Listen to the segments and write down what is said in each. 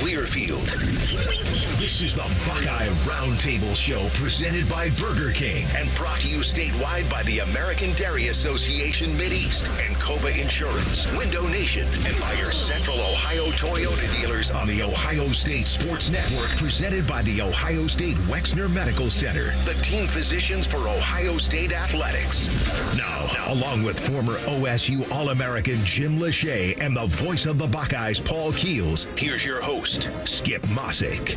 Learfield. This is the Buckeye Roundtable Show presented by Burger King and brought to you statewide by the American Dairy Association Mideast and Cova Insurance, Window Nation, and by your Central Ohio Toyota dealers on the Ohio State Sports Network, presented by the Ohio State Wexner Medical Center, the team physicians for Ohio State Athletics. Now, along with former OSU All-American Jim Lachey and the voice of the Buckeyes, Paul Keels, here's your host, Skip Mosic.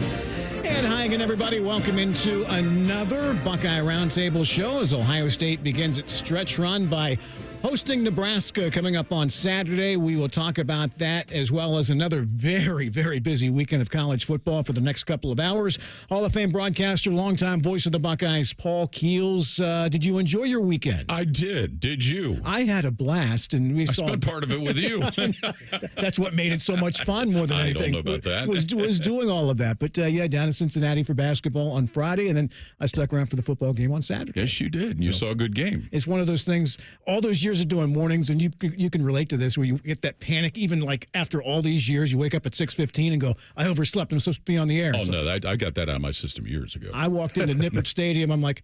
And hi again, everybody. Welcome into another Buckeye Roundtable show as Ohio State begins its stretch run by hosting Nebraska coming up on Saturday. We will talk about that as well as another very, very busy weekend of college football for the next couple of hours. Hall of Fame broadcaster, longtime voice of the Buckeyes, Paul Keels. Did you enjoy your weekend? I did. Did you? I had a blast, and I spent part of it with you. That's what made it so much fun more than anything. I don't know about that. Was doing all of that. But, down in Cincinnati for basketball on Friday, and then I stuck around for the football game on Saturday. Yes, you did. You saw a good game. It's one of those things, all those years of doing mornings, and you can relate to this, where you get that panic, even like after all these years, you wake up at 6:15 and go, I overslept, I'm supposed to be on the air. Oh, no, I got that out of my system years ago. I walked into Nippert Stadium, I'm like,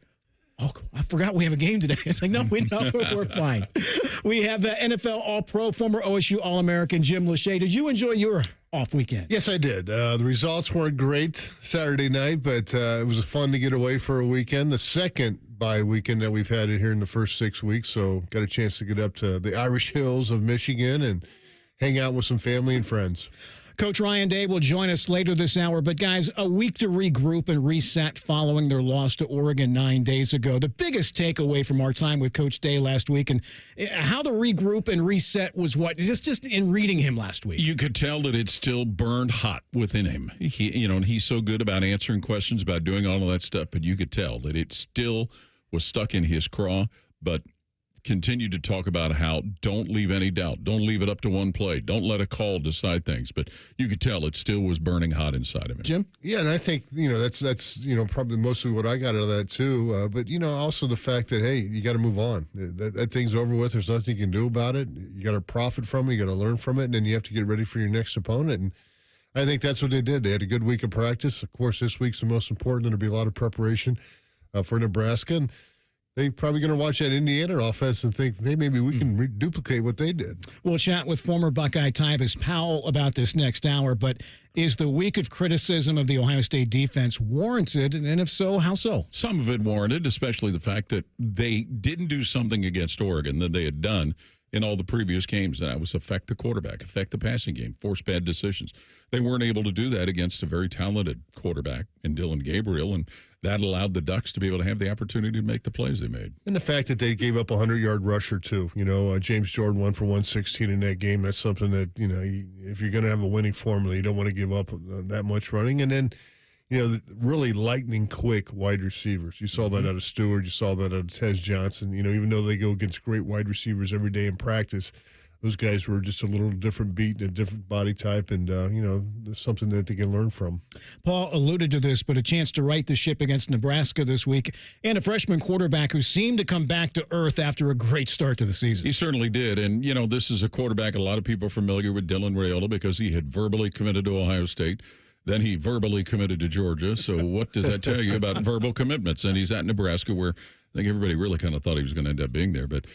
oh, I forgot we have a game today. It's like, no, we're fine. We have NFL All-Pro, former OSU All-American Jim Lachey. Did you enjoy your off weekend? Yes, I did. The results weren't great Saturday night, but it was fun to get away for a weekend. The second bye weekend that we've had here in the first 6 weeks, so got a chance to get up to the Irish Hills of Michigan and hang out with some family and friends. Coach Ryan Day will join us later this hour. But, guys, a week to regroup and reset following their loss to Oregon 9 days ago. The biggest takeaway from our time with Coach Day last week and how the regroup and reset was what? Just in reading him last week. You could tell that it still burned hot within him. He's so good about answering questions, about doing all of that stuff, but you could tell that it still was stuck in his craw, but continued to talk about how don't leave any doubt. Don't leave it up to one play. Don't let a call decide things. But you could tell it still was burning hot inside of him. Jim? Yeah, and I think, that's probably mostly what I got out of that too. But, also the fact that, hey, you got to move on. That thing's over with. There's nothing you can do about it. You got to profit from it. You got to learn from it. And then you have to get ready for your next opponent. And I think that's what they did. They had a good week of practice. Of course, this week's the most important. There'll be a lot of preparation for Nebraska. And they're probably going to watch that Indiana offense and think, hey, maybe we can duplicate what they did. We'll chat with former Buckeye Tyvis Powell about this next hour, but is the week of criticism of the Ohio State defense warranted? And if so, how so? Some of it warranted, especially the fact that they didn't do something against Oregon that they had done in all the previous games, and that was affect the quarterback, affect the passing game, force bad decisions. They weren't able to do that against a very talented quarterback in Dylan Gabriel, and that allowed the Ducks to be able to have the opportunity to make the plays they made. And the fact that they gave up a 100-yard rusher, too. James Jordan won for 116 in that game. That's something that, if you're going to have a winning formula, you don't want to give up that much running. And then, really lightning quick wide receivers. You saw that out of Stewart. You saw that out of Tez Johnson. Even though they go against great wide receivers every day in practice, those guys were just a little different beat and a different body type, and, something that they can learn from. Paul alluded to this, but a chance to right the ship against Nebraska this week, and a freshman quarterback who seemed to come back to earth after a great start to the season. He certainly did, and, this is a quarterback a lot of people are familiar with, Dylan Raiola, because he had verbally committed to Ohio State. Then he verbally committed to Georgia. So what does that tell you about verbal commitments? And he's at Nebraska, where I think everybody really kind of thought he was going to end up being there. But,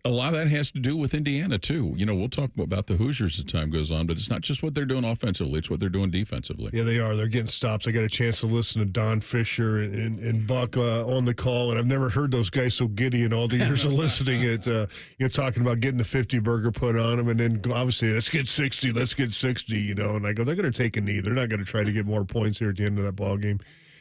a lot of that has to do with Indiana, too. We'll talk about the Hoosiers as time goes on, but it's not just what they're doing offensively. It's what they're doing defensively. Yeah, they are. They're getting stops. I got a chance to listen to Don Fisher and Buck on the call, and I've never heard those guys so giddy in all the years of listening. Talking about getting the 50 burger put on them, and then obviously, let's get 60, and I go, they're going to take a knee. They're not going to try to get more points here at the end of that ball game.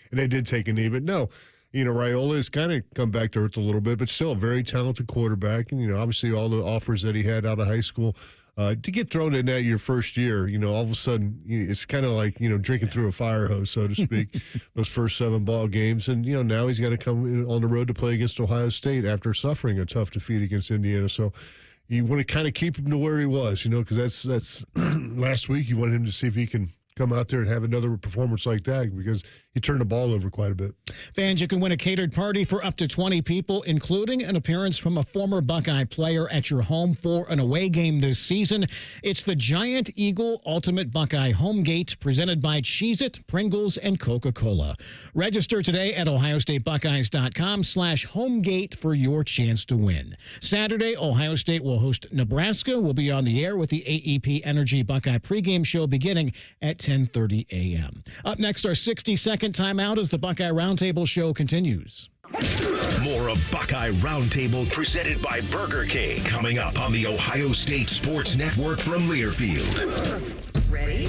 And they did take a knee, but no. Raiola has kind of come back to earth a little bit, but still a very talented quarterback. And, obviously all the offers that he had out of high school, to get thrown in that your first year, all of a sudden it's kind of like, drinking through a fire hose, so to speak, those first 7 ball games. And, now he's got to come on the road to play against Ohio State after suffering a tough defeat against Indiana. So you want to kind of keep him to where he was, because that's last week you wanted him to see if he can come out there and have another performance like that, because he turned the ball over quite a bit. Fans, you can win a catered party for up to 20 people, including an appearance from a former Buckeye player at your home for an away game this season. It's the Giant Eagle Ultimate Buckeye Home Gate, presented by Cheez-It, Pringles, and Coca-Cola. Register today at ohiostatebuckeyes.com/homegate for your chance to win. Saturday, Ohio State will host Nebraska. We'll be on the air with the AEP Energy Buckeye pregame show beginning at 10:30 a.m. Up next, our 60-second timeout as the Buckeye Roundtable show continues. More of Buckeye Roundtable presented by Burger King coming up on the Ohio State Sports Network from Learfield. Ready?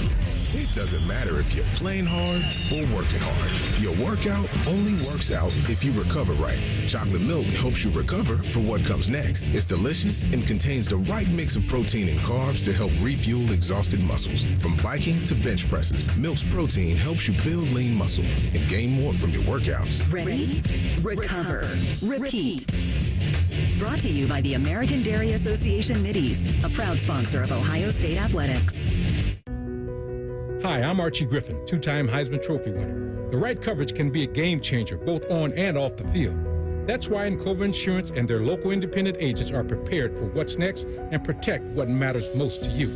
It doesn't matter if you're playing hard or working hard. Your workout only works out if you recover right. Chocolate milk helps you recover for what comes next. It's delicious and contains the right mix of protein and carbs to help refuel exhausted muscles. From biking to bench presses, Milk's protein helps you build lean muscle and gain more from your workouts. Ready? Recover. Repeat. Brought to you by the American Dairy Association Mideast, a proud sponsor of Ohio State Athletics. Hi, I'm Archie Griffin, two-time Heisman Trophy winner. The right coverage can be a game changer, both on and off the field. That's why Encova Insurance and their local independent agents are prepared for what's next and protect what matters most to you.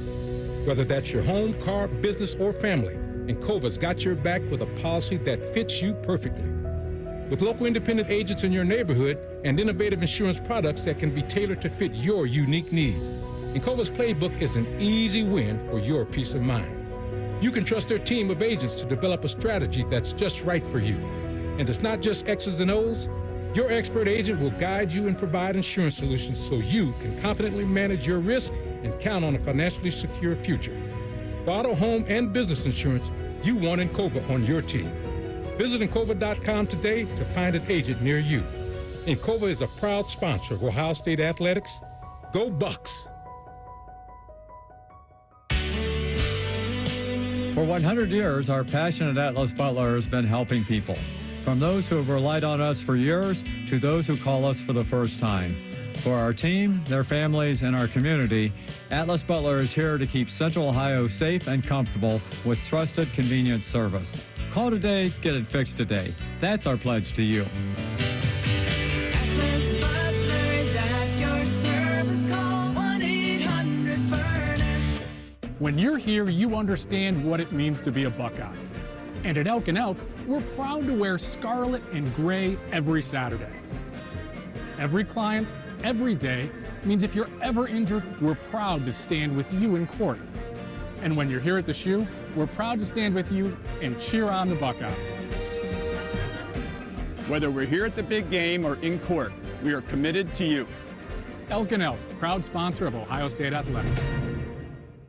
Whether that's your home, car, business, or family, Encova's got your back with a policy that fits you perfectly. With local independent agents in your neighborhood and innovative insurance products that can be tailored to fit your unique needs, Encova's playbook is an easy win for your peace of mind. You can trust their team of agents to develop a strategy that's just right for you. And it's not just X's and O's. Your expert agent will guide you and provide insurance solutions so you can confidently manage your risk and count on a financially secure future. For auto, home, and business insurance, you want Encova on your team. Visit Encova.com today to find an agent near you. Encova is a proud sponsor of Ohio State Athletics. Go Bucks! For 100 years, our passionate Atlas Butler has been helping people. From those who have relied on us for years to those who call us for the first time. For our team, their families, and our community, Atlas Butler is here to keep Central Ohio safe and comfortable with trusted, convenient service. Call today, get it fixed today. That's our pledge to you. Atlas Butler is at your service. Call 1-800-FURNACE. When you're here, you understand what it means to be a Buckeye. And at Elk & Elk, we're proud to wear scarlet and gray every Saturday. Every client, every day, means if you're ever injured, we're proud to stand with you in court. And when you're here at the shoe, we're proud to stand with you and cheer on the Buckeyes. Whether we're here at the big game or in court, we are committed to you. Elk & Elk, proud sponsor of Ohio State Athletics.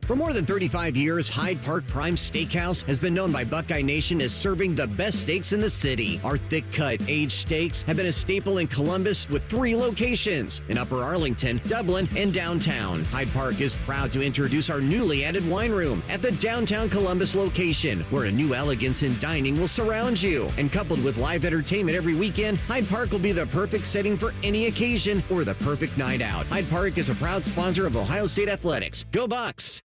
For more than 35 years, Hyde Park Prime Steakhouse has been known by Buckeye Nation as serving the best steaks in the city. Our thick-cut, aged steaks have been a staple in Columbus with 3 locations in Upper Arlington, Dublin, and downtown. Hyde Park is proud to introduce our newly added wine room at the downtown Columbus location, where a new elegance in dining will surround you. And coupled with live entertainment every weekend, Hyde Park will be the perfect setting for any occasion or the perfect night out. Hyde Park is a proud sponsor of Ohio State Athletics. Go Bucks!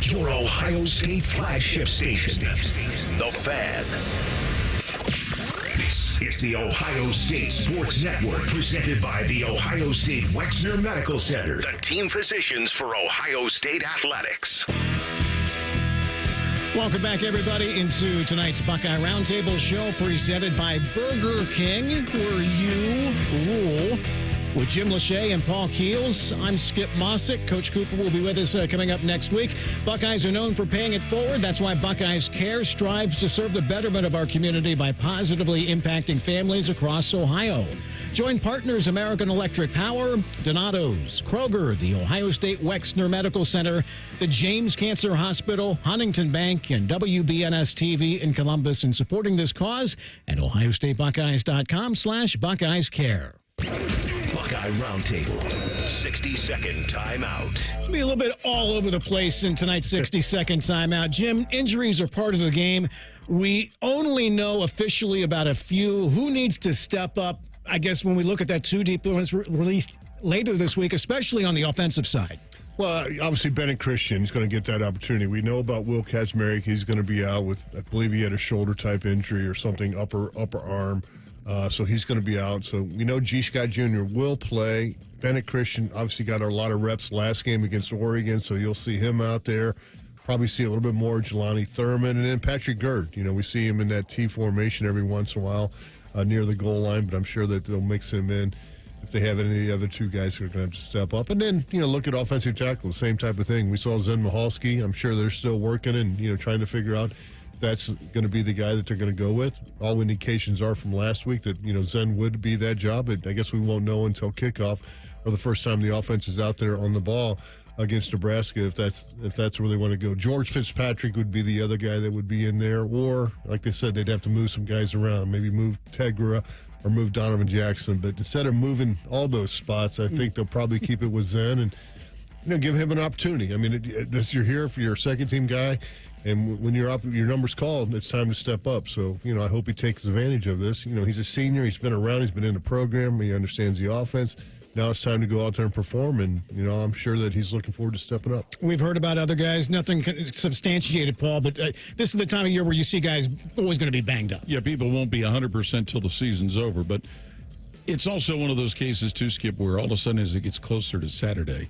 Your Ohio State flagship station, The Fan. This is the Ohio State Sports Network, presented by the Ohio State Wexner Medical Center, the team physicians for Ohio State Athletics. Welcome back, everybody, into tonight's Buckeye Roundtable show, presented by Burger King, where you rule. With Jim Lachey and Paul Keels, I'm Skip Mosic. Coach Cooper will be with us coming up next week. Buckeyes are known for paying it forward. That's why Buckeyes Care strives to serve the betterment of our community by positively impacting families across Ohio. Join partners American Electric Power, Donato's, Kroger, the Ohio State Wexner Medical Center, the James Cancer Hospital, Huntington Bank, and WBNS TV in Columbus in supporting this cause at ohiostatebuckeyes.com/Buckeyes Care. Buckeye Roundtable, 60-second timeout. Be a little bit all over the place in tonight's 60-second timeout. Jim, injuries are part of the game. We only know officially about a few. Who needs to step up, I guess, when we look at that 2 deep ones released later this week, especially on the offensive side? Well, obviously, Bennett Christian, he's going to get that opportunity. We know about Will Kazmarek. He's going to be out with, I believe he had a shoulder-type injury or something, upper arm. So he's going to be out. So we know G. Scott Jr. will play. Bennett Christian obviously got a lot of reps last game against Oregon, so you'll see him out there. Probably see a little bit more Jelani Thurman. And then Patrick Gerd. You know, we see him in that T formation every once in a while near the goal line, but I'm sure that they'll mix him in if they have any of the other two guys who are going to have to step up. And then, you know, look at offensive tackle, the same type of thing. We saw Zen Mahalski. I'm sure they're still working and, you know, trying to figure out if that's going to be the guy that they're going to go with. All indications are from last week that, you know, Zen would be that job. But I guess we won't know until kickoff or the first time the offense is out there on the ball against Nebraska if that's where they want to go. George Fitzpatrick would be the other guy that would be in there. Or, like they said, they'd have to move some guys around. Maybe move Tegra or move Donovan Jackson. But instead of moving all those spots, I think they'll probably keep it with Zen and, you know, give him an opportunity. I mean, you're here for your second-team guy, and when your number's called, it's time to step up. So, you know, I hope he takes advantage of this. You know, he's a senior. He's been around. He's been in the program. He understands the offense. Now it's time to go out there and perform, and, you know, I'm sure that he's looking forward to stepping up. We've heard about other guys, nothing substantiated, Paul, but this is the time of year where you see guys always going to be banged up. Yeah, people won't be 100% till the season's over, but it's also one of those cases, too, Skip, where all of a sudden as it gets closer to Saturday,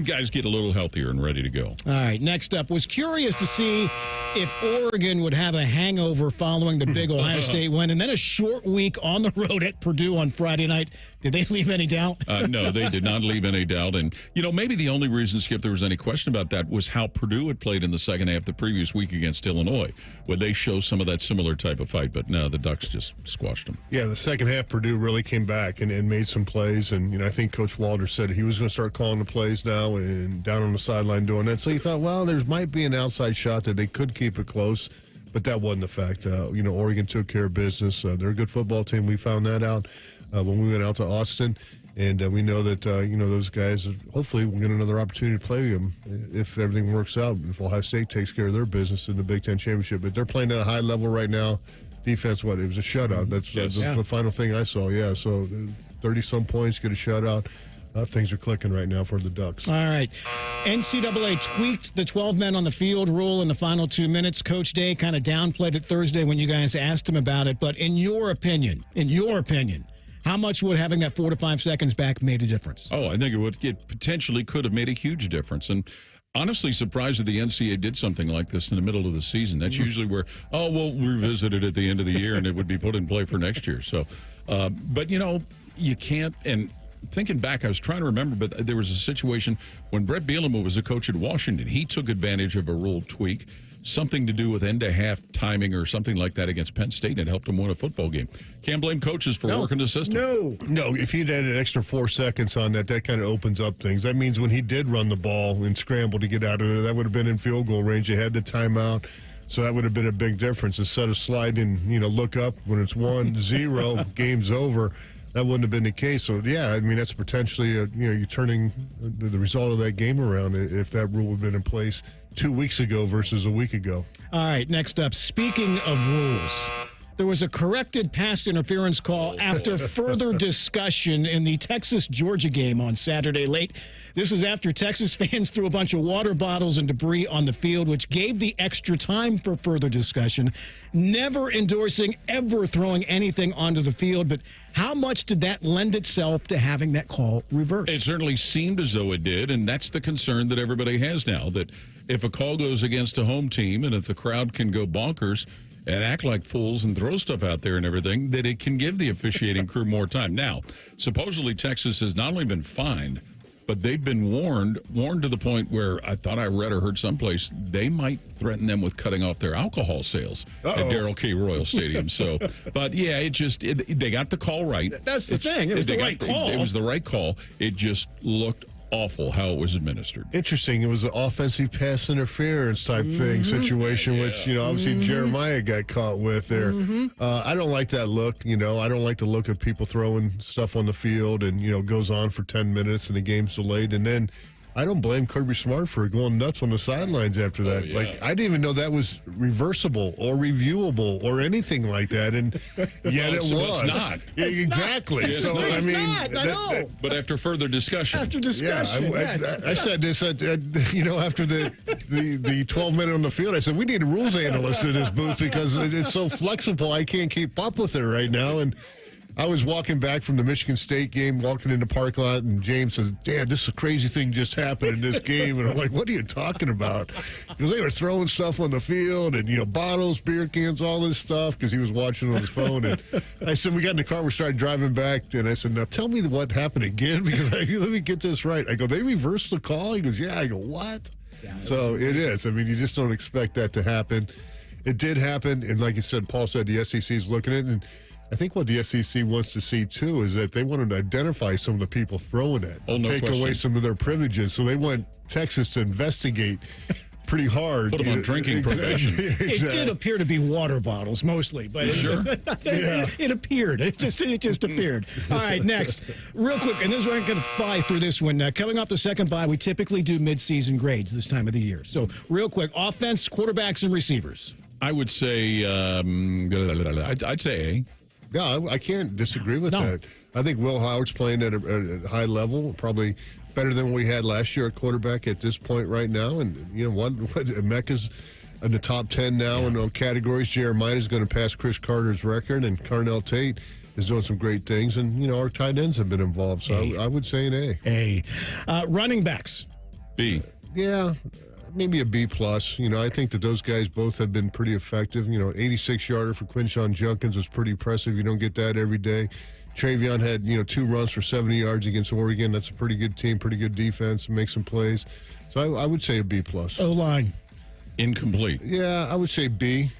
guys get a little healthier and ready to go. All right, next up, was curious to see if Oregon would have a hangover following the big Ohio State win, and then a short week on the road at Purdue on Friday night. Did they leave any doubt? No, they did not leave any doubt. And, you know, maybe the only reason, Skip, there was any question about that was how Purdue had played in the second half the previous week against Illinois. Would they show some of that similar type of fight? But no, the Ducks just squashed them. Yeah, the second half, Purdue really came back and made some plays. And, you know, I think Coach Walter said he was going to start calling the plays now and down on the sideline doing that. So you thought, well, there might be an outside shot that they could keep it close. But that wasn't the fact. You know, Oregon took care of business. They're a good football team. We found that out when we went out to Austin. And we know that, you know, those guys, hopefully we'll get another opportunity to play them if everything works out, if Ohio State takes care of their business in the Big Ten Championship. But they're playing at a high level right now. Defense, it was a shutout. That's the final thing I saw, yeah. So 30-some points, get a shutout. Things are clicking right now for the Ducks. All right. NCAA tweaked the 12 men on the field rule in the final 2 minutes. Coach Day kind of downplayed it Thursday when you guys asked him about it. But in your opinion, how much would having that 4 to 5 seconds back made a difference? Oh, I think it potentially could have made a huge difference. And honestly surprised that the NCAA did something like this in the middle of the season. That's usually where, we'll revisit it at the end of the year and it would be put in play for next year. So, but, you know, you can't, and thinking back, I was trying to remember, but there was a situation when Brett Bielema was a coach at Washington. He took advantage of a rule tweak, something to do with end-to-half timing or something like that against Penn State, and it helped him win a football game. Can't blame coaches for working the system. No, if you'd added an extra 4 seconds on that kind of opens up things. That means when he did run the ball and scramble to get out of it, that would have been in field goal range. You had the timeout. So that would have been a big difference. Instead of sliding, you know, look up when it's 1-0, game's over. That wouldn't have been the case. So, yeah, I mean, that's potentially, you're turning the result of that game around if that rule had been in place 2 weeks ago versus a week ago. All right, next up, speaking of rules, there was a corrected pass interference call after further discussion in the Texas-Georgia game on Saturday late. This was after Texas fans threw a bunch of water bottles and debris on the field, which gave the extra time for further discussion. Never endorsing ever throwing anything onto the field, but how much did that lend itself to having that call reversed? It certainly seemed as though it did, and that's the concern that everybody has now, that if a call goes against a home team and if the crowd can go bonkers and act like fools and throw stuff out there and everything, that it can give the officiating crew more time. Now, supposedly Texas has not only been fined, but they've been warned to the point where I thought I read or heard someplace they might threaten them with cutting off their alcohol sales at Darrell K. Royal Stadium. So, but yeah, they got the call right. That's the thing. It was the right call. It was the right call. It just looked awful how it was administered. Interesting. It was an offensive pass interference type thing situation, which, you know, obviously Jeremiah got caught with there. I don't like that look. You know, I don't like the look of people throwing stuff on the field and, you know, goes on for 10 minutes and the game's delayed. And then I don't blame Kirby Smart for going nuts on the sidelines after that. yeah. Like, I didn't even know that was reversible or reviewable or anything like that, and yet it was. It's not. Yeah, exactly. It's So, not. I mean, I know. But after further discussion. After discussion, I said this after the 12-minute on the field. I said, we need a rules analyst in this booth because it's so flexible. I can't keep up with it right now. And I was walking back from the Michigan State game, walking in the parking lot, and James says, Dad, this is a crazy thing just happened in this game. And I'm like, what are you talking about? Because they were throwing stuff on the field and, bottles, beer cans, all this stuff, because he was watching on his phone. And I said, we got in the car, we started driving back, and I said, now tell me what happened again, because let me get this right. I go, they reversed the call? He goes, yeah. I go, what? Yeah, so it is. I mean, you just don't expect that to happen. It did happen, and like you said, Paul said the SEC is looking at it, and I think what the SEC wants to see, too, is that they wanted to identify some of the people throwing it, take away some of their privileges. So they want Texas to investigate pretty hard. Put them on drinking probation. Exactly. It did appear to be water bottles mostly, but it appeared. It just appeared. All right, next. Real quick, and this we're going to fly through this one. Coming off the second bye, we typically do midseason grades this time of the year. So real quick, offense, quarterbacks, and receivers. I would say, I'd say A. Yeah, I can't disagree with that. I think Will Howard's playing at a high level, probably better than we had last year at quarterback at this point right now. And, Mecca's in the top 10 now in all categories. Jeremiah's going to pass Chris Carter's record, and Carnell Tate is doing some great things. And, our tight ends have been involved, so I would say an A. A. Running backs. B. Yeah. Maybe a B+. I think that those guys both have been pretty effective. 86-yarder for Quinshon Junkins was pretty impressive. You don't get that every day. Travion had, 2 runs for 70 yards against Oregon. That's a pretty good team, pretty good defense, make some plays. So I would say a B+. O-line. Incomplete. Yeah, I would say B,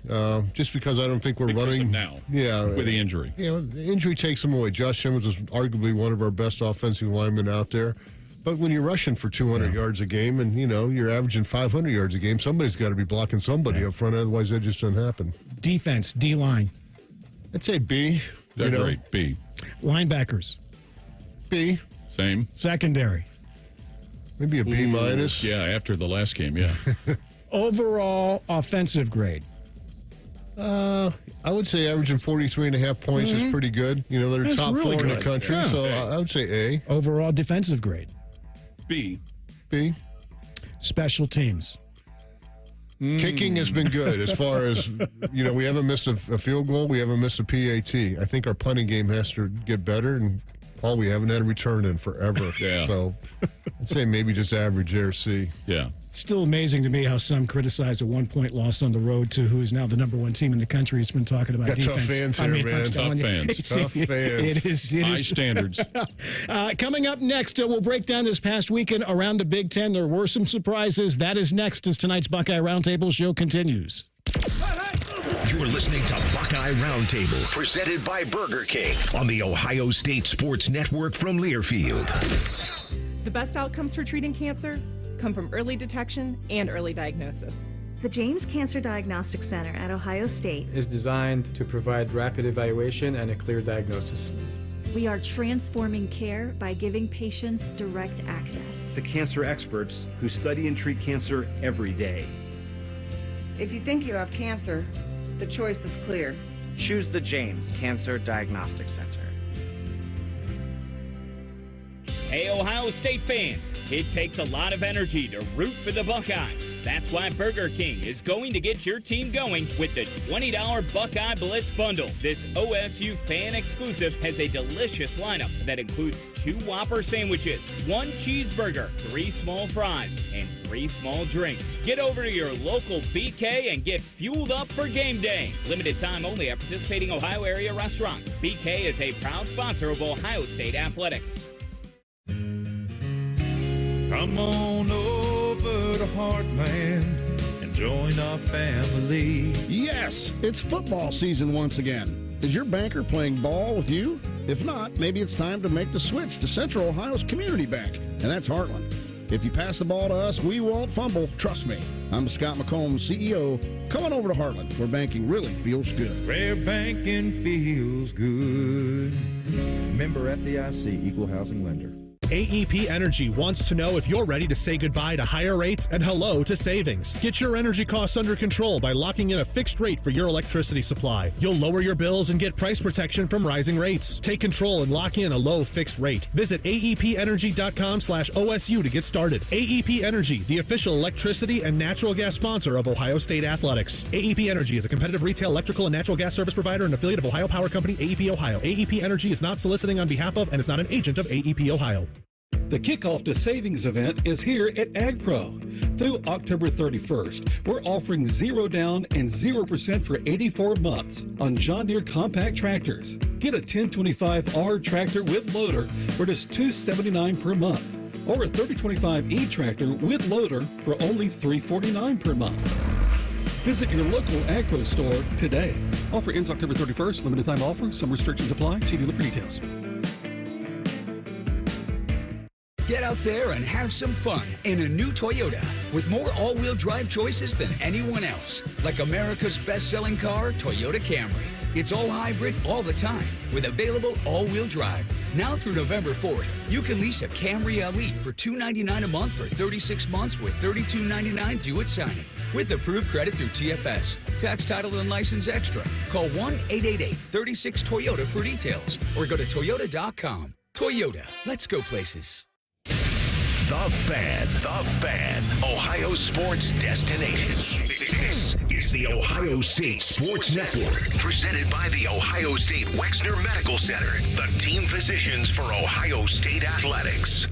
just because I don't think we're running now. Yeah, with the injury. The injury takes them away. Josh Simmons was arguably one of our best offensive linemen out there. But when you're rushing for 200 yards a game and, you're averaging 500 yards a game, somebody's got to be blocking somebody up front. Otherwise, that just doesn't happen. Defense, D-line. I'd say B. They're great. B. Linebackers. B. Same. Secondary. Maybe a B-. Yeah, after the last game, yeah. Overall offensive grade. I would say averaging 43.5 points is pretty good. They're That's top really 4 in good. the country, Yeah. so I would say A. Overall defensive grade. B. B. Special teams. Kicking has been good as far as, we haven't missed a field goal. We haven't missed a PAT. I think our punting game has to get better, and Paul, we haven't had a return in forever. Yeah. So I'd say maybe just average there, C. Yeah. Still amazing to me how some criticize a 1-point loss on the road to who is now the number 1 team in the country. Has been talking about Got defense. tough fans here, man. I'm telling Tough you, fans. it's- Tough fans. It is. High standards. Coming up next, we'll break down this past weekend around the Big Ten. There were some surprises. That is next as tonight's Buckeye Roundtable show continues. You're listening to Buckeye Roundtable, presented by Burger King on the Ohio State Sports Network from Learfield. The best outcomes for treating cancer come from early detection and early diagnosis. The James Cancer Diagnostic Center at Ohio State is designed to provide rapid evaluation and a clear diagnosis. We are transforming care by giving patients direct access. To cancer experts who study and treat cancer every day. If you think you have cancer, the choice is clear. Choose the James Cancer Diagnostic Center. Hey, Ohio State fans, it takes a lot of energy to root for the Buckeyes. That's why Burger King is going to get your team going with the $20 Buckeye Blitz Bundle. This OSU fan exclusive has a delicious lineup that includes 2 Whopper sandwiches, 1 cheeseburger, 3 small fries, and 3 small drinks. Get over to your local BK and get fueled up for game day. Limited time only at participating Ohio area restaurants. BK is a proud sponsor of Ohio State Athletics. Come on over to Heartland and join our family. Yes, it's football season once again. Is your banker playing ball with you? If not, maybe it's time to make the switch to Central Ohio's community bank, and that's Heartland. If you pass the ball to us, we won't fumble. Trust me. I'm Scott McComb, CEO. Come on over to Heartland, where banking really feels good. Where banking feels good. Member FDIC, Equal Housing Lender. AEP Energy wants to know if you're ready to say goodbye to higher rates and hello to savings. Get your energy costs under control by locking in a fixed rate for your electricity supply. You'll lower your bills and get price protection from rising rates. Take control and lock in a low fixed rate. Visit aepenergy.com/OSU to get started. AEP Energy, the official electricity and natural gas sponsor of Ohio State Athletics. AEP Energy is a competitive retail electrical and natural gas service provider and affiliate of Ohio Power Company, AEP Ohio. AEP Energy is not soliciting on behalf of and is not an agent of AEP Ohio. The kickoff to savings event is here at AgPro. Through October 31st, we're offering 0 down and 0% for 84 months on John Deere compact tractors. Get a 1025R tractor with loader for just $279 per month, or a 3025E tractor with loader for only $349 per month. Visit your local AgPro store today. Offer ends October 31st. Limited time offer. Some restrictions apply. See dealer for details. Get out there and have some fun in a new Toyota with more all-wheel drive choices than anyone else. Like America's best-selling car, Toyota Camry. It's all hybrid all the time with available all-wheel drive. Now through November 4th, you can lease a Camry Elite for $299 a month for 36 months with $32.99 due at signing. With approved credit through TFS. Tax, title, and license extra. Call 1-888-36-TOYOTA for details or go to toyota.com. Toyota, let's go places. The Fan, Ohio sports destination. This is the Ohio State Sports Network, presented by the Ohio State Wexner Medical Center, the team physicians for Ohio State Athletics.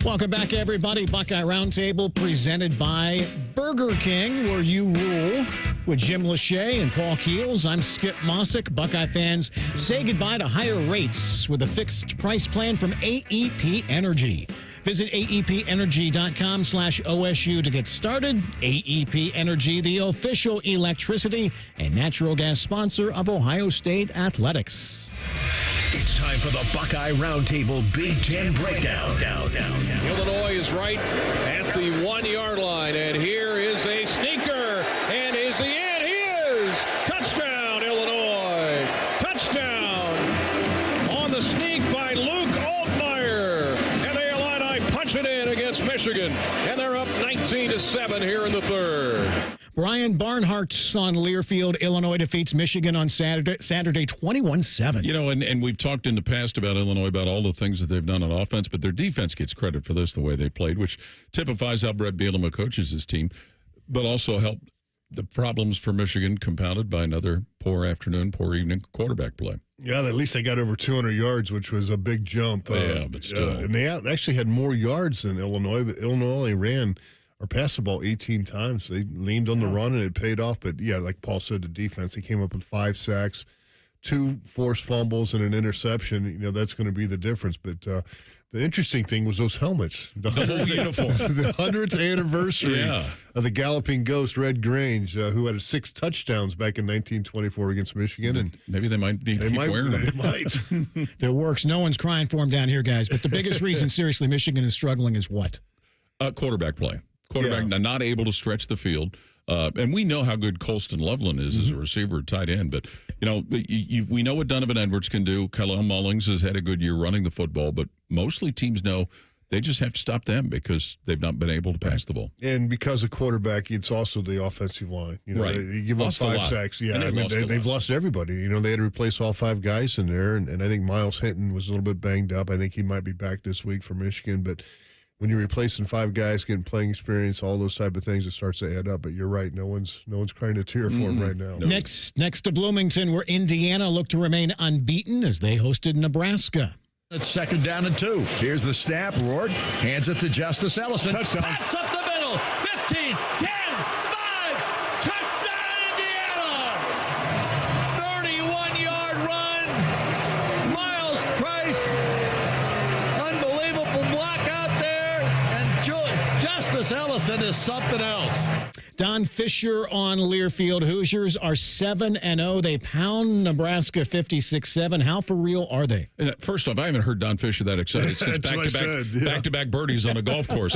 Welcome back, everybody. Buckeye Roundtable presented by Burger King, where you rule. With Jim Lachey and Paul Keels, I'm Skip Mosic. Buckeye fans, say goodbye to higher rates with a fixed price plan from AEP Energy. Visit aepenergy.com/OSU to get started. AEP Energy, the official electricity and natural gas sponsor of Ohio State Athletics. It's time for the Buckeye Roundtable Big Ten Breakdown. Illinois is right at the 1-yard line, and here is a sneaker, and is he in? He is! Touchdown, Illinois! Touchdown! On the sneak by Luke Altmaier, and the Illini punch it in against Michigan, and they're up 19-7 here in the third. Brian Barnhart on Learfield. Illinois defeats Michigan on Saturday 21-7. You know, and we've talked in the past about Illinois, about all the things that they've done on offense, but their defense gets credit for this, the way they played, which typifies how Brett Bielema coaches his team, but also helped the problems for Michigan compounded by another poor evening quarterback play. Yeah, at least they got over 200 yards, which was a big jump. Yeah, but still. And they actually had more yards than Illinois, but Illinois only ran or passed the ball 18 times. They leaned on the run, and it paid off. But, yeah, like Paul said, the defense, they came up with 5 sacks, 2 forced fumbles, and an interception. You know, that's going to be the difference. But the interesting thing was those helmets. The whole uniform. The 100th anniversary of the Galloping Ghost, Red Grange, who had 6 touchdowns back in 1924 against Michigan. And maybe they might keep wearing them. They might. Their works. No one's crying for them down here, guys. But the biggest reason, seriously, Michigan is struggling is what? Quarterback play. Not able to stretch the field. And we know how good Colston Loveland is as a receiver, tight end. But, you know, we know what Donovan Edwards can do. Kyle Mullings has had a good year running the football. But mostly teams know they just have to stop them because they've not been able to pass the ball. And because of quarterback, it's also the offensive line. You know, they give up 5 sacks. Yeah, I mean, they've lost everybody. You know, they had to replace all 5 guys in there. And I think Miles Hinton was a little bit banged up. I think he might be back this week for Michigan. But when you're replacing 5 guys, getting playing experience, all those type of things, it starts to add up. But you're right, no one's crying a tear for him right now. No. Next to Bloomington, where Indiana look to remain unbeaten as they hosted Nebraska. It's 2nd down and 2. Here's the snap. Rourke hands it to Justice Ellison. Touchdown. Pass up the middle. 15, 10, 5. Touchdown, Indiana. 31-yard run. Miles Price. Unbelievable block out there. And Justice Ellison is something else. Don Fisher on Learfield. Hoosiers are 7-0. They pound Nebraska 56-7. How for real are they? First off, I haven't heard Don Fisher that excited since back-to-back birdies on a golf course.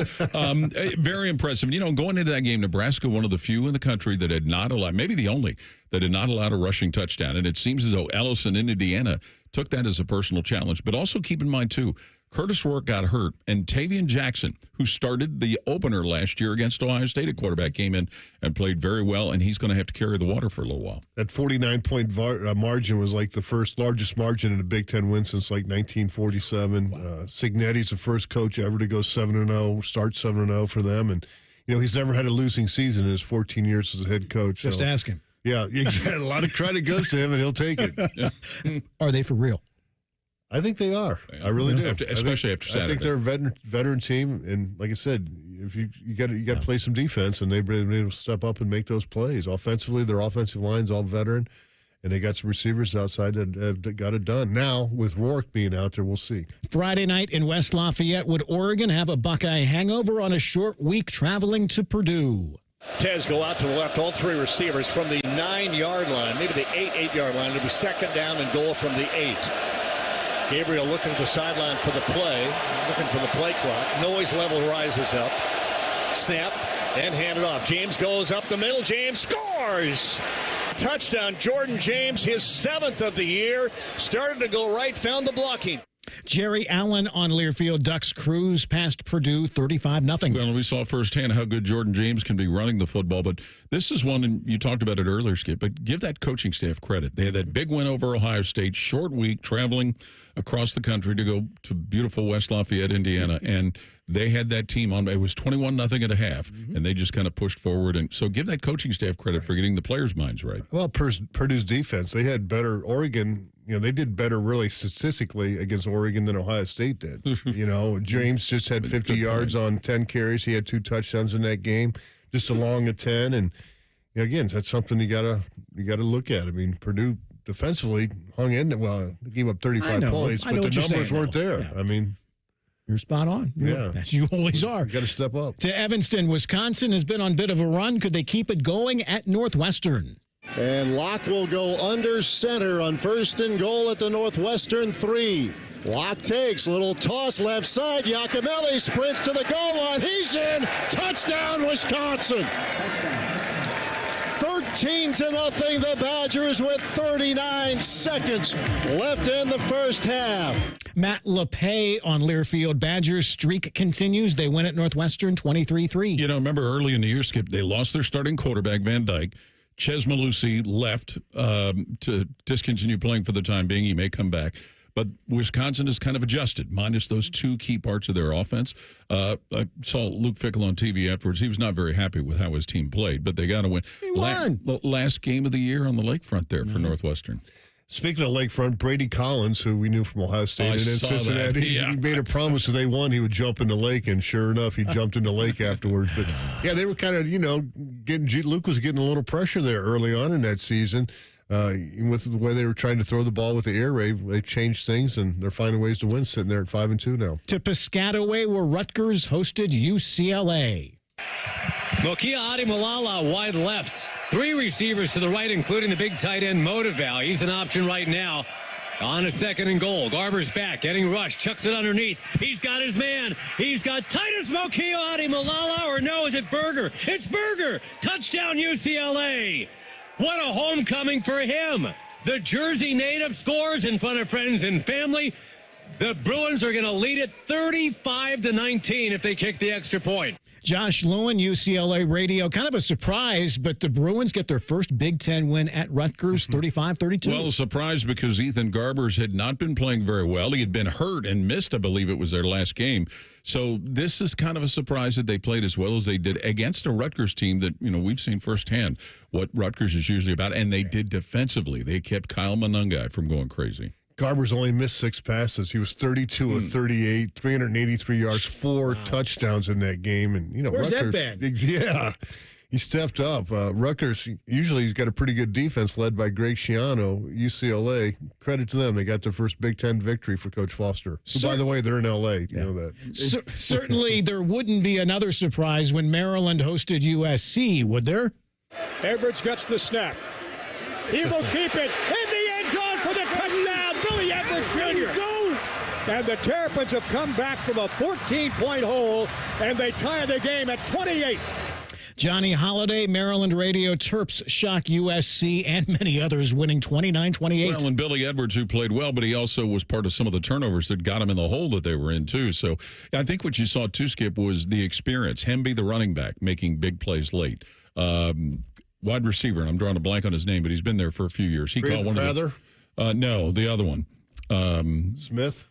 Very impressive. You know, going into that game, Nebraska, one of the few in the country that had not allowed, maybe the only, that had not allowed a rushing touchdown. And it seems as though Ellison in Indiana took that as a personal challenge. But also keep in mind, too, Curtis Rourke got hurt, and Tavian Jackson, who started the opener last year against Ohio State at quarterback, came in and played very well, and he's going to have to carry the water for a little while. That 49-point margin was like the first largest margin in a Big Ten win since like 1947. Wow. Signetti's the first coach ever to go 7-0, start 7-0 for them, and he's never had a losing season in his 14 years as a head coach. Just ask him. Yeah, a lot of credit goes to him, and he'll take it. Are they for real? I think they are. I really do. Especially after Saturday. I think they're a veteran team, and like I said, if you got to play some defense, and they've been able to step up and make those plays. Offensively, their offensive line's all veteran, and they got some receivers outside that got it done. Now, with Rourke being out there, we'll see. Friday night in West Lafayette, would Oregon have a Buckeye hangover on a short week traveling to Purdue? Tez go out to the left, all three receivers from the 9-yard line, maybe the 8-yard line. It'll be second down and goal from the 8. Gabriel looking at the sideline for the play, looking for the play clock. Noise level rises up. Snap and hand it off. James goes up the middle. James scores! Touchdown, Jordan James, his 7th of the year. Started to go right, found the blocking. Jerry Allen on Learfield. Ducks cruise past Purdue 35-0. Well, we saw firsthand how good Jordan James can be running the football, but this is one, and you talked about it earlier, Skip, but give that coaching staff credit. They had that big win over Ohio State, short week, traveling across the country to go to beautiful West Lafayette, Indiana, and they had that team on. It was 21-0 at a half, and they just kind of pushed forward. And so give that coaching staff credit for getting the players' minds right. Well, Purdue's defense, they had better. Oregon, they did better really statistically against Oregon than Ohio State did. James just had 50 yards on 10 carries. He had 2 touchdowns in that game, just along at 10. And again, that's something you gotta look at. I mean, Purdue defensively hung in. Well, they gave up 35 points, but the numbers weren't there. Yeah. I mean, you're spot on. As you always are. You got to step up. To Evanston, Wisconsin has been on a bit of a run. Could they keep it going at Northwestern? And Locke will go under center on 1st and goal at the Northwestern 3. Locke takes, little toss left side. Iacomelli sprints to the goal line. He's in. Touchdown, Wisconsin. 13-0, the Badgers with 39 seconds left in the first half. Matt Lachey on Learfield. Badgers streak continues. They win at Northwestern 23-3. Remember early in the year, Skip, they lost their starting quarterback, Van Dyke. Ches Malusi left to discontinue playing for the time being. He may come back. But Wisconsin has kind of adjusted, minus those 2 key parts of their offense. I saw Luke Fickell on TV afterwards. He was not very happy with how his team played, but they got to win. He won. Last game of the year on the lakefront there for Northwestern. Speaking of lakefront, Brady Collins, who we knew from Ohio State and in Cincinnati, he made a promise that they won, he would jump in the lake, and sure enough, he jumped in the lake afterwards. But yeah, they were kind of, Luke was getting a little pressure there early on in that season. With the way they were trying to throw the ball with the air raid, they changed things, and they're finding ways to win, sitting there at 5-2 now. To Piscataway, where Rutgers hosted UCLA. Mokia Adimalala wide left. 3 receivers to the right, including the big tight end Motival. He's an option right now. On a 2nd and goal. Garber's back, getting rushed, chucks it underneath. He's got his man. He's got Tyvis Mokia Adimalala, or no, is it Berger? It's Berger. Touchdown UCLA. What a homecoming for him. The Jersey native scores in front of friends and family. The Bruins are going to lead it 35-19 if they kick the extra point. Josh Lewin, UCLA radio. Kind of a surprise, but the Bruins get their first Big Ten win at Rutgers, 35-32. Well, a surprise because Ethan Garbers had not been playing very well. He had been hurt and missed, I believe it was their last game. So this is kind of a surprise that they played as well as they did against a Rutgers team that, we've seen firsthand what Rutgers is usually about, and they did defensively. They kept Kyle Monungai from going crazy. Garbers only missed 6 passes. He was 32 of 38, 383 yards, 4 touchdowns in that game. And where's Rutgers, that been? Yeah, he stepped up. Rutgers usually he's got a pretty good defense led by Greg Schiano. UCLA, credit to them, they got their first Big Ten victory for Coach Foster. Who, by the way, they're in L.A. You know that. Certainly, there wouldn't be another surprise when Maryland hosted USC, would there? Edwards gets the snap. He will keep it in the end zone for the touchdown. Billy Edwards Jr. Go! And the Terrapins have come back from a 14-point hole, and they tie the game at 28. Johnny Holiday, Maryland Radio, Terps shock USC, and many others winning 29-28. Well, and Billy Edwards, who played well, but he also was part of some of the turnovers that got him in the hole that they were in, too. So I think what you saw, too, Skip, was the experience. Hemby, the running back, making big plays late. Wide receiver, and I'm drawing a blank on his name, but he's been there for a few years. He caught one of the... no, the other one. Smith?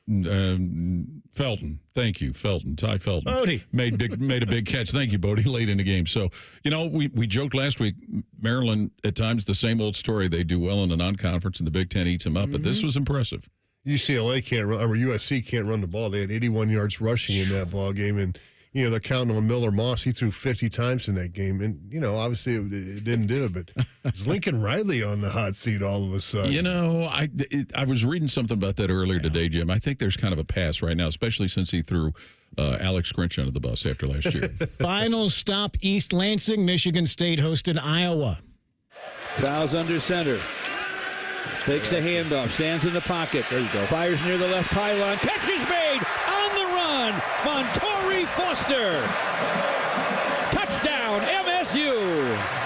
Felton. Thank you, Felton. Ty Felton. Bodie. Made a big catch. Thank you, Bodie, late in the game. So, we joked last week, Maryland, at times, the same old story. They do well in the non-conference, and the Big Ten eats them up, but this was impressive. UCLA can't run, or USC can't run the ball. They had 81 yards rushing in that ball game, and they're counting on Miller Moss. He threw 50 times in that game, and obviously it didn't do it. But is Lincoln Riley on the hot seat all of a sudden? I was reading something about that earlier today, Jim. I think there's kind of a pass right now, especially since he threw Alex Grinch under the bus after last year. Final stop: East Lansing. Michigan State hosted Iowa. Fouls under center. Takes a handoff, stands in the pocket. There you go. Fires near the left pylon. Catch is made on the run. Montori Foster. Touchdown, MSU.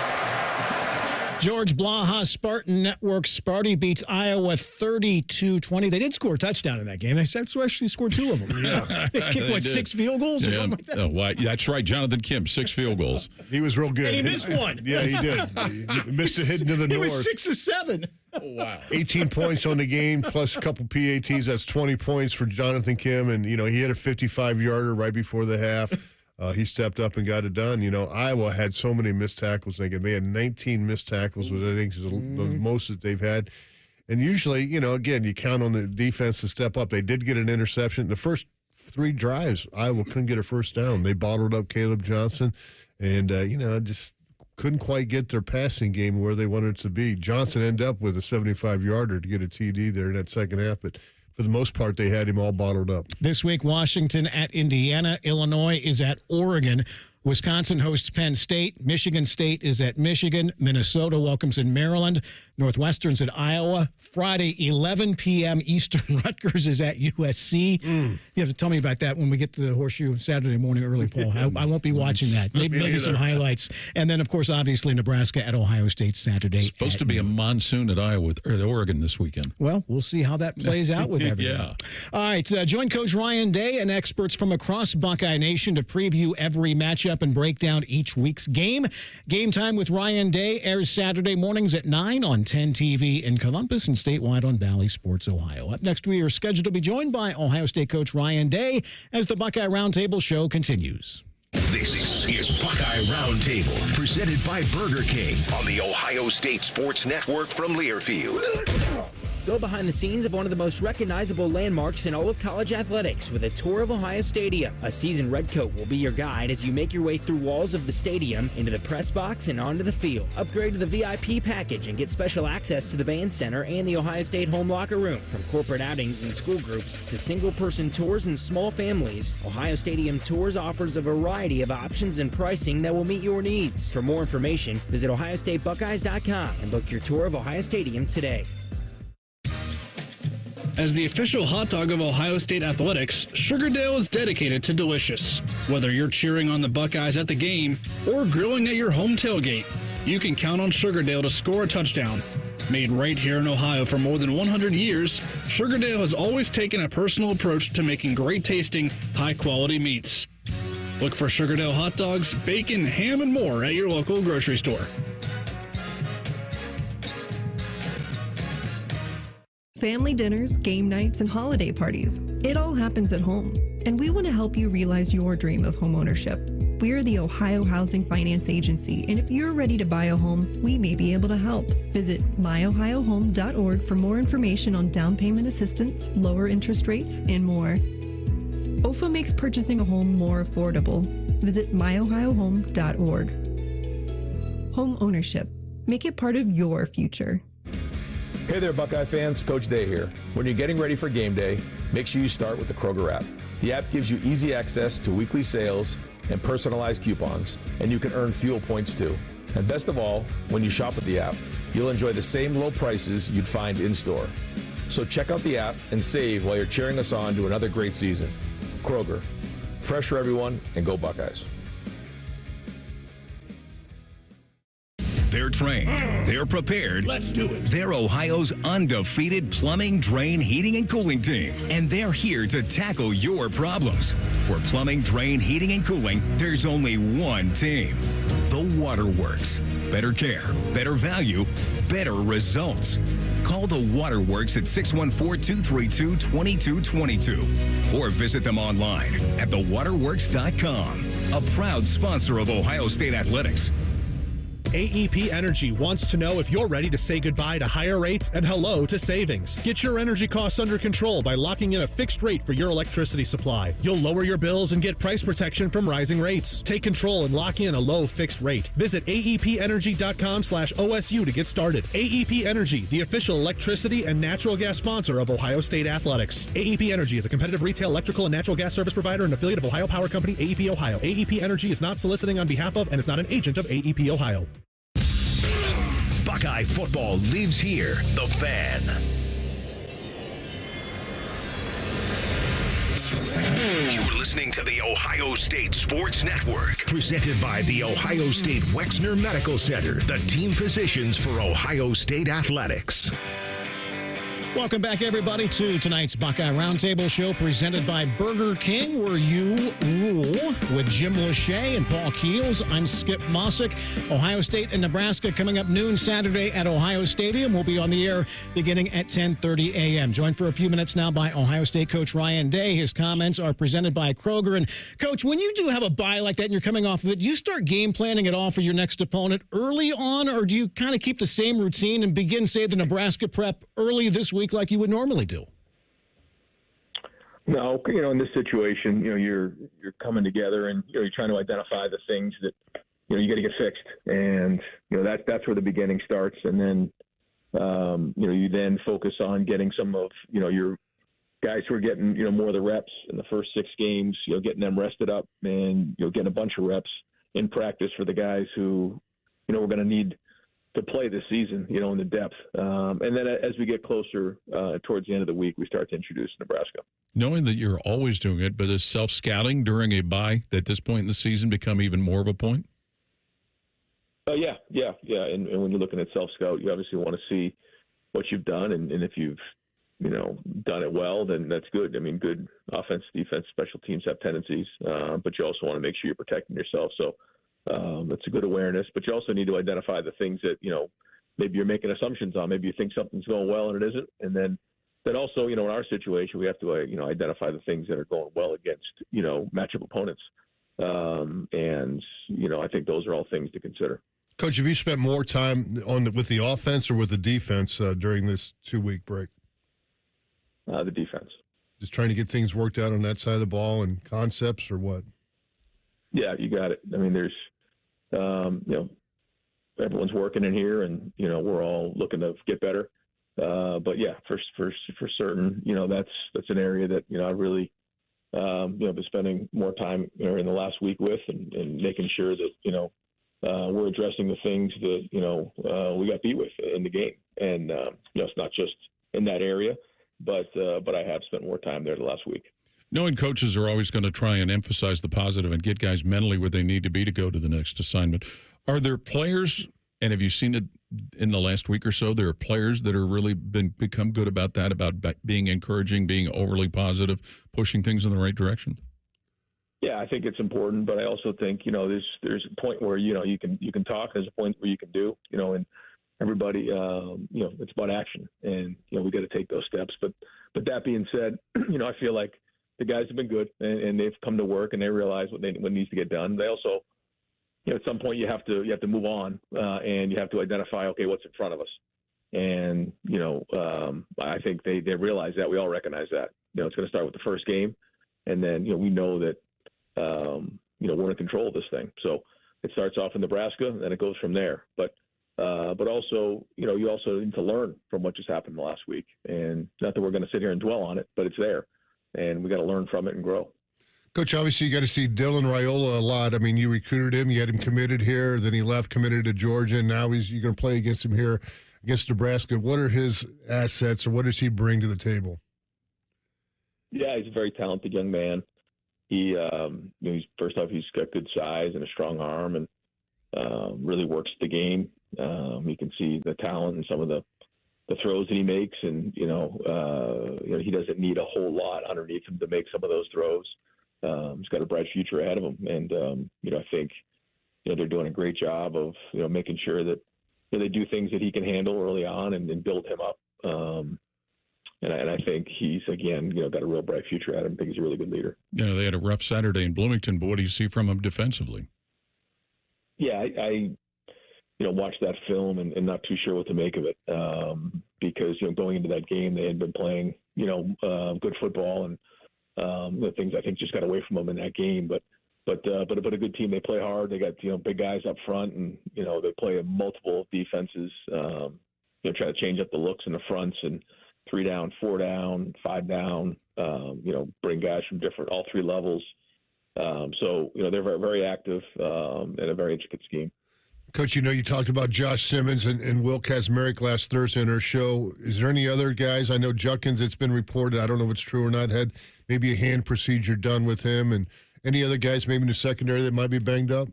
George Blaha, Spartan Network. Sparty beats Iowa 32-20. They did score a touchdown in that game. They actually scored 2 of them. Yeah. They kicked, 6 field goals or something like that? Oh, that's right. Jonathan Kim, 6 field goals. He was real good. And he missed one. Yeah, he did. He missed a hit into the north. He was 6 of 7. Oh, wow. 18 points on the game, plus a couple PATs. That's 20 points for Jonathan Kim. And, he hit a 55-yarder right before the half. He stepped up and got it done. Iowa had so many missed tackles. They had 19 missed tackles, which I think is the most that they've had. And usually, again, you count on the defense to step up. They did get an interception. The first 3 drives, Iowa couldn't get a first down. They bottled up Caleb Johnson and, just couldn't quite get their passing game where they wanted it to be. Johnson ended up with a 75-yarder to get a TD there in that second half, but for the most part, they had him all bottled up. This week, Washington at Indiana. Illinois is at Oregon. Wisconsin hosts Penn State. Michigan State is at Michigan. Minnesota welcomes in Maryland. Northwestern's at Iowa. Friday, 11 p.m. Eastern. Rutgers is at USC. You have to tell me about that when we get to the Horseshoe Saturday morning early, Paul. I won't be watching that. Maybe some highlights. And then, of course, obviously, Nebraska at Ohio State Saturday. It's supposed to be a monsoon at Oregon this weekend. Well, we'll see how that plays out with everything. Yeah. All right, join Coach Ryan Day and experts from across Buckeye Nation to preview every matchup and break down each week's game. Game Time with Ryan Day airs Saturday mornings at 9 on 10 TV in Columbus and statewide on Valley Sports Ohio. Up next, we are scheduled to be joined by Ohio State coach Ryan Day as the Buckeye Roundtable show continues. This is Buckeye Roundtable, presented by Burger King on the Ohio State Sports Network from Learfield. Go behind the scenes of one of the most recognizable landmarks in all of college athletics with a tour of Ohio Stadium. A seasoned redcoat will be your guide as you make your way through walls of the stadium, into the press box, and onto the field. Upgrade to the VIP package and get special access to the band center and the Ohio State home locker room. From corporate outings and school groups to single-person tours and small families, Ohio Stadium Tours offers a variety of options and pricing that will meet your needs. For more information, visit ohiostatebuckeyes.com and book your tour of Ohio Stadium today. As the official hot dog of Ohio State athletics, Sugardale is dedicated to delicious. Whether you're cheering on the Buckeyes at the game or grilling at your home tailgate, you can count on Sugardale to score a touchdown. Made right here in Ohio for more than 100 years, Sugardale has always taken a personal approach to making great-tasting, high-quality meats. Look for Sugardale hot dogs, bacon, ham, and more at your local grocery store. Family dinners, game nights, and holiday parties. It all happens at home, and we want to help you realize your dream of homeownership. We're the Ohio Housing Finance Agency, and if you're ready to buy a home, we may be able to help. Visit myohiohome.org for more information on down payment assistance, lower interest rates, and more. OFA makes purchasing a home more affordable. Visit myohiohome.org. Home ownership. Make it part of your future. Hey there, Buckeye fans. Coach Day here. When you're getting ready for game day, make sure you start with the Kroger app. The app gives you easy access to weekly sales and personalized coupons, and you can earn fuel points too. And best of all, when you shop with the app, you'll enjoy the same low prices you'd find in-store. So check out the app and save while you're cheering us on to another great season. Kroger. Fresh for everyone, and go Buckeyes. They're trained. They're prepared. Let's do it. They're Ohio's undefeated plumbing, drain, heating, and cooling team. And they're here to tackle your problems. For plumbing, drain, heating, and cooling, there's only one team. The Waterworks. Better care, better value, better results. Call the Waterworks at 614-232-2222 or visit them online at thewaterworks.com. A proud sponsor of Ohio State Athletics. AEP Energy wants to know if you're ready to say goodbye to higher rates and hello to savings. Get your energy costs under control by locking in a fixed rate for your electricity supply. You'll lower your bills and get price protection from rising rates. Take control and lock in a low fixed rate. Visit aepenergy.com/OSU to get started. AEP Energy, the official electricity and natural gas sponsor of Ohio State Athletics. AEP Energy is a competitive retail electrical and natural gas service provider and affiliate of Ohio Power Company, AEP Ohio. AEP Energy is not soliciting on behalf of and is not an agent of AEP Ohio. Buckeye football lives here. The Fan. You're listening to the Ohio State Sports Network, presented by the Ohio State Wexner Medical Center, the team physicians for Ohio State Athletics. Welcome back, everybody, to tonight's Buckeye Roundtable show presented by Burger King, where you rule, with Jim Lachey and Paul Keels. I'm Skip Mosic. Ohio State and Nebraska coming up noon Saturday at Ohio Stadium. We'll be on the air beginning at 10:30 a.m. Joined for a few minutes now by Ohio State coach Ryan Day. His comments are presented by Kroger. And, Coach, when you do have a bye like that and you're coming off of it, do you start game planning at all for your next opponent early on, or do you kind of keep the same routine and begin, say, the Nebraska prep early this week like you would normally do? No, in this situation, you're coming together and you're trying to identify the things that you got to get fixed, and that's where the beginning starts, and then you then focus on getting some of your guys who are getting more of the reps in the first 6 games, getting them rested up, and getting a bunch of reps in practice for the guys who we're going to need to play this season, in the depth. And then as we get closer towards the end of the week, we start to introduce Nebraska. Knowing that you're always doing it, but is self-scouting during a bye at this point in the season become even more of a point? Yeah. And when you're looking at self-scout, you obviously want to see what you've done. And if you've, done it well, then that's good. I mean, good offense, defense, special teams have tendencies, but you also want to make sure you're protecting yourself. So, that's a good awareness, but you also need to identify the things that, maybe you're making assumptions on. Maybe you think something's going well and it isn't. And then also, in our situation, we have to, identify the things that are going well against, matchup opponents. And I think those are all things to consider. Coach, have you spent more time with the offense or with the defense during this 2-week break? The defense. Just trying to get things worked out on that side of the ball and concepts, or what? Yeah, you got it. I mean, there's, everyone's working in here, and we're all looking to get better. But yeah, for certain, that's an area that I really, been spending more time in the last week with, and making sure that we're addressing the things that we got beat with in the game, and it's not just in that area, but I have spent more time there the last week. Knowing coaches are always going to try and emphasize the positive and get guys mentally where they need to be to go to the next assignment, are there players, and have you seen it in the last week or so, there are players that are really become good about that, about being encouraging, being overly positive, pushing things in the right direction? Yeah, I think it's important, but I also think, there's a point where, you can talk, there's a point where you can do, and everybody, it's about action, and, we got to take those steps. But that being said, I feel like the guys have been good, and they've come to work, and they realize what needs to get done. They also, at some point you have to move on, and you have to identify, okay, what's in front of us. And, I think they realize that. We all recognize that. It's going to start with the first game, and then, we know that, we're in control of this thing. So it starts off in Nebraska, and then it goes from there. But also, you also need to learn from what just happened the last week. And not that we're going to sit here and dwell on it, but it's there. And we got to learn from it and grow. Coach, obviously you got to see Dylan Raiola a lot. I mean, you recruited him, you had him committed here, then he left, committed to Georgia, and now you're going to play against him here against Nebraska. What are his assets, or what does he bring to the table? Yeah, he's a very talented young man. He, he's first off, he's got good size and a strong arm, and really works the game. You can see the talent and some of the throws that he makes, and he doesn't need a whole lot underneath him to make some of those throws. He's got a bright future ahead of him, and I think they're doing a great job of making sure that they do things that he can handle early on and build him up. And I think he's, again, got a real bright future at him. I think he's a really good leader. Yeah, they had a rough Saturday in Bloomington, but what do you see from him defensively? Yeah, I watched that film and not too sure what to make of it because, going into that game, they had been playing, good football and the things I think just got away from them in that game. But a good team. They play hard. They got, big guys up front, and, they play multiple defenses, try to change up the looks in the fronts and 3 down, 4 down, 5 down, bring guys from all 3 levels. So, they're very, very active and a very intricate scheme. Coach, you talked about Josh Simmons and Will Kazmarek last Thursday in our show. Is there any other guys? I know Judkins, it's been reported, I don't know if it's true or not, had maybe a hand procedure done with him. And any other guys maybe in the secondary that might be banged up?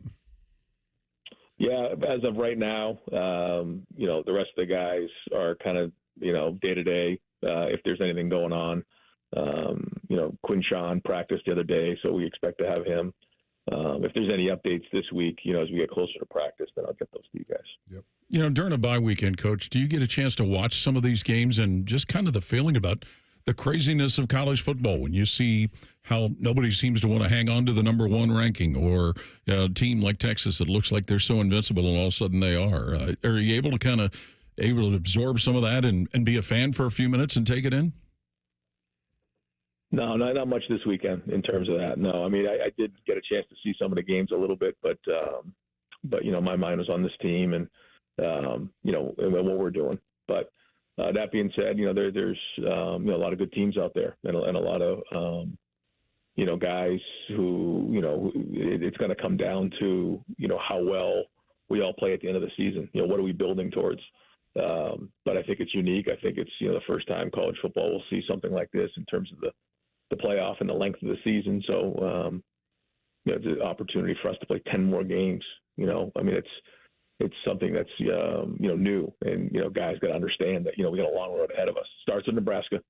Yeah, as of right now, the rest of the guys are kind of, day-to-day if there's anything going on. Quinshawn practiced the other day, so we expect to have him. If there's any updates this week, as we get closer to practice, then I'll get those to you guys. Yep. During a bye weekend, Coach, do you get a chance to watch some of these games and just kind of the feeling about the craziness of college football when you see how nobody seems to want to hang on to the number 1 ranking, or a team like Texas that looks like they're so invincible and all of a sudden they are? Are you able to absorb some of that and be a fan for a few minutes and take it in? No, not much this weekend in terms of that. No, I mean, I did get a chance to see some of the games a little bit, but my mind was on this team and and what we're doing. But that being said, there's a lot of good teams out there and a lot of guys who it's going to come down to how well we all play at the end of the season. What are we building towards? But I think it's unique. I think it's the first time college football will see something like this in terms of the playoff and the length of the season. So, it's an opportunity for us to play 10 more games. I mean, it's something that's, new, and, guys got to understand that, we got a long road ahead of us. Starts in Nebraska,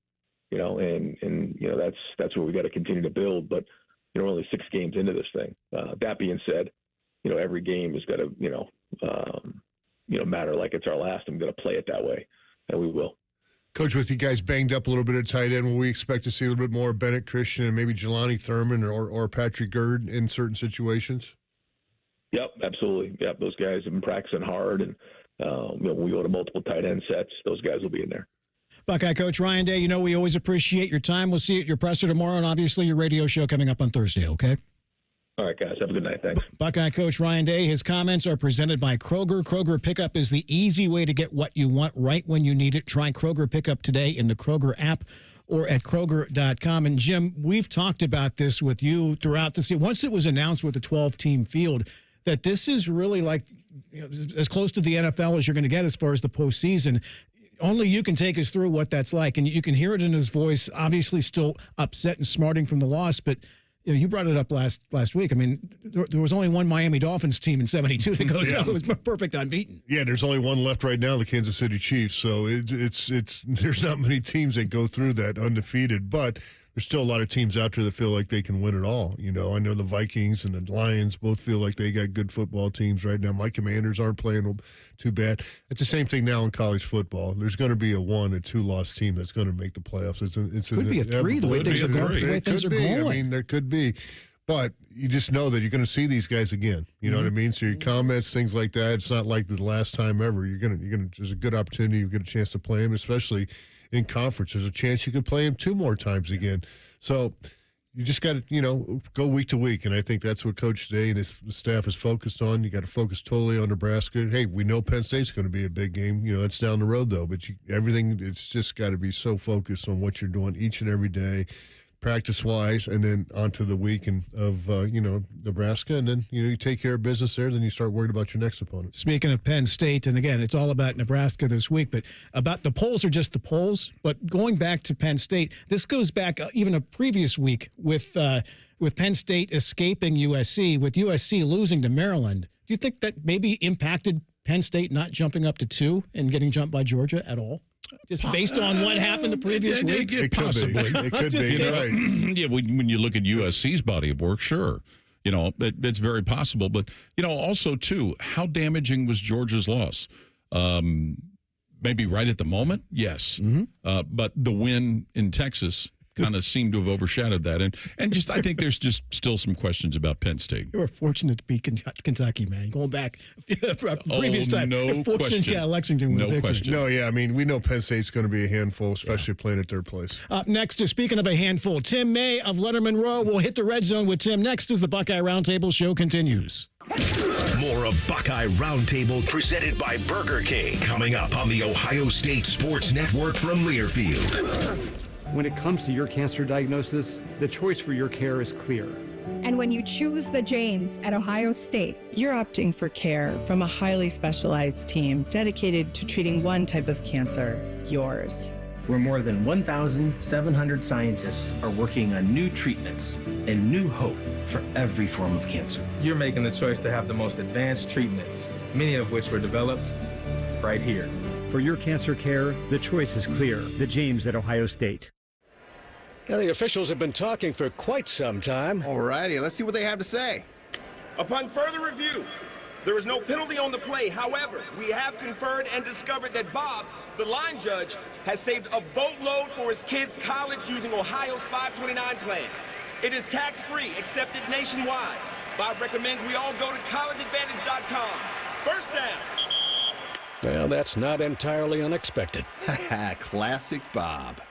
and that's where we got to continue to build. But, we're only 6 games into this thing. That being said, every game has got to, matter like it's our last, and we've got to play it that way, and we will. Coach, with you guys banged up a little bit at tight end, will we expect to see a little bit more Bennett Christian and maybe Jelani Thurman or Patrick Gerd in certain situations? Yep, absolutely. Yep, those guys have been practicing hard, and when we go to multiple tight end sets, those guys will be in there. Buckeye Coach Ryan Day, we always appreciate your time. We'll see you at your presser tomorrow, and obviously your radio show coming up on Thursday, okay? All right, guys. Have a good night. Thanks. Buckeye Coach Ryan Day, his comments are presented by Kroger. Kroger Pickup is the easy way to get what you want right when you need it. Try Kroger Pickup today in the Kroger app or at Kroger.com. And, Jim, we've talked about this with you throughout the season. Once it was announced with the 12-team field that this is really like as close to the NFL as you're going to get as far as the postseason. Only you can take us through what that's like. And you can hear it in his voice, obviously still upset and smarting from the loss, but you brought it up last week. I mean, there was only one Miami Dolphins team in 72 that goes out. It was perfect unbeaten. Yeah, there's only one left right now, the Kansas City Chiefs. So it's there's not many teams that go through that undefeated, but there's still a lot of teams out there that feel like they can win it all. I know the Vikings and the Lions both feel like they got good football teams right now. My Commanders aren't playing too bad. It's the same thing now in college football. There's going to be a 1 or 2 loss team that's going to make the playoffs. It could be a 3 the way things are going. I mean, there could be. But you just know that you're going to see these guys again. You know what I mean? So your comments, things like that, it's not like the last time ever. There's a good opportunity. You get a chance to play them, especially in conference. There's a chance you could play him 2 more times again. So you just got to, go week to week. And I think that's what Coach Day and his staff is focused on. You got to focus totally on Nebraska. Hey, we know Penn State's going to be a big game. That's down the road, though. But everything, it's just got to be so focused on what you're doing each and every day, practice-wise, and then onto the week of Nebraska. And then, you take care of business there. Then you start worrying about your next opponent. Speaking of Penn State, and again, it's all about Nebraska this week, but about the polls are just the polls. But going back to Penn State, this goes back even a previous week with Penn State escaping USC, with USC losing to Maryland. Do you think that maybe impacted Penn State not jumping up to 2 and getting jumped by Georgia at all? Just based on what happened the previous week? Possibly. It could be. Right. Yeah, when you look at USC's body of work, sure. It's very possible. But, also, too, how damaging was Georgia's loss? Maybe right at the moment? Yes. But the win in Texas kind of seemed to have overshadowed that. And just I think there's just still some questions about Penn State. You were fortunate to beat Kentucky, man. Going back previous time. No question. Lexington with no question. No, yeah. I mean, we know Penn State's going to be a handful, especially playing at their place. Up next is, speaking of a handful, Tim May of Letterman Row. We'll hit the red zone with Tim next as the Buckeye Roundtable show continues. More of Buckeye Roundtable presented by Burger King coming up on the Ohio State Sports Network from Learfield. When it comes to your cancer diagnosis, the choice for your care is clear. And when you choose the James at Ohio State, you're opting for care from a highly specialized team dedicated to treating one type of cancer, yours. Where more than 1,700 scientists are working on new treatments and new hope for every form of cancer. You're making the choice to have the most advanced treatments, many of which were developed right here. For your cancer care, the choice is clear. The James at Ohio State. Now, the officials have been talking for quite some time. All righty, let's see what they have to say. Upon further review, there is no penalty on the play. However, we have conferred and discovered that Bob, the line judge, has saved a boatload for his kids' college using Ohio's 529 plan. It is tax-free, accepted nationwide. Bob recommends we all go to collegeadvantage.com. First down. Well, that's not entirely unexpected. Classic Bob.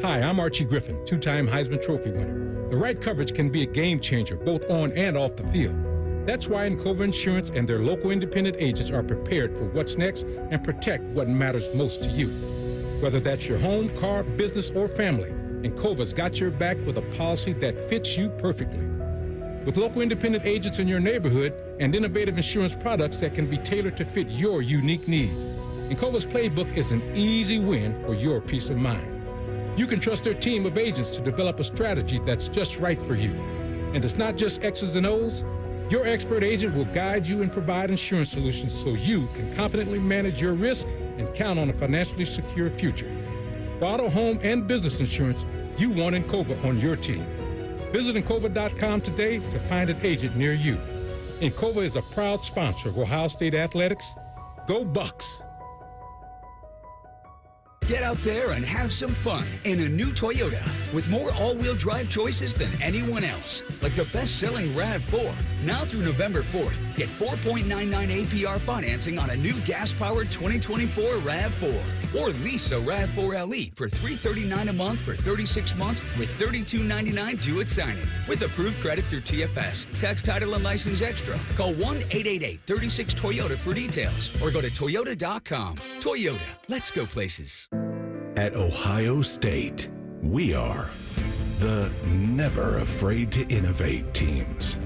Hi, I'm Archie Griffin, two-time Heisman Trophy winner. The right coverage can be a game changer, both on and off the field. That's why Encova Insurance and their local independent agents are prepared for what's next and protect what matters most to you. Whether that's your home, car, business, or family, Encova's got your back with a policy that fits you perfectly. With local independent agents in your neighborhood and innovative insurance products that can be tailored to fit your unique needs, Encova's playbook is an easy win for your peace of mind. You can trust their team of agents to develop a strategy that's just right for you. And it's not just X's and O's. Your expert agent will guide you and provide insurance solutions so you can confidently manage your risk and count on a financially secure future. For auto, home, and business insurance, you want Encova on your team. Visit Encova.com today to find an agent near you. Encova is a proud sponsor of Ohio State Athletics. Go Bucks! Get out there and have some fun in a new Toyota with more all-wheel drive choices than anyone else. Like the best-selling RAV4. Now through November 4th, get 4.99 APR financing on a new gas-powered 2024 RAV4. Or lease a RAV4 LE for $339 a month for 36 months with $32.99 due at signing. With approved credit through TFS, tax, title, and license extra. Call 1-888-36-TOYOTA for details or go to Toyota.com. Toyota, let's go places. At Ohio State, we are the never afraid to innovate teams,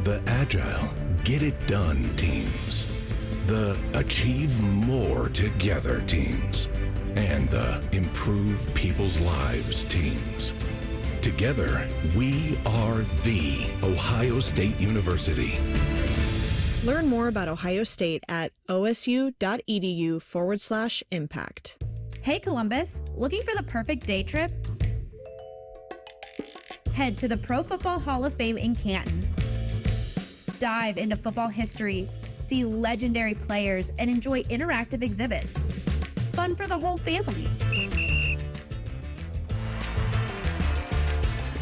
the agile, get it done teams, the achieve more together teams, and the improve people's lives teams. Together, we are the Ohio State University. Learn more about Ohio State at osu.edu/impact. Hey Columbus, looking for the perfect day trip? Head to the Pro Football Hall of Fame in Canton. Dive into football history, see legendary players, and enjoy interactive exhibits. Fun for the whole family.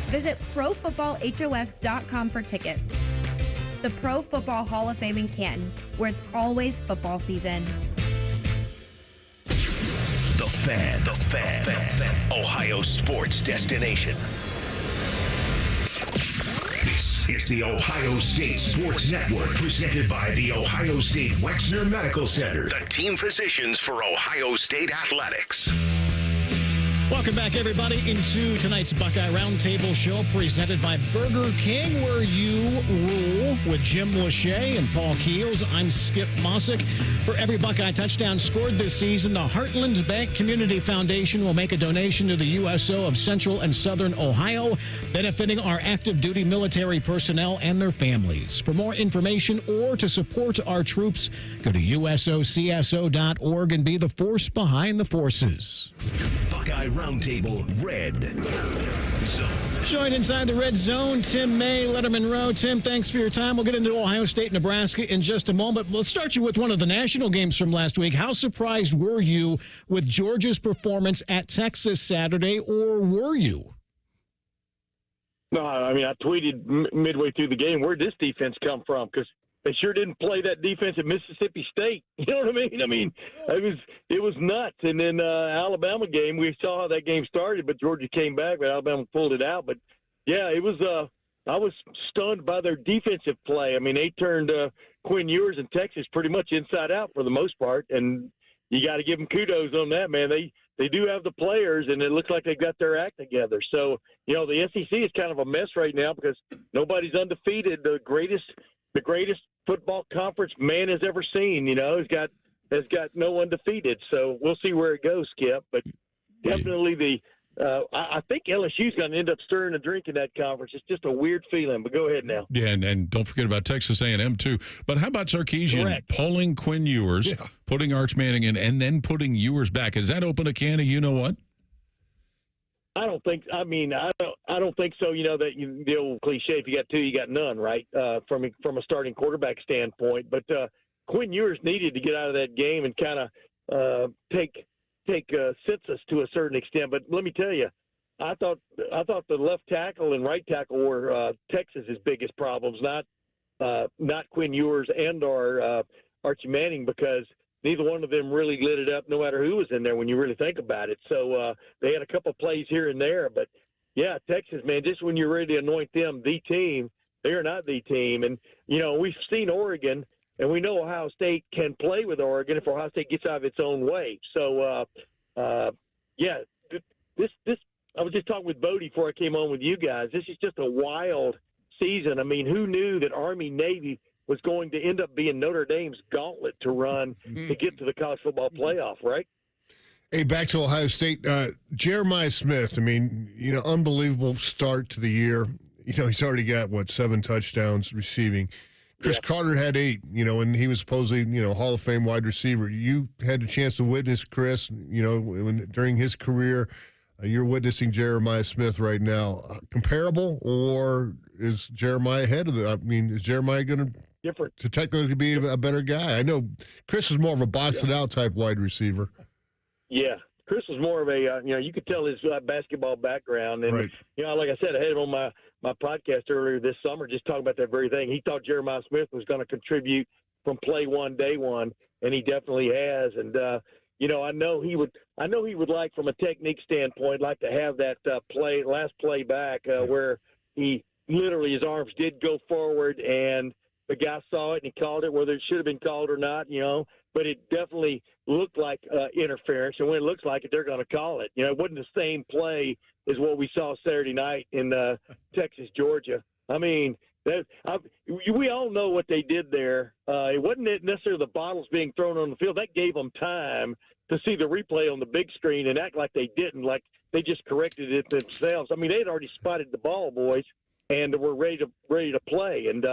Visit ProFootballHOF.com for tickets. The Pro Football Hall of Fame in Canton, where it's always football season. The Fan. Ohio sports destination. This is the Ohio State Sports Network, presented by the Ohio State Wexner Medical Center, the team physicians for Ohio State Athletics. Welcome back, everybody, into tonight's Buckeye Roundtable show presented by Burger King, where you rule, with Jim Lachey and Paul Keels. I'm Skip Mosic. For every Buckeye touchdown scored this season, the Heartland Bank Community Foundation will make a donation to the USO of Central and Southern Ohio, benefiting our active duty military personnel and their families. For more information or to support our troops, go to usocso.org and be the force behind the forces. Buckeye Roundtable Red Zone. Joined inside the Red Zone, Tim May, Letterman Row. Tim, thanks for your time. We'll get into Ohio State, Nebraska in just a moment. Let's start you with one of the national games from last week. How surprised were you with Georgia's performance at Texas Saturday, or were you? No, I mean, I tweeted midway through the game, where'd this defense come from? Because they sure didn't play that defense at Mississippi State. You know what I mean? I mean, it was nuts. And then Alabama game, we saw how that game started, but Georgia came back, but Alabama pulled it out. But yeah, it was. I was stunned by their defensive play. I mean, they turned Quinn Ewers in Texas pretty much inside out for the most part, and you got to give them kudos on that, man. They do have the players, and it looks like they've got their act together. So, you know, the SEC is kind of a mess right now because nobody's undefeated. The greatest football conference man has ever seen, you know, has got no undefeated. So we'll see where it goes, Skip. But definitely I think LSU's going to end up stirring a drink in that conference. It's just a weird feeling. But go ahead now. Yeah, and don't forget about Texas A&M too. But how about Sarkisian pulling Quinn Ewers, putting Arch Manning in, and then putting Ewers back? Has that opened a can of you know what? I don't think. I mean, I don't think so. You know that the old cliche: if you got two, you got none, right? From a starting quarterback standpoint, but Quinn Ewers needed to get out of that game and kind of take census to a certain extent. But let me tell you, I thought the left tackle and right tackle were Texas's biggest problems, not Quinn Ewers and or Archie Manning, because neither one of them really lit it up no matter who was in there when you really think about it. So they had a couple of plays here and there. But, yeah, Texas, man, just when you're ready to anoint them the team, they are not the team. And, you know, we've seen Oregon, and we know Ohio State can play with Oregon if Ohio State gets out of its own way. So, yeah, this I was just talking with Bodie before I came on with you guys. This is just a wild season. I mean, who knew that Army-Navy was going to end up being Notre Dame's gauntlet to run to get to the college football playoff, right? Hey, back to Ohio State. Jeremiah Smith, I mean, you know, unbelievable start to the year. You know, he's already got, 7 touchdowns receiving. Chris Carter had 8, you know, and he was supposedly, you know, Hall of Fame wide receiver. You had a chance to witness Chris, you know, during his career. You're witnessing Jeremiah Smith right now. Comparable, or is Jeremiah ahead of I mean, is Jeremiah going to technically be a better guy? I know Chris is more of a box-it-out type wide receiver. Yeah. Chris was more of a, you know, you could tell his basketball background. And, you know, like I said, I had him on my podcast earlier this summer just talking about that very thing. He thought Jeremiah Smith was going to contribute from play one, day one, and he definitely has. And, you know, I know he would like, from a technique standpoint, like to have that last play back where he literally, his arms did go forward and the guy saw it and he called it, whether it should have been called or not, you know, but it definitely looked like interference. And when it looks like it, they're going to call it. You know, it wasn't the same play as what we saw Saturday night in Texas, Georgia. I mean, we all know what they did there. It wasn't necessarily the bottles being thrown on the field. That gave them time to see the replay on the big screen and act like they didn't, like they just corrected it themselves. I mean, they had already spotted the ball, boys, and were ready to play. And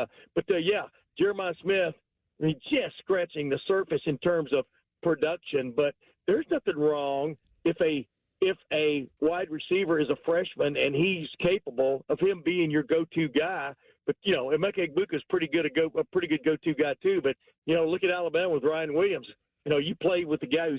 yeah, Jeremiah Smith, I mean, just scratching the surface in terms of production. But there's nothing wrong if a wide receiver is a freshman and he's capable of him being your go-to guy. But, you know, Emeka Egbuka is a pretty good go-to guy too. But, you know, look at Alabama with Ryan Williams. You know, you play with the guy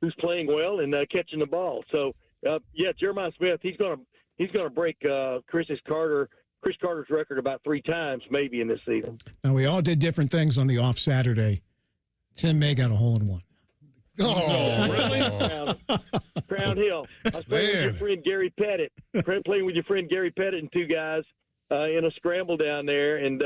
who's playing well and catching the ball. So, yeah, Jeremiah Smith, he's gonna break Chris Carter's record about 3 times maybe in this season. Now, we all did different things on the off Saturday. Tim May got a hole-in-one. Oh, really? Crown Hill. I was playing with your friend Gary Pettit. Playing with your friend Gary Pettit and 2 guys in a scramble down there, and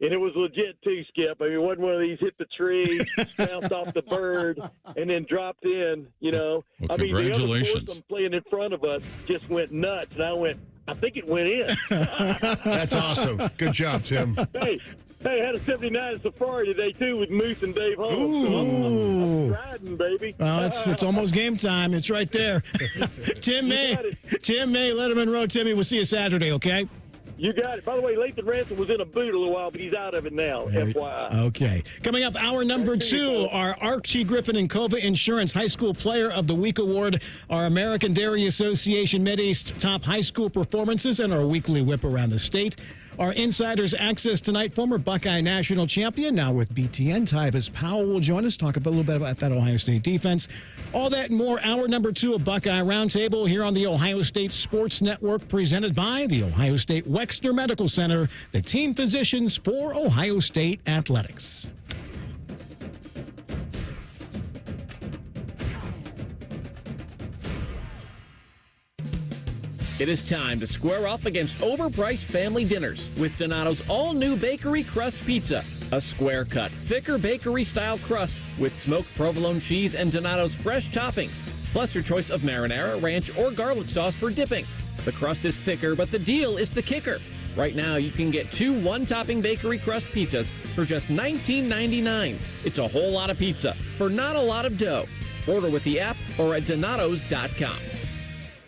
And it was legit too, Skip. I mean, it wasn't one of these hit the tree, bounced off the bird, and then dropped in, you know. Well, I mean, the other congratulations. foursome playing in front of us just went nuts. And I think it went in. That's awesome. Good job, Tim. Hey, I had a 79 Safari today, too, with Moose and Dave Holmes. So I'm riding, baby. Well, it's almost game time. It's right there. Tim May, Letterman Road. Timmy, we'll see you Saturday, okay? You got it. By the way, Lathan Ransom was in a boot a little while, but he's out of it now, FYI. Okay. Coming up, hour number 2, our Archie Griffin and Cova Insurance High School Player of the Week Award, our American Dairy Association Mideast top high school performances, and our weekly whip around the state. Our Insiders Access tonight, former Buckeye national champion, now with BTN, Tyvis Powell will join us, talk a little bit about that Ohio State defense. All that and more, hour number 2 of Buckeye Roundtable here on the Ohio State Sports Network, presented by the Ohio State Wexner Medical Center, the team physicians for Ohio State Athletics. It is time to square off against overpriced family dinners with Donato's all-new bakery crust pizza. A square-cut, thicker bakery-style crust with smoked provolone cheese and Donato's fresh toppings, plus your choice of marinara, ranch, or garlic sauce for dipping. The crust is thicker, but the deal is the kicker. Right now, you can get 2 one-topping bakery crust pizzas for just $19.99. It's a whole lot of pizza for not a lot of dough. Order with the app or at donatos.com.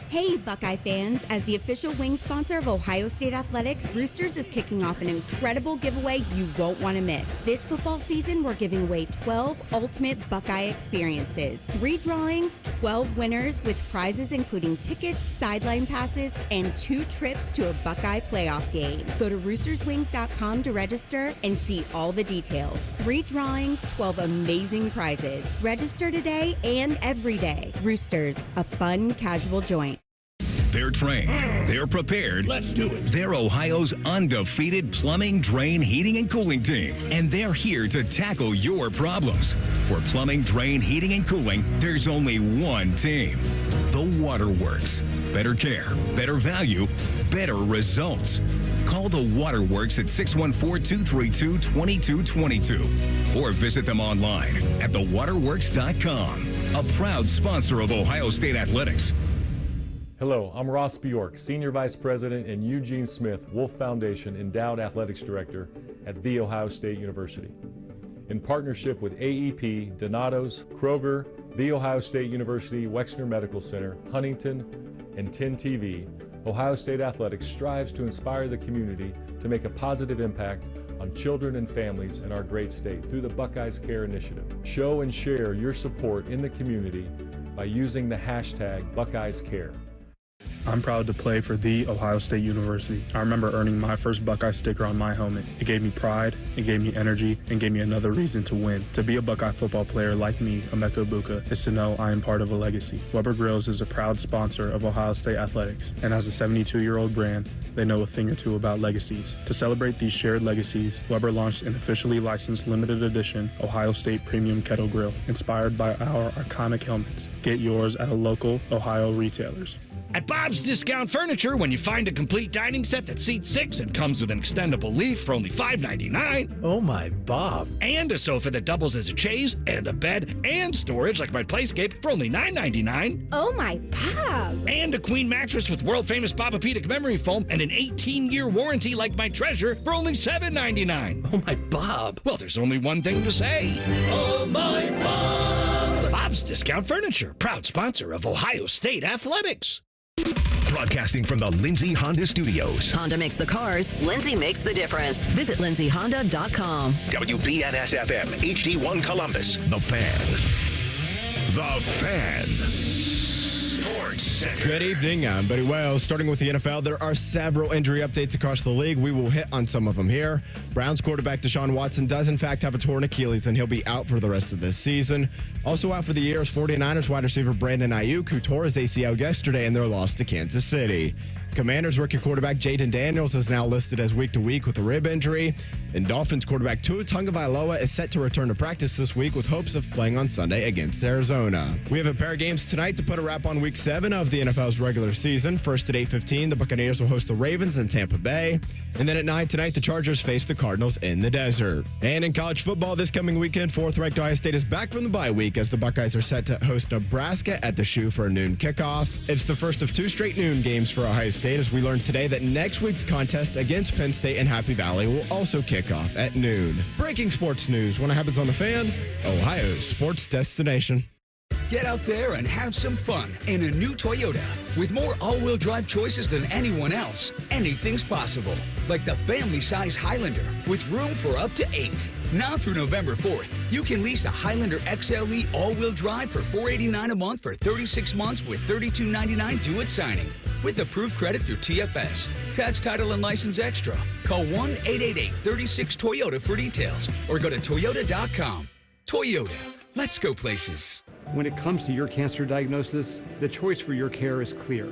Hey, Buckeye fans! As the official wing sponsor of Ohio State Athletics, Roosters is kicking off an incredible giveaway you won't want to miss. This football season, we're giving away 12 ultimate Buckeye experiences. 3 drawings, 12 winners with prizes including tickets, sideline passes, and 2 trips to a Buckeye playoff game. Go to roosterswings.com to register and see all the details. 3 drawings, 12 amazing prizes. Register today and every day. Roosters, a fun, casual joint. They're trained. They're prepared. Let's do it. They're Ohio's undefeated plumbing, drain, heating, and cooling team. And they're here to tackle your problems. For plumbing, drain, heating, and cooling, there's only one team. The Waterworks. Better care, better value, better results. Call the Waterworks at 614-232-2222 or visit them online at thewaterworks.com. A proud sponsor of Ohio State Athletics. Hello, I'm Ross Bjork, Senior Vice President and Eugene Smith, Wolf Foundation Endowed Athletics Director at The Ohio State University. In partnership with AEP, Donato's, Kroger, The Ohio State University Wexner Medical Center, Huntington, and 10 TV, Ohio State Athletics strives to inspire the community to make a positive impact on children and families in our great state through the Buckeyes Care Initiative. Show and share your support in the community by using the hashtag BuckeyesCare. I'm proud to play for The Ohio State University. I remember earning my first Buckeye sticker on my helmet. It gave me pride, it gave me energy, and gave me another reason to win. To be a Buckeye football player like me, Emeka Ibuka, is to know I am part of a legacy. Weber Grills is a proud sponsor of Ohio State Athletics, and as a 72-year-old brand, they know a thing or two about legacies. To celebrate these shared legacies, Weber launched an officially licensed limited edition Ohio State Premium Kettle Grill, inspired by our iconic helmets. Get yours at a local Ohio retailers. At Bob's Discount Furniture, when you find a complete dining set that seats 6 and comes with an extendable leaf for only $5.99. Oh my, Bob. And a sofa that doubles as a chaise, and a bed, and storage like my Playscape for only $9.99. Oh my, Bob. And a queen mattress with world-famous Bobapedic memory foam and an 18-year warranty like my Treasure for only $7.99. Oh my, Bob. Well, there's only one thing to say. Oh my, Bob. Bob's Discount Furniture, proud sponsor of Ohio State Athletics. Broadcasting from the Lindsay Honda Studios. Honda makes the cars. Lindsay makes the difference. Visit lindsayhonda.com. WBNS-FM, HD1 Columbus. The Fan. The Fan. Sports Center. Good evening. I'm Buddy Wells. Starting with the NFL, there are several injury updates across the league. We will hit on some of them here. Browns quarterback Deshaun Watson does, in fact, have a torn Achilles, and he'll be out for the rest of this season. Also out for the year is 49ers wide receiver Brandon Ayuk, who tore his ACL yesterday in their loss to Kansas City. Commanders rookie quarterback Jaden Daniels is now listed as week-to-week with a rib injury. And Dolphins quarterback Tua Tagovailoa is set to return to practice this week with hopes of playing on Sunday against Arizona. We have a pair of games tonight to put a wrap on Week 7 of the NFL's regular season. First at 8:15, the Buccaneers will host the Ravens in Tampa Bay. And then at 9 tonight, the Chargers face the Cardinals in the desert. And in college football this coming weekend, 4th-ranked Ohio State is back from the bye week as the Buckeyes are set to host Nebraska at the Shoe for a noon kickoff. It's the first of 2 straight noon games for Ohio State as we learned today that next week's contest against Penn State and Happy Valley will also kick off at noon. Breaking sports news when it happens on The Fan, Ohio's sports destination. Get out there and have some fun in a new Toyota. With more all-wheel drive choices than anyone else, anything's possible. Like the family-size Highlander with room for up to 8. Now through November 4th, you can lease a Highlander XLE all-wheel drive for $489 a month for 36 months with $32.99 due at signing. With approved credit through TFS. Tax, title, and license extra. Call 1-888-36-TOYOTA for details or go to Toyota.com. Toyota. Let's go places. When it comes to your cancer diagnosis, the choice for your care is clear.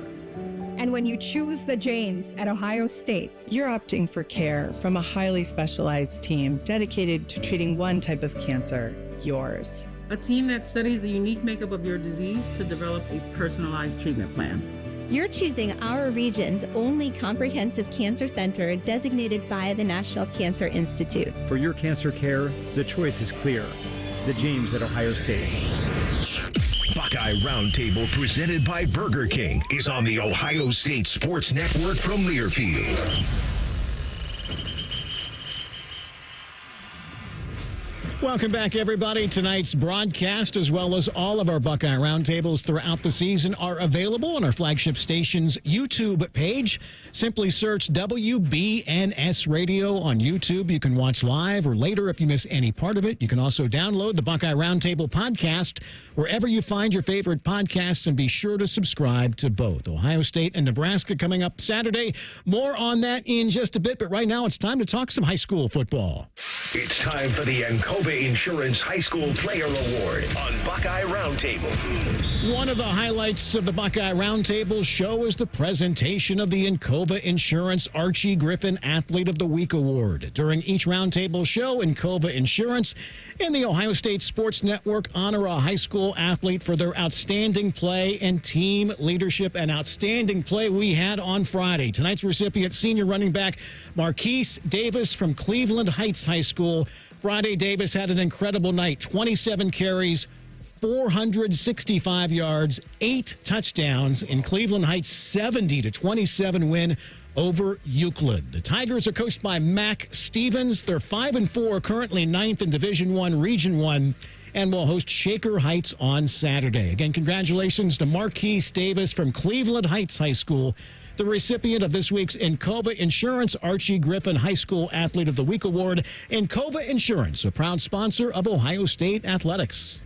And when you choose the James at Ohio State, you're opting for care from a highly specialized team dedicated to treating one type of cancer, yours. A team that studies the unique makeup of your disease to develop a personalized treatment plan. You're choosing our region's only comprehensive cancer center designated by the National Cancer Institute. For your cancer care, the choice is clear. The James at Ohio State. Buckeye Roundtable, presented by Burger King, is on the Ohio State Sports Network from Learfield. Welcome back, everybody. Tonight's broadcast, as well as all of our Buckeye Roundtables throughout the season, are available on our flagship station's YouTube page. Simply search WBNS Radio on YouTube. You can watch live, or later if you miss any part of it. You can also download the Buckeye Roundtable podcast wherever you find your favorite podcasts, and be sure to subscribe to both. Ohio State and Nebraska coming up Saturday. More on that in just a bit, but right now it's time to talk some high school football. It's time for the Encova Insurance High School Player Award on Buckeye Roundtable. One of the highlights of the Buckeye Roundtable show is the presentation of the Encova Insurance Archie Griffin Athlete of the Week Award. During each Roundtable show, Encova Insurance and the Ohio State Sports Network honor a high school athlete for their outstanding play and team leadership. And outstanding play we had on Friday. Tonight's recipient, senior running back Marquise Davis from Cleveland Heights High School. Friday, Davis had an incredible night. 27 carries, 465 yards, 8 touchdowns in Cleveland Heights' 70-27 win over Euclid. The Tigers are coached by Mac Stevens. They're 5-4, currently 9th in Division I, Region I, and will host Shaker Heights on Saturday. Again, congratulations to Marquise Davis from Cleveland Heights High School, the recipient of this week's Encova Insurance Archie Griffin High School Athlete of the Week Award. Encova Insurance, a proud sponsor of Ohio State Athletics.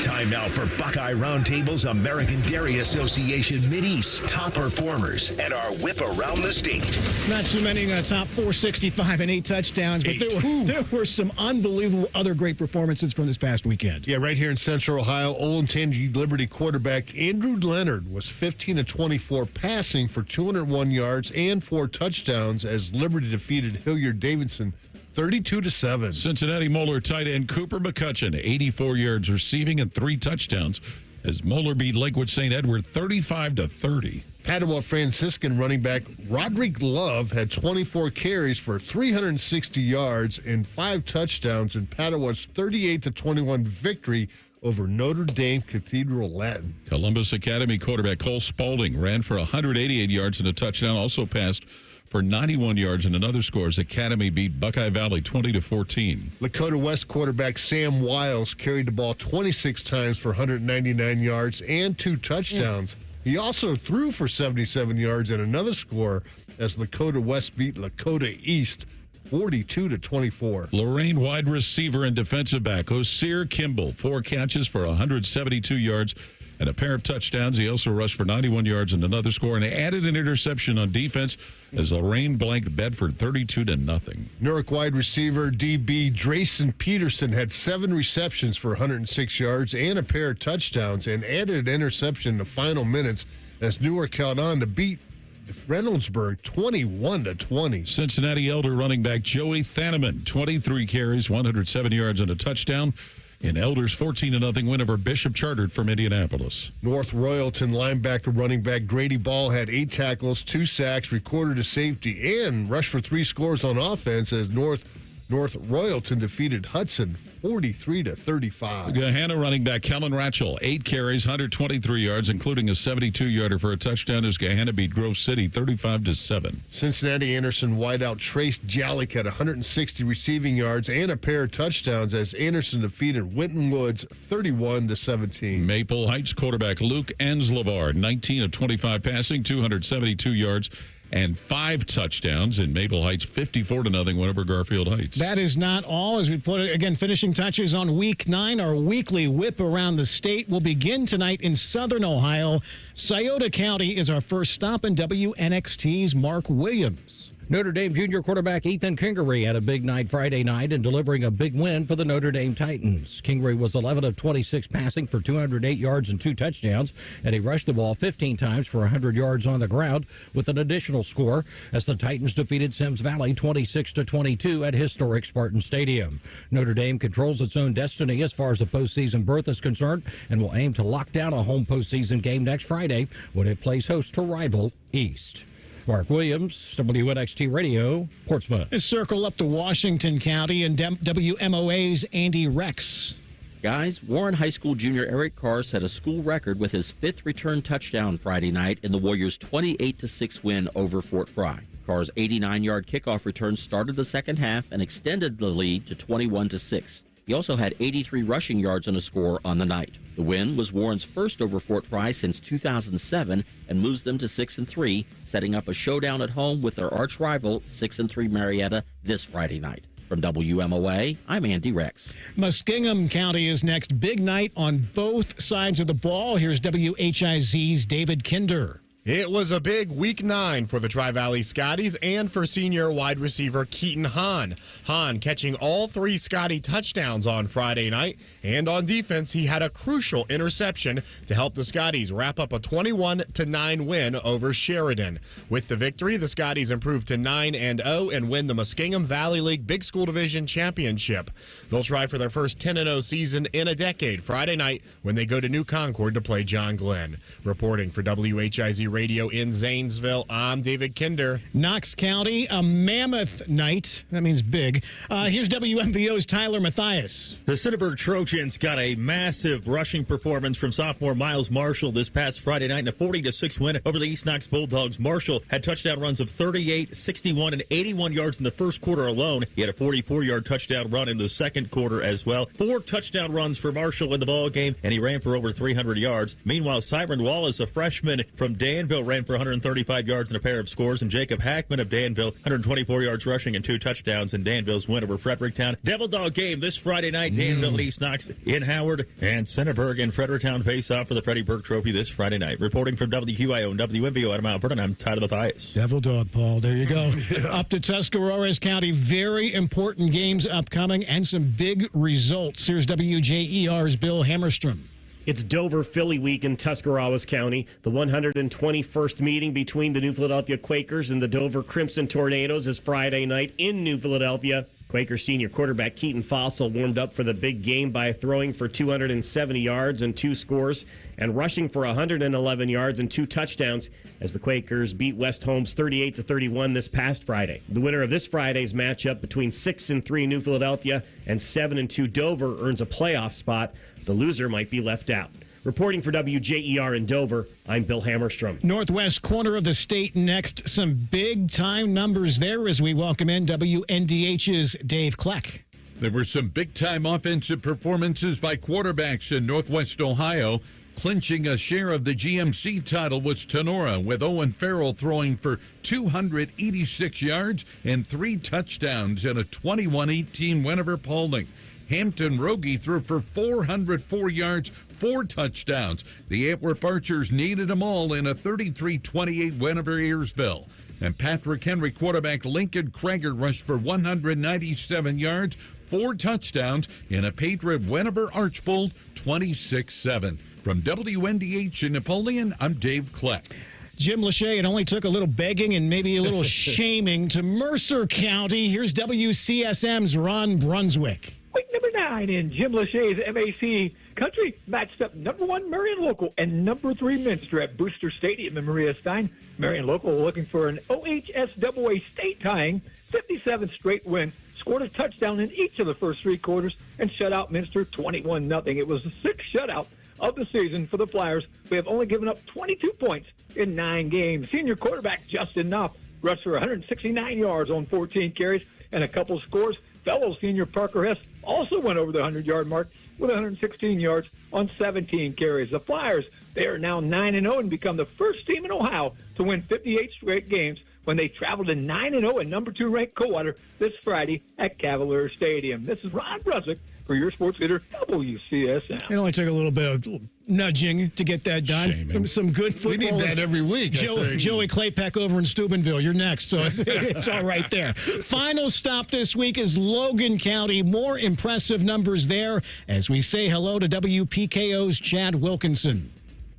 Time now for Buckeye Roundtable's American Dairy Association Mideast top performers and our whip around the state. Not too many top 465 and 8 touchdowns, but there were some unbelievable other great performances from this past weekend. Yeah, right here in Central Ohio, Olentangy Liberty quarterback Andrew Leonard was 15-24 passing for 201 yards and 4 touchdowns as Liberty defeated Hilliard Davidson 32-7. Cincinnati Moeller tight end Cooper McCutcheon, 84 yards receiving and 3 touchdowns as Moeller beat Lakewood St. Edward 35-30. Padua Franciscan running back Roderick Love had 24 carries for 360 yards and 5 touchdowns in Padua's 38-21 victory over Notre Dame Cathedral Latin. Columbus Academy quarterback Cole Spaulding ran for 188 yards and a touchdown, also passed for 91 yards and another score as Academy beat Buckeye Valley 20-14. Lakota West quarterback Sam Wiles carried the ball 26 times for 199 yards and 2 touchdowns. He also threw for 77 yards and another score as Lakota West beat Lakota East 42-24. Lorraine wide receiver and defensive back Osir Kimball, 4 catches for 172 yards and a pair of touchdowns. He also rushed for 91 yards and another score, and added an interception on defense as Lorraine blanked Bedford 32-0. Newark wide receiver DB Drayson Peterson had 7 receptions for 106 yards and a pair of touchdowns, and added an interception in the final minutes as Newark held on to beat Reynoldsburg 21-20. Cincinnati Elder running back Joey Thanaman, 23 carries, 107 yards and a touchdown. In Elder's 14-0 win over Bishop Chartered from Indianapolis. North Royalton linebacker running back Grady Ball had 8 tackles, 2 sacks, recorded a safety, and rushed for 3 scores on offense as North Royalton defeated Hudson 43-35. Gahanna running back Kellen Ratchell, 8 carries, 123 yards, including a 72-yarder for a touchdown as Gahanna beat Grove City 35-7. Cincinnati Anderson wideout Trace Jallick had 160 receiving yards and a pair of touchdowns as Anderson defeated Winton Woods 31-17. Maple Heights quarterback Luke Anslavar, 19 of 25 passing, 272 yards. And 5 touchdowns in Maple Heights, 54-0 win over Garfield Heights. That is not all. As we put it, again, finishing touches on Week 9, our weekly whip around the state will begin tonight in Southern Ohio. Scioto County is our first stop in WNXT's Mark Williams. Notre Dame junior quarterback Ethan Kingery had a big night Friday night in delivering a big win for the Notre Dame Titans. Kingery was 11 of 26 passing for 208 yards and 2 touchdowns, and he rushed the ball 15 times for 100 yards on the ground with an additional score as the Titans defeated Sims Valley 26-22 at historic Spartan Stadium. Notre Dame controls its own destiny as far as the postseason berth is concerned and will aim to lock down a home postseason game next Friday when it plays host to rival East. Mark Williams, WNXT Radio, Portsmouth. Let's circle up to Washington County and WMOA's Andy Rex. Guys, Warren High School junior Eric Carr set a school record with his 5th return touchdown Friday night in the Warriors' 28-6 win over Fort Fry. Carr's 89-yard kickoff return started the second half and extended the lead to 21-6. He also had 83 rushing yards and a score on the night. The win was Warren's first over Fort Fry since 2007 and moves them to 6-3, setting up a showdown at home with their arch rival 6-3 Marietta this Friday night. From WMOA, I'm Andy Rex. Muskingum County is next. Big night on both sides of the ball. Here's WHIZ's David Kinder. It was a big Week 9 for the Tri-Valley Scotties and for senior wide receiver Keaton Hahn. Hahn catching all 3 Scotty touchdowns on Friday night, and on defense, he had a crucial interception to help the Scotties wrap up a 21-9 win over Sheridan. With the victory, the Scotties improved to 9-0 and win the Muskingum Valley League Big School Division Championship. They'll try for their first 10-0 season in a decade Friday night when they go to New Concord to play John Glenn. Reporting for WHIZ Radio in Zanesville, I'm David Kinder. Knox County, a mammoth night. That means big. Here's WMVO's Tyler Mathias. The Cinnaburg Trojans got a massive rushing performance from sophomore Miles Marshall this past Friday night in a 40-6 win over the East Knox Bulldogs. Marshall had touchdown runs of 38, 61, and 81 yards in the first quarter alone. He had a 44-yard touchdown run in the second quarter as well. 4 touchdown runs for Marshall in the ball game, and he ran for over 300 yards. Meanwhile, Cyron Wallace, a freshman from Danville, ran for 135 yards and a pair of scores, and Jacob Hackman of Danville, 124 yards rushing and 2 touchdowns in Danville's win over Fredericktown. Devil Dog game this Friday night, Danville and East Knox in Howard, and Cinnaburg and Fredericktown face off for the Freddie Burke Trophy this Friday night. Reporting from WQIO and WMVO out of Mount Vernon, I'm Tyler Mathias. Devil Dog, Paul. There you go. Up to Tuscarawas County. Very important games upcoming and some big results. Here's WJER's Bill Hammerstrom. It's Dover Philly Week in Tuscarawas County, the 121st meeting between the New Philadelphia Quakers and the Dover Crimson Tornadoes is Friday night in New Philadelphia. Quaker senior quarterback Keaton Fossil warmed up for the big game by throwing for 270 yards and 2 scores and rushing for 111 yards and 2 touchdowns as the Quakers beat West Holmes 38-31 this past Friday. The winner of this Friday's matchup between 6-3 New Philadelphia and 7-2 Dover earns a playoff spot. The loser might be left out. Reporting for WJER in Dover, I'm Bill Hammerstrom. Northwest corner of the state next. Some big-time numbers there as we welcome in WNDH's Dave Kleck. There were some big-time offensive performances by quarterbacks in Northwest Ohio. Clinching a share of the GMC title was Tenora, with Owen Farrell throwing for 286 yards and 3 touchdowns in a 21-18 win over Paulding. Hampton Rogie threw for 404 yards, 4 touchdowns. The Antwerp Archers needed them all in a 33-28 win over Earsville. And Patrick Henry quarterback Lincoln Krager rushed for 197 yards, 4 touchdowns in a Patriot win over Archbold, 26-7. From WNDH in Napoleon, I'm Dave Kleck. Jim Lachey, it only took a little begging and maybe a little shaming to Mercer County. Here's WCSM's Ron Brunswick. Week number 9 in Jim Lachey's MAC Country matched up number 1 Marion Local and number 3 Minster at Booster Stadium in Maria Stein. Marion Local looking for an OHSAA state tying 57th straight win. Scored a touchdown in each of the first 3 quarters and shut out Minster 21-0. It was the 6th shutout of the season for the Flyers. They have only given up 22 points in 9 games. Senior quarterback Justin Knopf rushed for 169 yards on 14 carries and a couple scores. Fellow senior Parker Hess also went over the 100-yard mark with 116 yards on 17 carries. The Flyers, they are now 9-0 and become the first team in Ohio to win 58 straight games when they traveled to 9-0 and number 2 ranked Coldwater this Friday at Cavalier Stadium. This is Ron Brunswick for your sports leader, WCSM. It only took a little bit of nudging to get that done. Some good football. We need that every week. Joey Claypack over in Steubenville. You're next, so it's all right there. Final stop this week is Logan County. More impressive numbers there as we say hello to WPKO's Chad Wilkinson.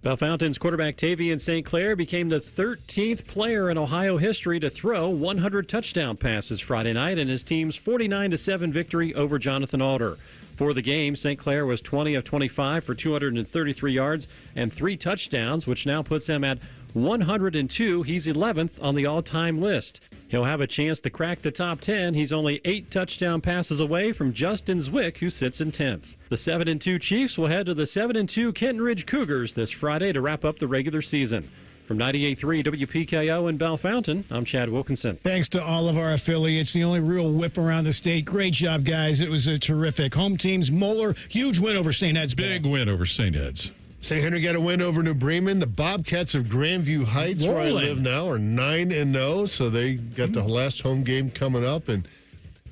Bellefontain's quarterback Tavian St. Clair became the 13th player in Ohio history to throw 100 touchdown passes Friday night in his team's 49-7 victory over Jonathan Alder. For the game, St. Clair was 20 of 25 for 233 yards and 3 touchdowns, which now puts him at 102. He's 11th on the all-time list. He'll have a chance to crack the top 10. He's only 8 touchdown passes away from Justin Zwick, who sits in 10th. The 7-2 Chiefs will head to the 7-2 Kenton Ridge Cougars this Friday to wrap up the regular season. From 98.3 WPKO in Bellefontaine, I'm Chad Wilkinson. Thanks to all of our affiliates. The only real whip around the state. Great job, guys. It was a terrific. Home teams, Moeller, huge win over St. Ed's. Big win over St. Ed's. St. Henry got a win over New Bremen. The Bobcats of Grandview Heights, where I live now, are 9-0, so they got the last home game coming up. And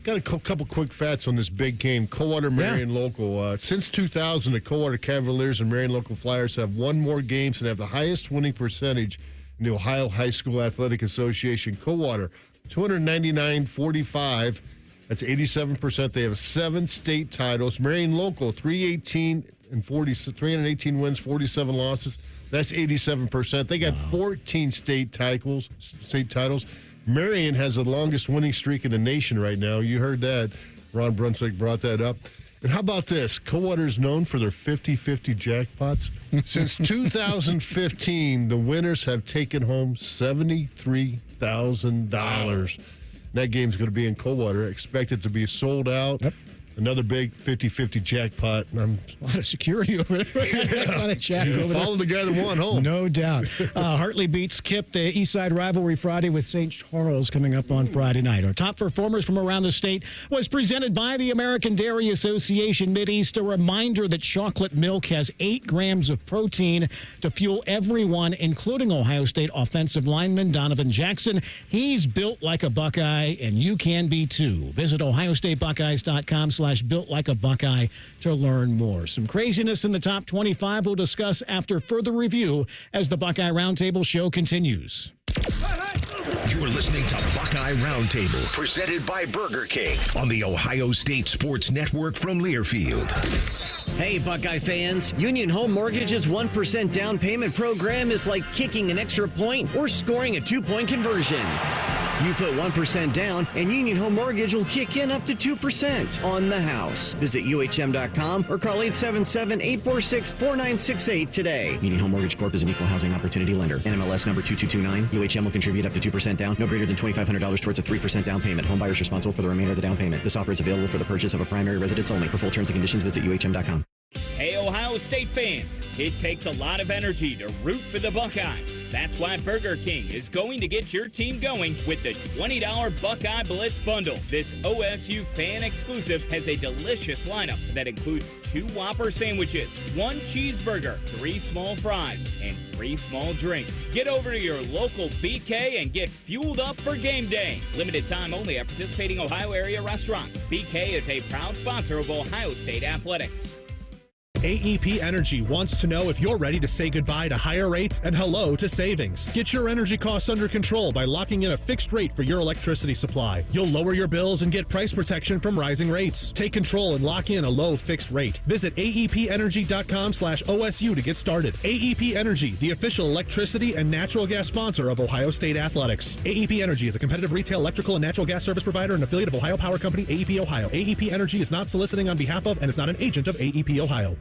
got a couple quick facts on this big game. Coldwater Marion Local. Since 2000, the Coldwater Cavaliers and Marion Local Flyers have won more games and have the highest winning percentage in the Ohio High School Athletic Association. Coldwater, 299-45. That's 87%. They have 7 state titles. Marion Local, 318 and 318 wins, 47 losses. That's 87%. They got 14 state titles. Marion has the longest winning streak in the nation right now. You heard that. Ron Brunswick brought that up. And how about this? Coldwater is known for their 50-50 jackpots. Since 2015, the winners have taken home $73,000. That game's going to be in Coldwater. Expected to be sold out. Yep. Another big 50-50 jackpot. A lot of security over there. A lot of jack over there. Follow the guy that won home. No doubt. Hartley beats Kip, the Eastside rivalry Friday with St. Charles coming up on Friday night. Our top performers from around the state was presented by the American Dairy Association Mideast. A reminder that chocolate milk has 8 grams of protein to fuel everyone, including Ohio State offensive lineman Donovan Jackson. He's built like a Buckeye, and you can be too. Visit ohiostatebuckeyes.com/built like a Buckeye to learn more. Some craziness in the top 25 we'll discuss after further review as the Buckeye Roundtable show continues. You're listening to Buckeye Roundtable, presented by Burger King on the Ohio State Sports Network from Learfield. Hey, Buckeye fans. Union Home Mortgage's 1% down payment program is like kicking an extra point or scoring a 2-point conversion. You put 1% down, and Union Home Mortgage will kick in up to 2% on the house. Visit UHM.com or call 877-846-4968 today. Union Home Mortgage Corp is an equal housing opportunity lender. NMLS number 2229. UHM will contribute up to 2% down, no greater than $2,500 towards a 3% down payment. Home buyers responsible for the remainder of the down payment. This offer is available for the purchase of a primary residence only. For full terms and conditions, visit UHM.com. Hey, Ohio State fans, it takes a lot of energy to root for the Buckeyes. That's why Burger King is going to get your team going with the $20 Buckeye Blitz Bundle. This OSU fan exclusive has a delicious lineup that includes 2 Whopper sandwiches, 1 cheeseburger, 3 small fries, and 3 small drinks. Get over to your local BK and get fueled up for game day. Limited time only at participating Ohio area restaurants. BK is a proud sponsor of Ohio State Athletics. AEP Energy wants to know if you're ready to say goodbye to higher rates and hello to savings. Get your energy costs under control by locking in a fixed rate for your electricity supply. You'll lower your bills and get price protection from rising rates. Take control and lock in a low fixed rate. Visit aepenergy.com/OSU to get started. AEP Energy, the official electricity and natural gas sponsor of Ohio State Athletics. AEP Energy is a competitive retail electrical and natural gas service provider and affiliate of Ohio Power Company, AEP Ohio. AEP Energy is not soliciting on behalf of and is not an agent of AEP Ohio.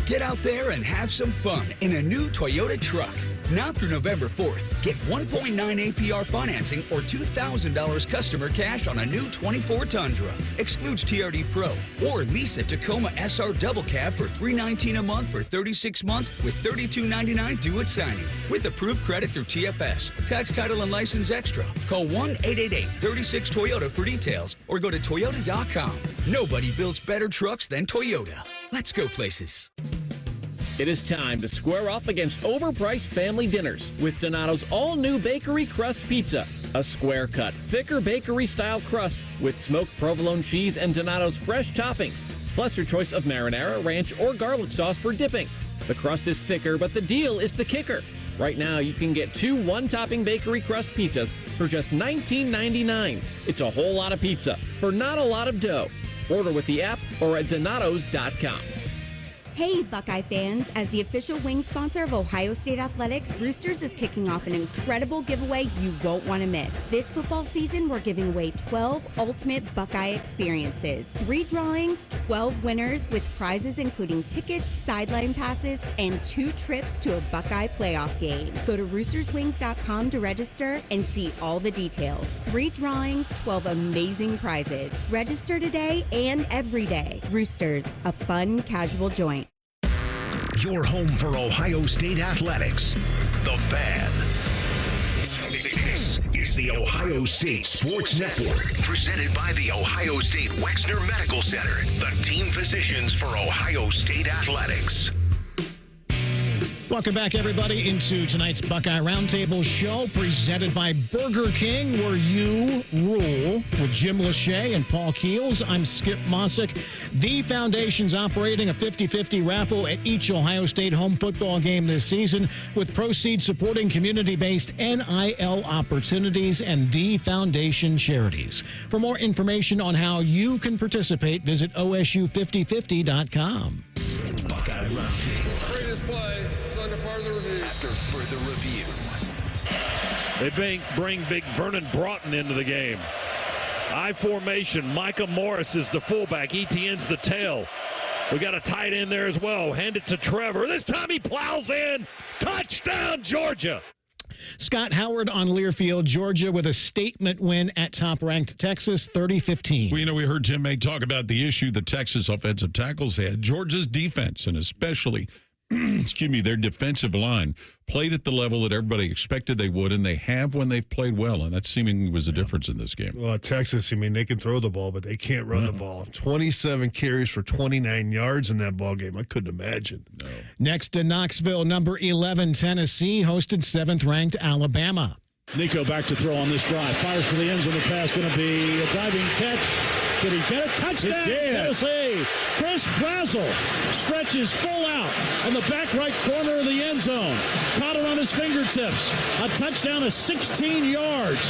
Get out there and have some fun in a new Toyota truck. Now through November 4th, get 1.9 APR financing or $2,000 customer cash on a new 24 Tundra. Excludes TRD Pro. Or lease a Tacoma SR Double Cab for $319 a month for 36 months with $32.99 due at signing. With approved credit through TFS. Tax, title, and license extra. Call 1-888-36-TOYOTA for details or go to Toyota.com. Nobody builds better trucks than Toyota. Let's go places. It is time to square off against overpriced family dinners with Donato's all-new bakery crust pizza. A square-cut, thicker bakery-style crust with smoked provolone cheese and Donato's fresh toppings, plus your choice of marinara, ranch, or garlic sauce for dipping. The crust is thicker, but the deal is the kicker. Right now, you can get 2 one-topping bakery crust pizzas for just $19.99. It's a whole lot of pizza for not a lot of dough. Order with the app or at donatos.com. Hey, Buckeye fans! As the official wing sponsor of Ohio State Athletics, Roosters is kicking off an incredible giveaway you won't want to miss. This football season, we're giving away 12 ultimate Buckeye experiences. 3 drawings, 12 winners with prizes including tickets, sideline passes, and 2 trips to a Buckeye playoff game. Go to roosterswings.com to register and see all the details. 3 drawings, 12 amazing prizes. Register today and every day. Roosters, a fun, casual joint. Your home for Ohio State Athletics. The Fan. This is the Ohio State Sports Network, presented by the Ohio State Wexner Medical Center, the team physicians for Ohio State Athletics. Welcome back, everybody, into tonight's Buckeye Roundtable show presented by Burger King, where you rule, with Jim Lachey and Paul Keels. I'm Skip Mosic. The Foundation's operating a 50-50 raffle at each Ohio State home football game this season, with proceeds supporting community-based NIL opportunities and The Foundation charities. For more information on how you can participate, visit OSU5050.com. Buckeye Roundtable. Greatest play. After further review. They bring big Vernon Broughton into the game. I formation. Micah Morris is the fullback. Etienne's the tail. We got a tight end there as well. Hand it to Trevor. This time he plows in. Touchdown, Georgia. Scott Howard on Learfield, Georgia, with a statement win at top-ranked Texas, 30-15. Well, we heard Tim May talk about the issue the Texas offensive tackles had. Georgia's defense, and especially their defensive line, played at the level that everybody expected they would, and they have when they've played well, and that seemingly was the difference in this game. Well, Texas, they can throw the ball, but they can't run the ball. 27 carries for 29 yards in that ball game. I couldn't imagine. No. Next to Knoxville, number 11, Tennessee, hosted 7th-ranked Alabama. Nico back to throw on this drive. Fires for the end zone. The pass going to be a diving catch. Did he get it? Touchdown, Tennessee. Chris Brazzell stretches full out in the back right corner of the end zone. Caught it on his fingertips. A touchdown of 16 yards.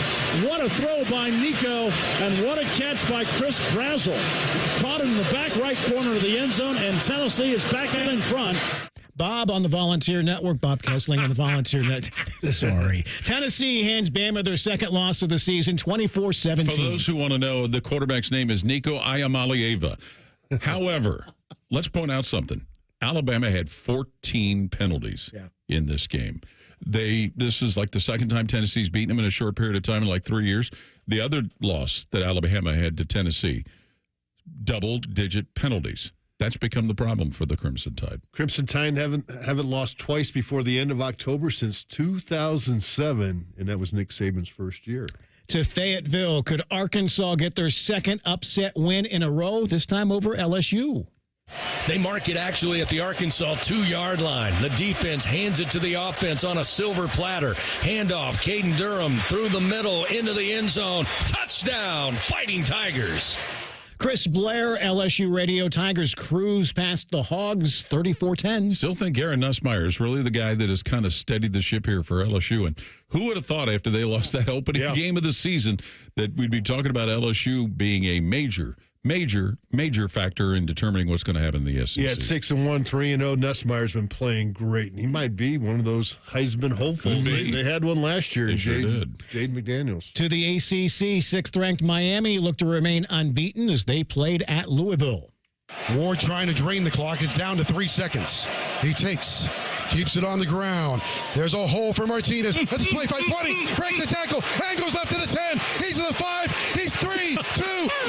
What a throw by Nico, and what a catch by Chris Brazzell. Caught it in the back right corner of the end zone, and Tennessee is back out in front. Bob on the Volunteer Network. Bob Kessling on the Volunteer Net. Sorry. Tennessee hands Bama their second loss of the season, 24-17. For those who want to know, the quarterback's name is Nico Iamaleava. However, let's point out something. Alabama had 14 penalties in this game. This is like the second time Tennessee's beaten them in a short period of time in like 3 years. The other loss that Alabama had to Tennessee, double-digit penalties. That's become the problem for the Crimson Tide. Crimson Tide haven't lost twice before the end of October since 2007, and that was Nick Saban's first year. To Fayetteville, could Arkansas get their second upset win in a row, this time over LSU? They mark it actually at the Arkansas 2-yard line. The defense hands it to the offense on a silver platter. Handoff, Caden Durham through the middle into the end zone. Touchdown, Fighting Tigers. Chris Blair, LSU Radio. Tigers cruise past the Hogs 34-10. Still think Aaron Nussmeier is really the guy that has kind of steadied the ship here for LSU. And who would have thought after they lost that opening game of the season that we'd be talking about LSU being a major factor in determining what's going to happen in the SEC. Yeah, at 6-1, 3-0. Nussmeier's been playing great, and he might be one of those Heisman hopefuls. They had one last year. They sure did. Jade McDaniels. To the ACC, 6th-ranked Miami look to remain unbeaten as they played at Louisville. Ward trying to drain the clock. It's down to 3 seconds. He keeps it on the ground. There's a hole for Martinez. Let's play 5-20. Breaks the tackle. Angles left to the 10. He's to the 5. He's 3, 2,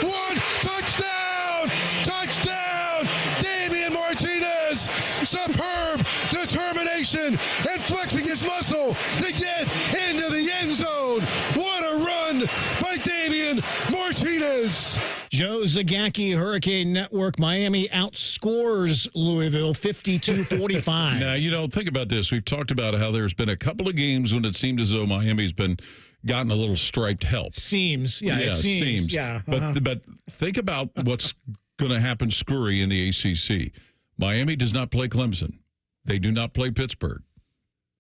1. Touchdown! Touchdown! Damian Martinez. Superb determination and flexing his muscle to get into the end zone. What a run by Damian Martinez. Joe Zagacki, Hurricane Network. Miami outscores Louisville 52-45. Now, think about this. We've talked about how there's been a couple of games when it seemed as though Miami's gotten a little striped help. Seems. Yeah, it seems. Yeah. But think about what's going to happen screwy in the ACC. Miami does not play Clemson. They do not play Pittsburgh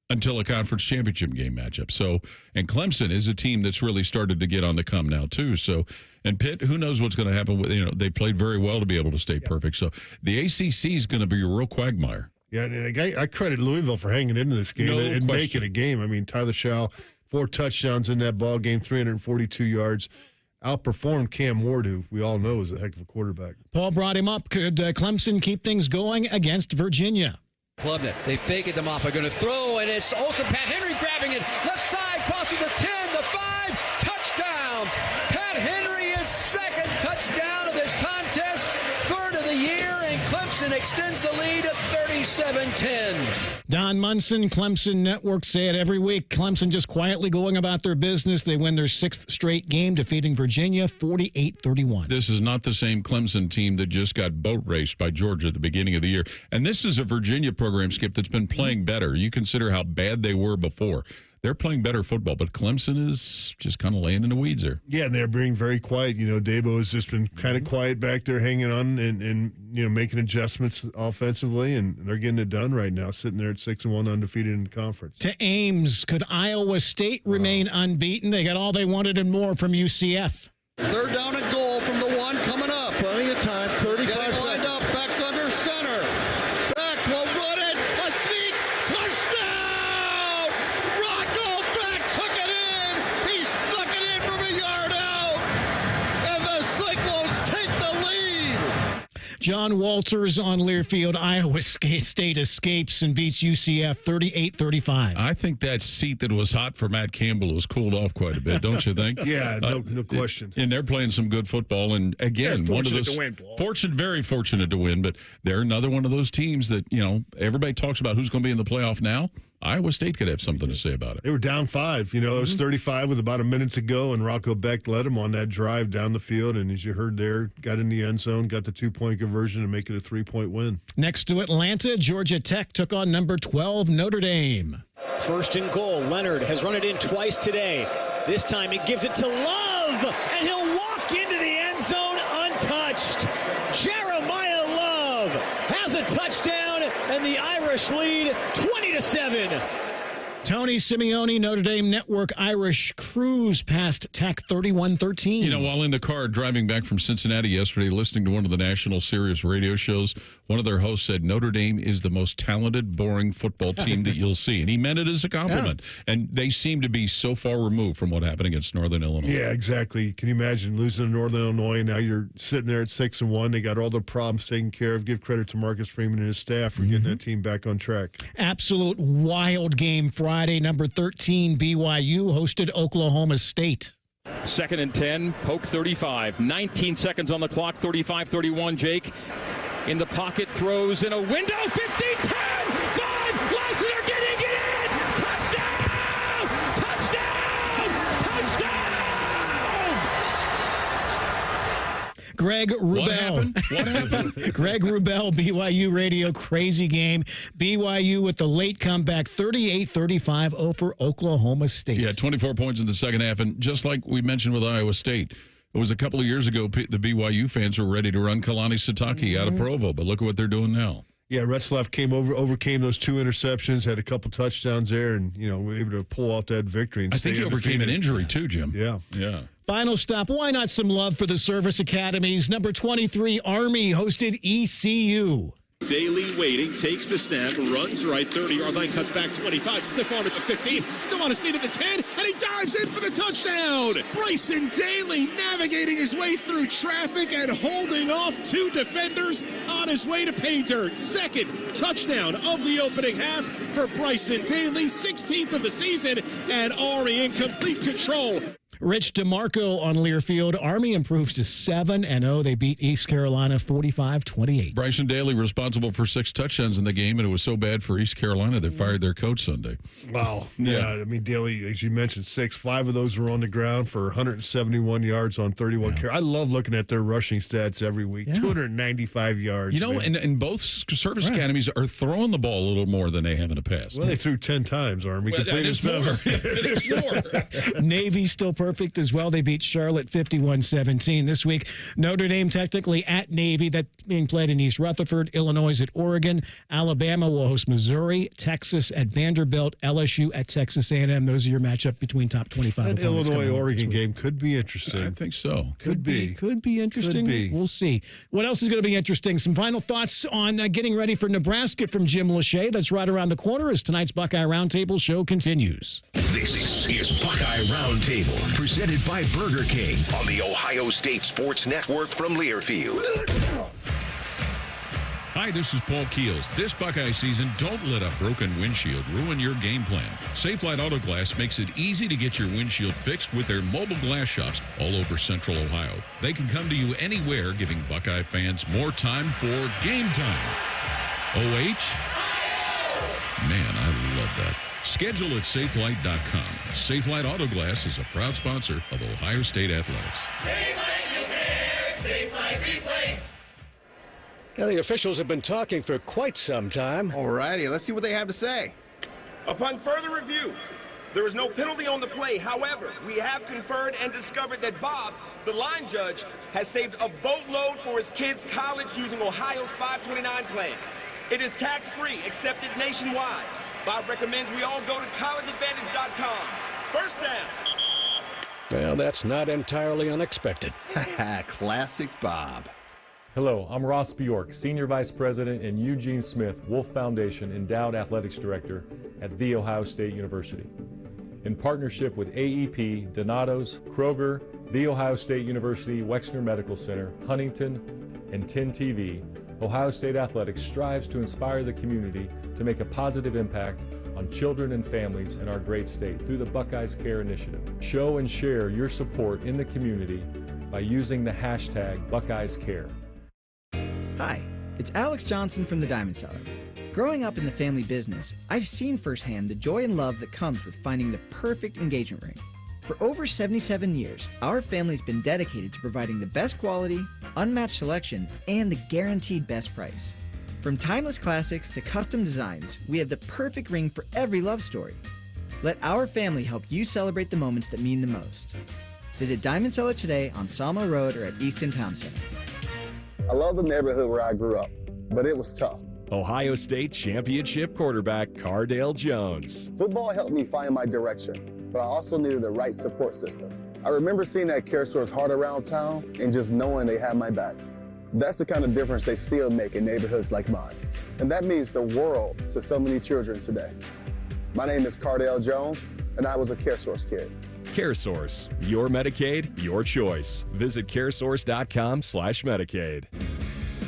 until a conference championship game matchup. So, and Clemson is a team that's really started to get on the come now too. So, and Pitt, who knows what's going to happen with, they played very well to be able to stay perfect. So the ACC is going to be a real quagmire. Yeah, and I credit Louisville for hanging into this game and making a game. I mean, Tyler Shaw, 4 touchdowns in that ball game, 342 yards. Outperformed Cam Ward, who we all know is a heck of a quarterback. Paul brought him up. Could Clemson keep things going against Virginia? Klubnik, they fake it them off. They're going to throw, and it's also Pat Henry grabbing it. Left side, crosses the 10, the 5, touchdown. Pat Henry is second touchdown of this contest, third of the year, and Clemson extends the lead at 37-10. Don Munson, Clemson Network, say it every week. Clemson just quietly going about their business. They win their 6th straight game, defeating Virginia 48-31. This is not the same Clemson team that just got boat raced by Georgia at the beginning of the year. And this is a Virginia program, Skip, that's been playing better. You consider how bad they were before. They're playing better football, but Clemson is just kind of laying in the weeds there. Yeah, and they're being very quiet. Dabo has just been kind of quiet back there, hanging on and making adjustments offensively, and they're getting it done right now, sitting there at 6-1, undefeated in the conference. To Ames, could Iowa State remain unbeaten? They got all they wanted and more from UCF. 3rd down and goal from the 1 coming up. Plenty of time, 35 Getting seconds. lined up, back to under center. Back will run it. A sneak. Touchdown! Rocco back took it in. He snuck it in from a yard out. And the Cyclones take the lead. John Walters on Learfield. Iowa State escapes and beats UCF 38-35. I think that seat that was hot for Matt Campbell has cooled off quite a bit, don't you think? Yeah, no question. And they're playing some good football. And again, one of those very fortunate to win. But they're another one of those teams that everybody talks about who's going to be in the playoff now. Iowa State could have something to say about it. They were down 5. It was 35 with about a minute to go, and Rocco Beck led them on that drive down the field. And as you heard there, got in the end zone, got the 2-point conversion, and make it a 3-point win. Next to Atlanta, Georgia Tech took on number 12 Notre Dame. 1st and goal. Leonard has run it in twice today. This time he gives it to Love, and he'll walk into the end zone untouched. Jeremiah Love has a touchdown, and the Irish lead 20-7. Tony Simeone, Notre Dame Network. Irish cruise past Tech 31-13. While in the car driving back from Cincinnati yesterday, listening to one of the national Sirius radio shows, one of their hosts said Notre Dame is the most talented, boring football team that you'll see. And he meant it as a compliment. Yeah. And they seem to be so far removed from what happened against Northern Illinois. Yeah, exactly. Can you imagine losing to Northern Illinois, and now you're sitting there at 6-1. They got all the problems taken care of. Give credit to Marcus Freeman and his staff for getting that team back on track. Absolute wild game Friday. Number 13, BYU hosted Oklahoma State. 2nd and 10, poke 35. 19 seconds on the clock, 35-31, Jake. In the pocket, throws in a window, 15, 10, 5, Lassiter getting it in! Touchdown! Touchdown! Touchdown! Greg Wrubell. What happened? Greg Wrubell, BYU Radio, crazy game. BYU with the late comeback, 38-35 over Oklahoma State. Yeah, 24 points in the second half. And just like we mentioned with Iowa State, It was a couple of years ago, the BYU fans were ready to run Kalani Sitake out of Provo, but look at what they're doing now. Yeah, Retzlaff overcame those 2 interceptions, had a couple touchdowns there, and were able to pull off that victory. And I think he overcame an injury too, Jim. Yeah. Final stop. Why not some love for the service academies? Number 23, Army hosted ECU. Daly waiting, takes the snap, runs right, 30-yard line, cuts back 25, stiff arm at the 15, still on his feet at the 10, and he dives in for the touchdown! Bryson Daly navigating his way through traffic and holding off 2 defenders on his way to pay dirt. Second touchdown of the opening half for Bryson Daly, 16th of the season, and Army in complete control. Rich DeMarco on Learfield. Army improves to 7-0. They beat East Carolina 45-28. Bryson Daly responsible for 6 touchdowns in the game, and it was so bad for East Carolina they fired their coach Sunday. Wow. Yeah. I mean, Daly, as you mentioned, 5 of those were on the ground for 171 yards on 31 carries. I love looking at their rushing stats every week. 295 yards. And both service academies are throwing the ball a little more than they have in the past. Well, they threw 10 times, Army. Completed 7. Navy still perfect as well. They beat Charlotte 51-17 this week. Notre Dame technically at Navy. That's being played in East Rutherford. Illinois at Oregon. Alabama will host Missouri. Texas at Vanderbilt. LSU at Texas A&M. Those are your matchup between top 25. That Illinois-Oregon game could be interesting. I think so. Could be interesting. Could be. We'll see. What else is going to be interesting? Some final thoughts on getting ready for Nebraska from Jim Lachey. That's right around the corner as tonight's Buckeye Roundtable show continues. This is Buckeye Roundtable, presented by Burger King on the Ohio State Sports Network from Learfield. Hi, this is Paul Keels. This Buckeye season, don't let a broken windshield ruin your game plan. Safelite Auto Glass makes it easy to get your windshield fixed with their mobile glass shops all over Central Ohio. They can come to you anywhere, giving Buckeye fans more time for game time. OH? Man, I love that. Schedule at safelite.com. Safelite Auto Glass is a proud sponsor of Ohio State Athletics. Safelite repair, Safelite replace. Now, the officials have been talking for quite some time. All righty, let's see what they have to say. Upon further review, there is no penalty on the play. However, we have conferred and discovered that Bob, the line judge, has saved a boatload for his kids' college using Ohio's 529 plan. It is tax-free, accepted nationwide. Bob recommends we all go to collegeadvantage.com. First down. Well, that's not entirely unexpected. Classic Bob. Hello, I'm Ross Bjork, Senior Vice President and Eugene Smith Wolf Foundation Endowed Athletics Director at The Ohio State University. In partnership with AEP, Donato's, Kroger, The Ohio State University Wexner Medical Center, Huntington, and 10 TV, Ohio State Athletics strives to inspire the community to make a positive impact on children and families in our great state through the Buckeyes Care Initiative. Show and share your support in the community by using the hashtag BuckeyesCare. Hi, it's Alex Johnson from the Diamond Seller. Growing up in the family business, I've seen firsthand the joy and love that comes with finding the perfect engagement ring. For over 77 years, our family's been dedicated to providing the best quality, unmatched selection, and the guaranteed best price. From timeless classics to custom designs, we have the perfect ring for every love story. Let our family help you celebrate the moments that mean the most. Visit Diamond Seller today on Sawmill Road or at Easton Town Center. I love the neighborhood where I grew up, but it was tough. Ohio State championship quarterback Cardale Jones. Football helped me find my direction, but I also needed the right support system. I remember seeing that CareSource heart around town and just knowing they had my back. That's the kind of difference they still make in neighborhoods like mine. And that means the world to so many children today. My name is Cardale Jones, and I was a CareSource kid. CareSource, your Medicaid, your choice. Visit caresource.com/Medicaid.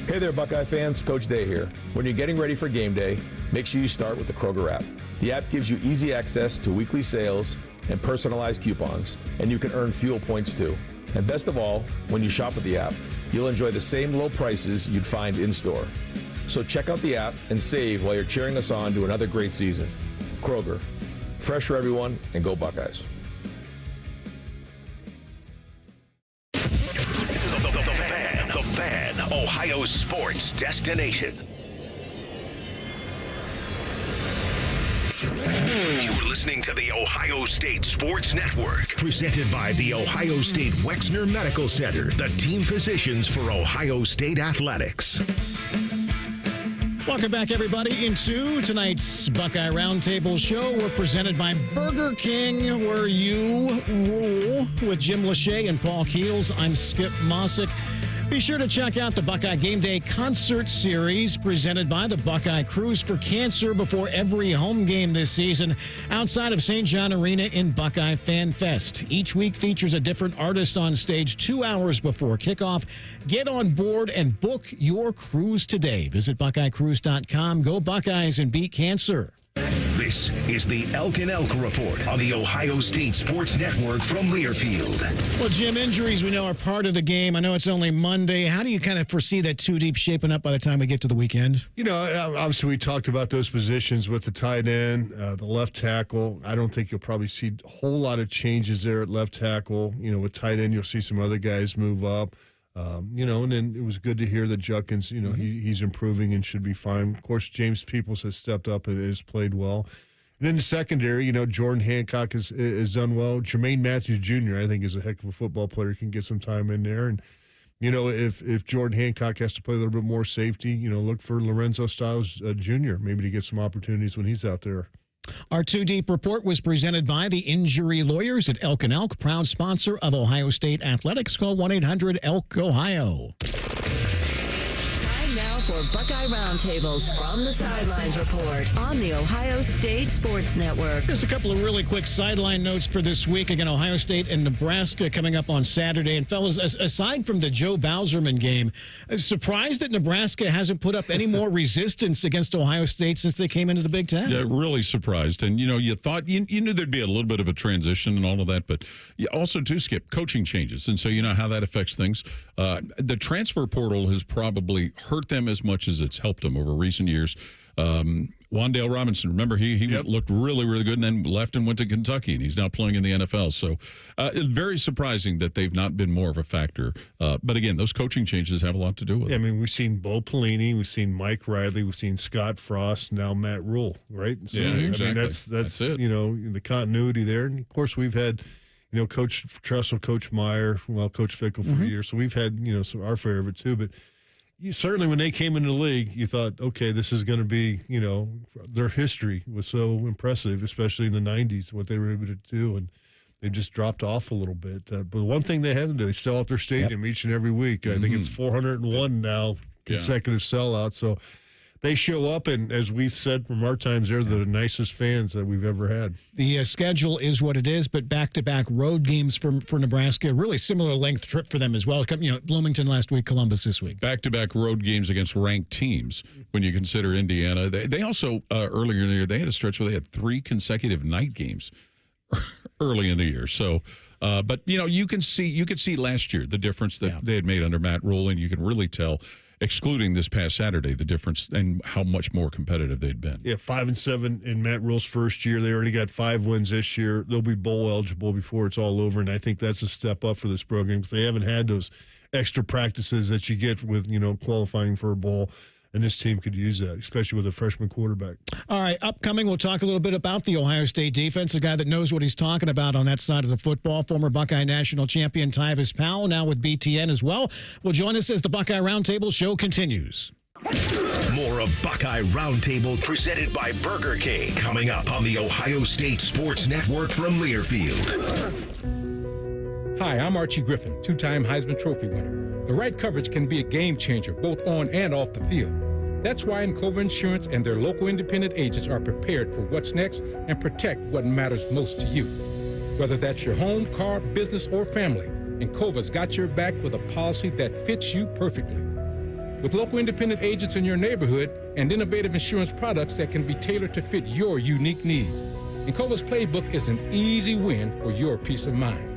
Hey there, Buckeye fans. Coach Day here. When you're getting ready for game day, make sure you start with the Kroger app. The app gives you easy access to weekly sales and personalized coupons, and you can earn fuel points too. And best of all, when you shop with the app, you'll enjoy the same low prices you'd find in-store. So check out the app and save while you're cheering us on to another great season. Kroger, fresh for everyone, and go Buckeyes. The Fan, Ohio sports destination. You're listening to the Ohio State Sports Network presented by the Ohio State Wexner Medical Center, the team physicians for Ohio State athletics. Welcome back, everybody, into tonight's Buckeye Roundtable show. We're presented by Burger King, where you rule, with Jim Lachey and Paul Keels. I'm Skip Mosic. Be sure to check out the Buckeye Game Day Concert Series presented by the Buckeye Cruise for Cancer before every home game this season outside of St. John Arena in Buckeye Fan Fest. Each week features a different artist on stage 2 hours before kickoff. Get on board and book your cruise today. Visit BuckeyeCruise.com. Go Buckeyes and beat cancer. This is the Elk and Elk Report on the Ohio State Sports Network from Learfield. Well, Jim, injuries we know are part of the game. I know it's only Monday. How do you kind of foresee that two deep shaping up by the time we get to the weekend? You know, obviously we talked about those positions with the tight end, the left tackle. I don't think you'll probably see a whole lot of changes there at left tackle. You know, with tight end, you'll see some other guys move up. You know, and then it was good to hear that Judkins, you know, he's improving and should be fine. Of course, James Peoples has stepped up and has played well. And in the secondary, you know, Jordan Hancock has done well. Jermaine Matthews Jr., I think, is a heck of a football player, can get some time in there. And, you know, if Jordan Hancock has to play a little bit more safety, you know, look for Lorenzo Styles Jr., maybe to get some opportunities when he's out there. Our Two Deep Report was presented by the Injury Lawyers at Elk & Elk, proud sponsor of Ohio State Athletics. Call 1-800-ELK-OHIO. Time now for Buckeye Roundtables from the Sidelines Report on the Ohio State Sports Network. Just a couple of really quick sideline notes for this week. Again, Ohio State and Nebraska coming up on Saturday. And fellas, aside from the Joe Bowserman game, surprised that Nebraska hasn't put up any more resistance against Ohio State since they came into the Big Ten. Yeah, really surprised. And, you know, you thought, you knew there'd be a little bit of a transition and all of that, but you also, too, Skip, coaching changes. And so you know how that affects things. The transfer portal has probably hurt them as much as it's helped them over recent years. Wandale Robinson, remember, he looked really, really good and then left and went to Kentucky, and he's now playing in the NFL. So it's very surprising that they've not been more of a factor. But again, those coaching changes have a lot to do with it. I mean, we've seen Bo Pelini, we've seen Mike Riley, we've seen Scott Frost, now Matt Rule, right? So, yeah, exactly. I mean, that's it. You know, the continuity there. And, of course, we've had, you know, Coach Tressel, Coach Meyer, Coach Fickle for a year. So we've had, you know, our fair of it, too. But certainly when they came into the league, you thought, okay, this is going to be, you know, their history was so impressive, especially in the 90s, what they were able to do. And they just dropped off a little bit. But one thing they haven't done, they sell out their stadium each and every week. I think it's 401 now, consecutive sellouts. So they show up, and as we've said from our times, they're the nicest fans that we've ever had. The schedule is what it is, but back-to-back road games for Nebraska, really similar length trip for them as well. You know, Bloomington last week, Columbus this week. Back-to-back road games against ranked teams when you consider Indiana. They also, earlier in the year, they had a stretch where they had 3 consecutive night games early in the year. So, but, you know, you could see last year the difference that they had made under Matt Rule, and you can really tell, excluding this past Saturday, the difference and how much more competitive they'd been. Yeah, 5-7 in Matt Rule's first year. They already got 5 wins this year. They'll be bowl eligible before it's all over, and I think that's a step up for this program because they haven't had those extra practices that you get with, you know, qualifying for a bowl. And this team could use that, especially with a freshman quarterback. All right, upcoming, we'll talk a little bit about the Ohio State defense, a guy that knows what he's talking about on that side of the football, former Buckeye national champion Tyvis Powell, now with BTN as well, will join us as the Buckeye Roundtable show continues. More of Buckeye Roundtable presented by Burger King coming up on the Ohio State Sports Network from Learfield. Hi, I'm Archie Griffin, 2-time Heisman Trophy winner. The right coverage can be a game changer, both on and off the field. That's why Encova Insurance and their local independent agents are prepared for what's next and protect what matters most to you. Whether that's your home, car, business, or family, Encova's got your back with a policy that fits you perfectly. With local independent agents in your neighborhood and innovative insurance products that can be tailored to fit your unique needs, Encova's playbook is an easy win for your peace of mind.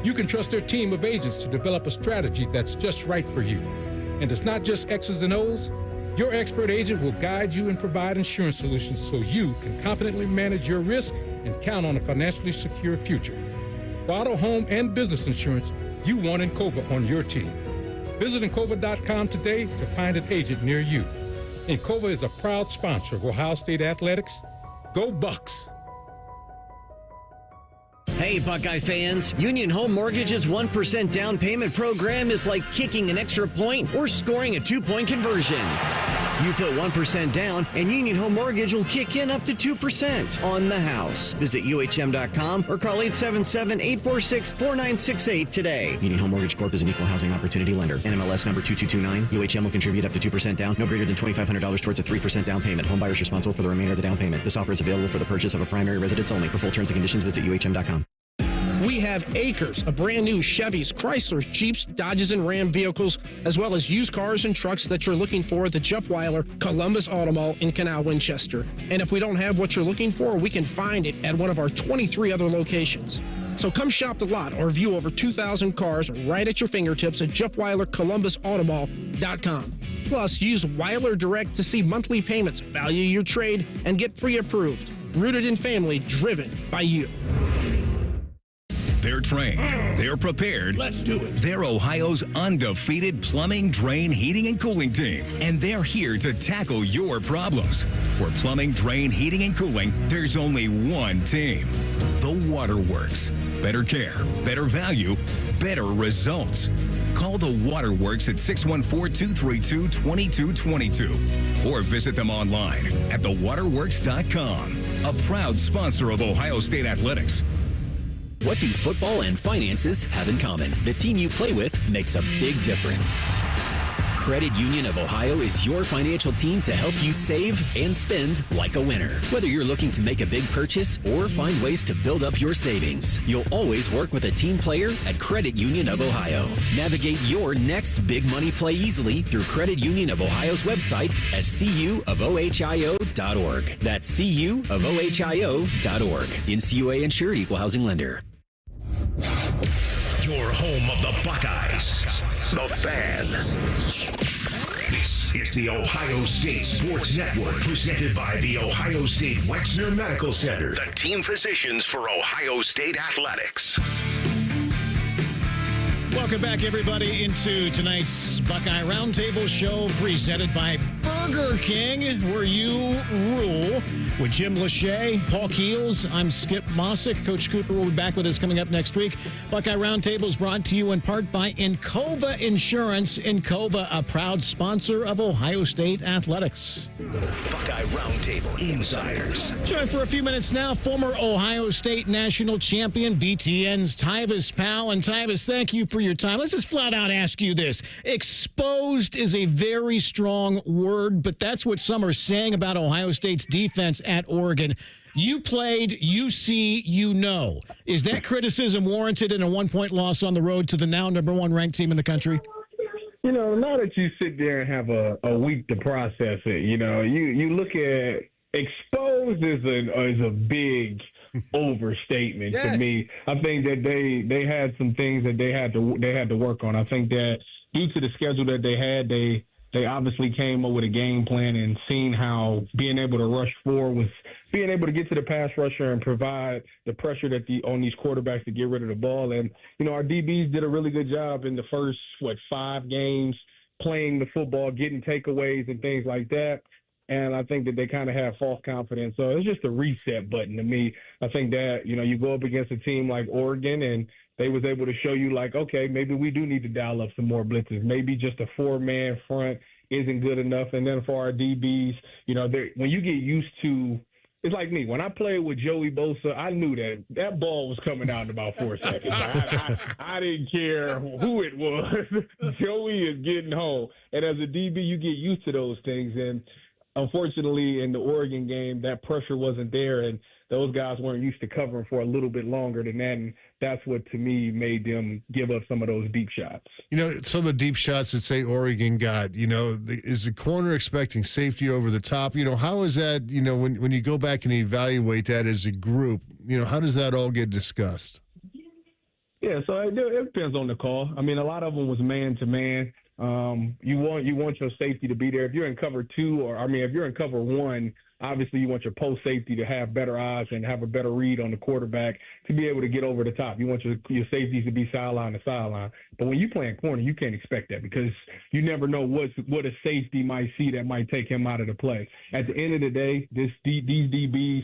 You can trust their team of agents to develop a strategy that's just right for you. And it's not just X's and O's. Your expert agent will guide you and provide insurance solutions so you can confidently manage your risk and count on a financially secure future. For auto, home, and business insurance, you want Encova on your team. Visit Encova.com today to find an agent near you. Encova is a proud sponsor of Ohio State Athletics. Go Bucks! Hey, Hey, Buckeye fans. Union Home Mortgage's 1% down payment program is like kicking an extra point or scoring a 2-point conversion. You put 1% down, and Union Home Mortgage will kick in up to 2% on the house. Visit UHM.com or call 877-846-4968 today. Union Home Mortgage Corp is an equal housing opportunity lender. NMLS number 2229. UHM will contribute up to 2% down, no greater than $2,500 towards a 3% down payment. Home buyers responsible for the remainder of the down payment. This offer is available for the purchase of a primary residence only. For full terms and conditions, visit UHM.com. We have acres of brand new Chevys, Chryslers, Jeeps, Dodges, and Ram vehicles, as well as used cars and trucks that you're looking for at the Jeff Weiler Columbus Auto Mall in Canal Winchester. And if we don't have what you're looking for, we can find it at one of our 23 other locations. So come shop the lot or view over 2,000 cars right at your fingertips at JeffWeilerColumbusAutomall.com. Plus, use Weiler Direct to see monthly payments, value your trade, and get pre-approved. Rooted in family, driven by you. They're trained. They're prepared. Let's do it. They're Ohio's undefeated plumbing, drain, heating, and cooling team. And they're here to tackle your problems. For plumbing, drain, heating, and cooling, there's only one team. The Waterworks. Better care, better value, better results. Call the Waterworks at 614-232-2222 or visit them online at thewaterworks.com. A proud sponsor of Ohio State Athletics. What do football and finances have in common? The team you play with makes a big difference. Credit Union of Ohio is your financial team to help you save and spend like a winner. Whether you're looking to make a big purchase or find ways to build up your savings, you'll always work with a team player at Credit Union of Ohio. Navigate your next big money play easily through Credit Union of Ohio's website at cuofohio.org. That's cuofohio.org. NCUA insured, equal housing lender. Your home of the Buckeyes. The Fan. This is the Ohio State Sports Network, presented by the Ohio State Wexner Medical Center, the team physicians for Ohio State Athletics. Welcome back, everybody, into tonight's Buckeye Roundtable show presented by Burger King, where you rule. With Jim Lachey, Paul Keels, I'm Skip Mosic. Coach Cooper will be back with us coming up next week. Buckeye Roundtable is brought to you in part by Encova Insurance. Encova, a proud sponsor of Ohio State Athletics. Buckeye Roundtable Insiders. Joined for a few minutes now, former Ohio State national champion, BTN's Tyvis Powell. And Tyvis, thank you for your time. Let's just flat out ask you this. Exposed is a very strong word, but that's what some are saying about Ohio State's defense at Oregon. You played, you see, you know. Is that criticism warranted in a 1-point loss on the road to the now #1 ranked team in the country? You know, now that you sit there and have a week to process it, you know, you look at exposed is a big overstatement to me. I think that they had some things that they had to work on. I think that due to the schedule that they had, they obviously came up with a game plan and seen how being able to rush forward with being able to get to the pass rusher and provide the pressure that on these quarterbacks to get rid of the ball. And, you know, our DBs did a really good job in the first, 5 games playing the football, getting takeaways and things like that. And I think that they kind of have false confidence. So it's just a reset button to me. I think that, you know, you go up against a team like Oregon and they was able to show you like, okay, maybe we do need to dial up some more blitzes. Maybe just a 4-man front isn't good enough. And then for our DBs, you know, when you get used to – it's like me. When I played with Joey Bosa, I knew that ball was coming out in about 4 seconds. I didn't care who it was. Joey is getting home. And as a DB, you get used to those things. And unfortunately, in the Oregon game, that pressure wasn't there, and those guys weren't used to covering for a little bit longer than that, and that's what, to me, made them give up some of those deep shots. You know, some of the deep shots that, say, Oregon got, you know, is the corner expecting safety over the top? You know, how is that, you know, when you go back and evaluate that as a group, you know, how does that all get discussed? Yeah, so it depends on the call. I mean, a lot of them was man-to-man. You want your safety to be there. If you're in cover 2 if you're in cover 1, obviously you want your post safety to have better eyes and have a better read on the quarterback to be able to get over the top. You want your safeties to be sideline to sideline. But when you play in corner, you can't expect that because you never know what a safety might see that might take him out of the play. At the end of the day, these DBs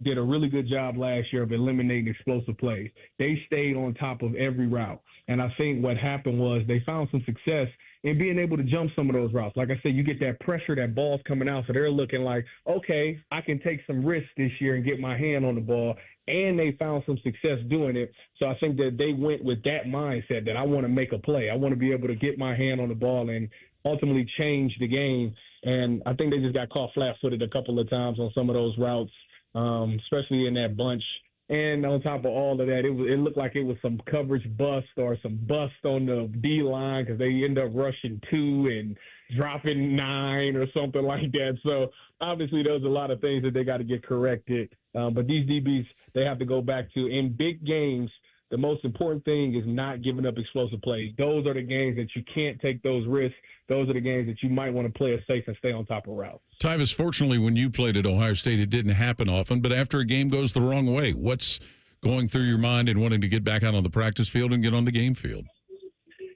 did a really good job last year of eliminating explosive plays. They stayed on top of every route. And I think what happened was they found some success in being able to jump some of those routes. Like I said, you get that pressure, that ball's coming out, so they're looking like, okay, I can take some risks this year and get my hand on the ball, and they found some success doing it. So I think that they went with that mindset that I want to make a play. I want to be able to get my hand on the ball and ultimately change the game. And I think they just got caught flat-footed a couple of times on some of those routes, especially in that bunch. And on top of all of that, it looked like it was some coverage bust or some bust on the D-line because they end up rushing 2 and dropping 9 or something like that. So obviously there's a lot of things that they got to get corrected. But these DBs, they have to go back to, in big games, the most important thing is not giving up explosive plays. Those are the games that you can't take those risks. Those are the games that you might want to play it safe and stay on top of routes. Tyvis, fortunately, when you played at Ohio State, it didn't happen often. But after a game goes the wrong way, what's going through your mind and wanting to get back out on the practice field and get on the game field?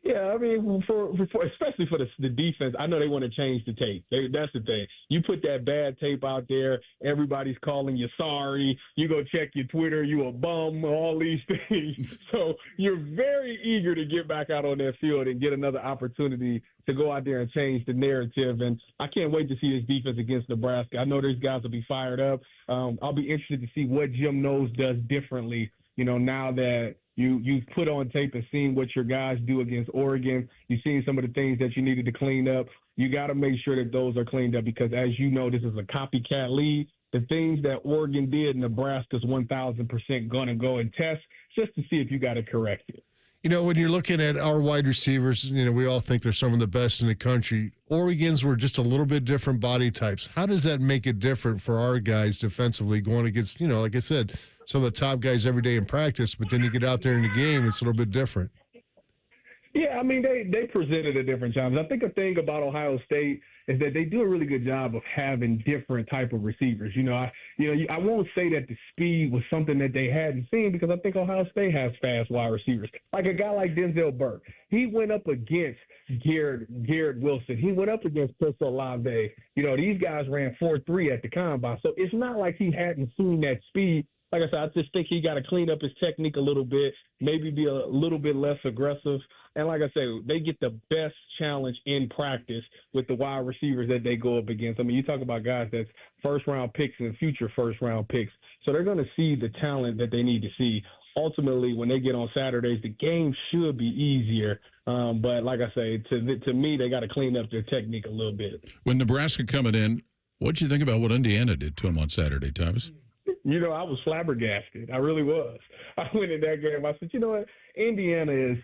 Yeah, I mean, for especially for the defense, I know they want to change the tape. That's the thing. You put that bad tape out there, everybody's calling you sorry. You go check your Twitter, you a bum, all these things. So you're very eager to get back out on that field and get another opportunity to go out there and change the narrative. And I can't wait to see this defense against Nebraska. I know these guys will be fired up. I'll be interested to see what Jim Knowles does differently, now that you've put on tape and seen what your guys do against Oregon. You've seen some of the things that you needed to clean up. You got to make sure that those are cleaned up because, as you know, this is a copycat league. The things that Oregon did, Nebraska's 1,000% going to go and test just to see if you got to correct it. When you're looking at our wide receivers, we all think they're some of the best in the country. Oregon's were just a little bit different body types. How does that make it different for our guys defensively going against, like I said, some of the top guys every day in practice, but then you get out there in the game, it's a little bit different. Yeah, I mean, they presented at different times. I think a thing about Ohio State is that they do a really good job of having different type of receivers. I won't say that the speed was something that they hadn't seen because I think Ohio State has fast wide receivers. Like a guy like Denzel Burke, he went up against Garrett Wilson. He went up against Chris Olave. These guys ran 4.3 at the combine, so it's not like he hadn't seen that speed. Like I said, I just think he got to clean up his technique a little bit, maybe be a little bit less aggressive. And like I said, they get the best challenge in practice with the wide receivers that they go up against. I mean, you talk about guys that's first-round picks and future first-round picks. So they're going to see the talent that they need to see. Ultimately, when they get on Saturdays, the game should be easier. But like I say, to me, they got to clean up their technique a little bit. When Nebraska coming in, what'd you think about what Indiana did to them on Saturday, Tyvis? I was flabbergasted. I really was. I went in that game. I said, you know what? Indiana is,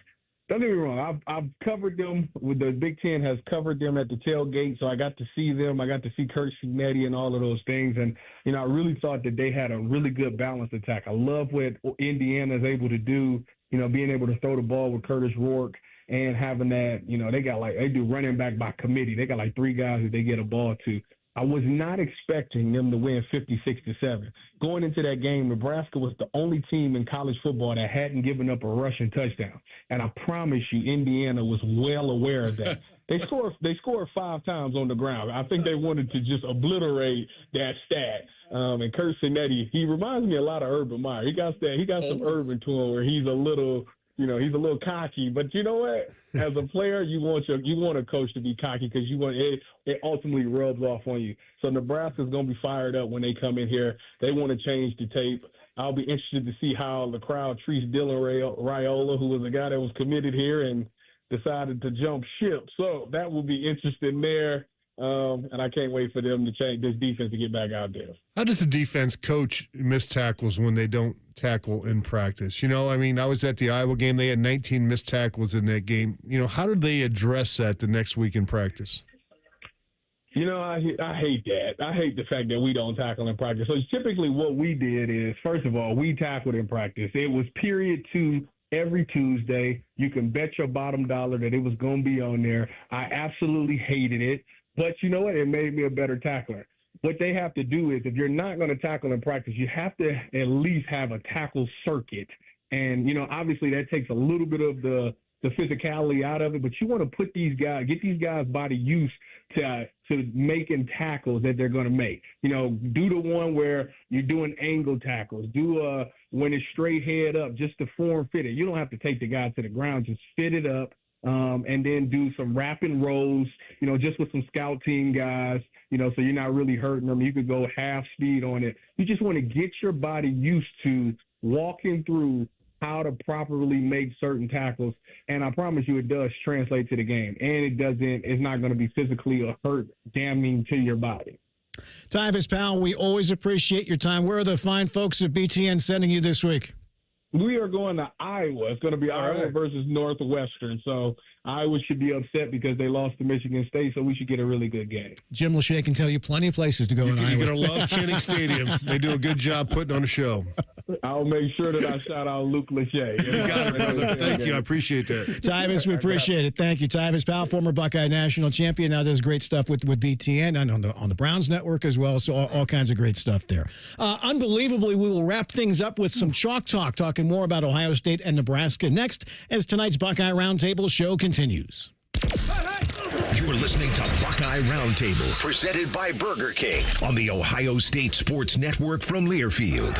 don't get me wrong, I've covered them. With the Big Ten has covered them at the tailgate, so I got to see them. I got to see Kurt Signetti and all of those things. And, I really thought that they had a really good balanced attack. I love what Indiana is able to do, being able to throw the ball with Curtis Rourke and having that, they do running back by committee. They got 3 guys that they get a ball to. I was not expecting them to win 56-7. Going into that game, Nebraska was the only team in college football that hadn't given up a rushing touchdown. And I promise you, Indiana was well aware of that. They scored 5 times on the ground. I think they wanted to just obliterate that stat. And Kurt Signetti, he reminds me a lot of Urban Meyer. He got some Urban to him where he's a little cocky, but you know what? As a player, you want a coach to be cocky because it ultimately rubs off on you. So Nebraska's going to be fired up when they come in here. They want to change the tape. I'll be interested to see how the crowd treats Dylan Raiola, who was a guy that was committed here and decided to jump ship. So that will be interesting there. And I can't wait for them to change this defense to get back out there. How does the defense coach missed tackles when they don't tackle in practice? I was at the Iowa game. They had 19 missed tackles in that game. How did they address that the next week in practice? I hate that. I hate the fact that we don't tackle in practice. So typically what we did is, first of all, we tackled in practice. It was period 2 every Tuesday. You can bet your bottom dollar that it was going to be on there. I absolutely hated it. But you know what? It made me a better tackler. what they have to do is, if you're not going to tackle in practice, you have to at least have a tackle circuit. And, obviously that takes a little bit of the physicality out of it, but you want to get these guys' body used to making tackles that they're going to make. Do the one where you're doing angle tackles. Do when it's straight head up, just to form fit it. You don't have to take the guy to the ground, just fit it up. And then do some wrap and rolls, just with some scout team guys, so you're not really hurting them. You could go half speed on it. You just want to get your body used to walking through how to properly make certain tackles. And I promise you, it does translate to the game. And it's not going to be physically or hurt damning to your body. Tyvis Powell, we always appreciate your time. Where are the fine folks at BTN sending you this week? We are going to Iowa. It's going to be Iowa versus Northwestern. So Iowa should be upset because they lost to Michigan State, so we should get a really good game. Jim Lachey can tell you plenty of places to go in Iowa. You're going to love Kenny Stadium. They do a good job putting on a show. I'll make sure that I shout out Luke Lachey. You got it, brother. Thank you. I appreciate that. Tyvis, we appreciate it. Thank you. Tyvis Powell, former Buckeye national champion, now does great stuff with BTN and on the Browns network as well. So all kinds of great stuff there. Unbelievably, we will wrap things up with some Chalk Talk, talking more about Ohio State and Nebraska next as tonight's Buckeye Roundtable show continues. You're listening to Buckeye Roundtable, presented by Burger King on the Ohio State Sports Network from Learfield.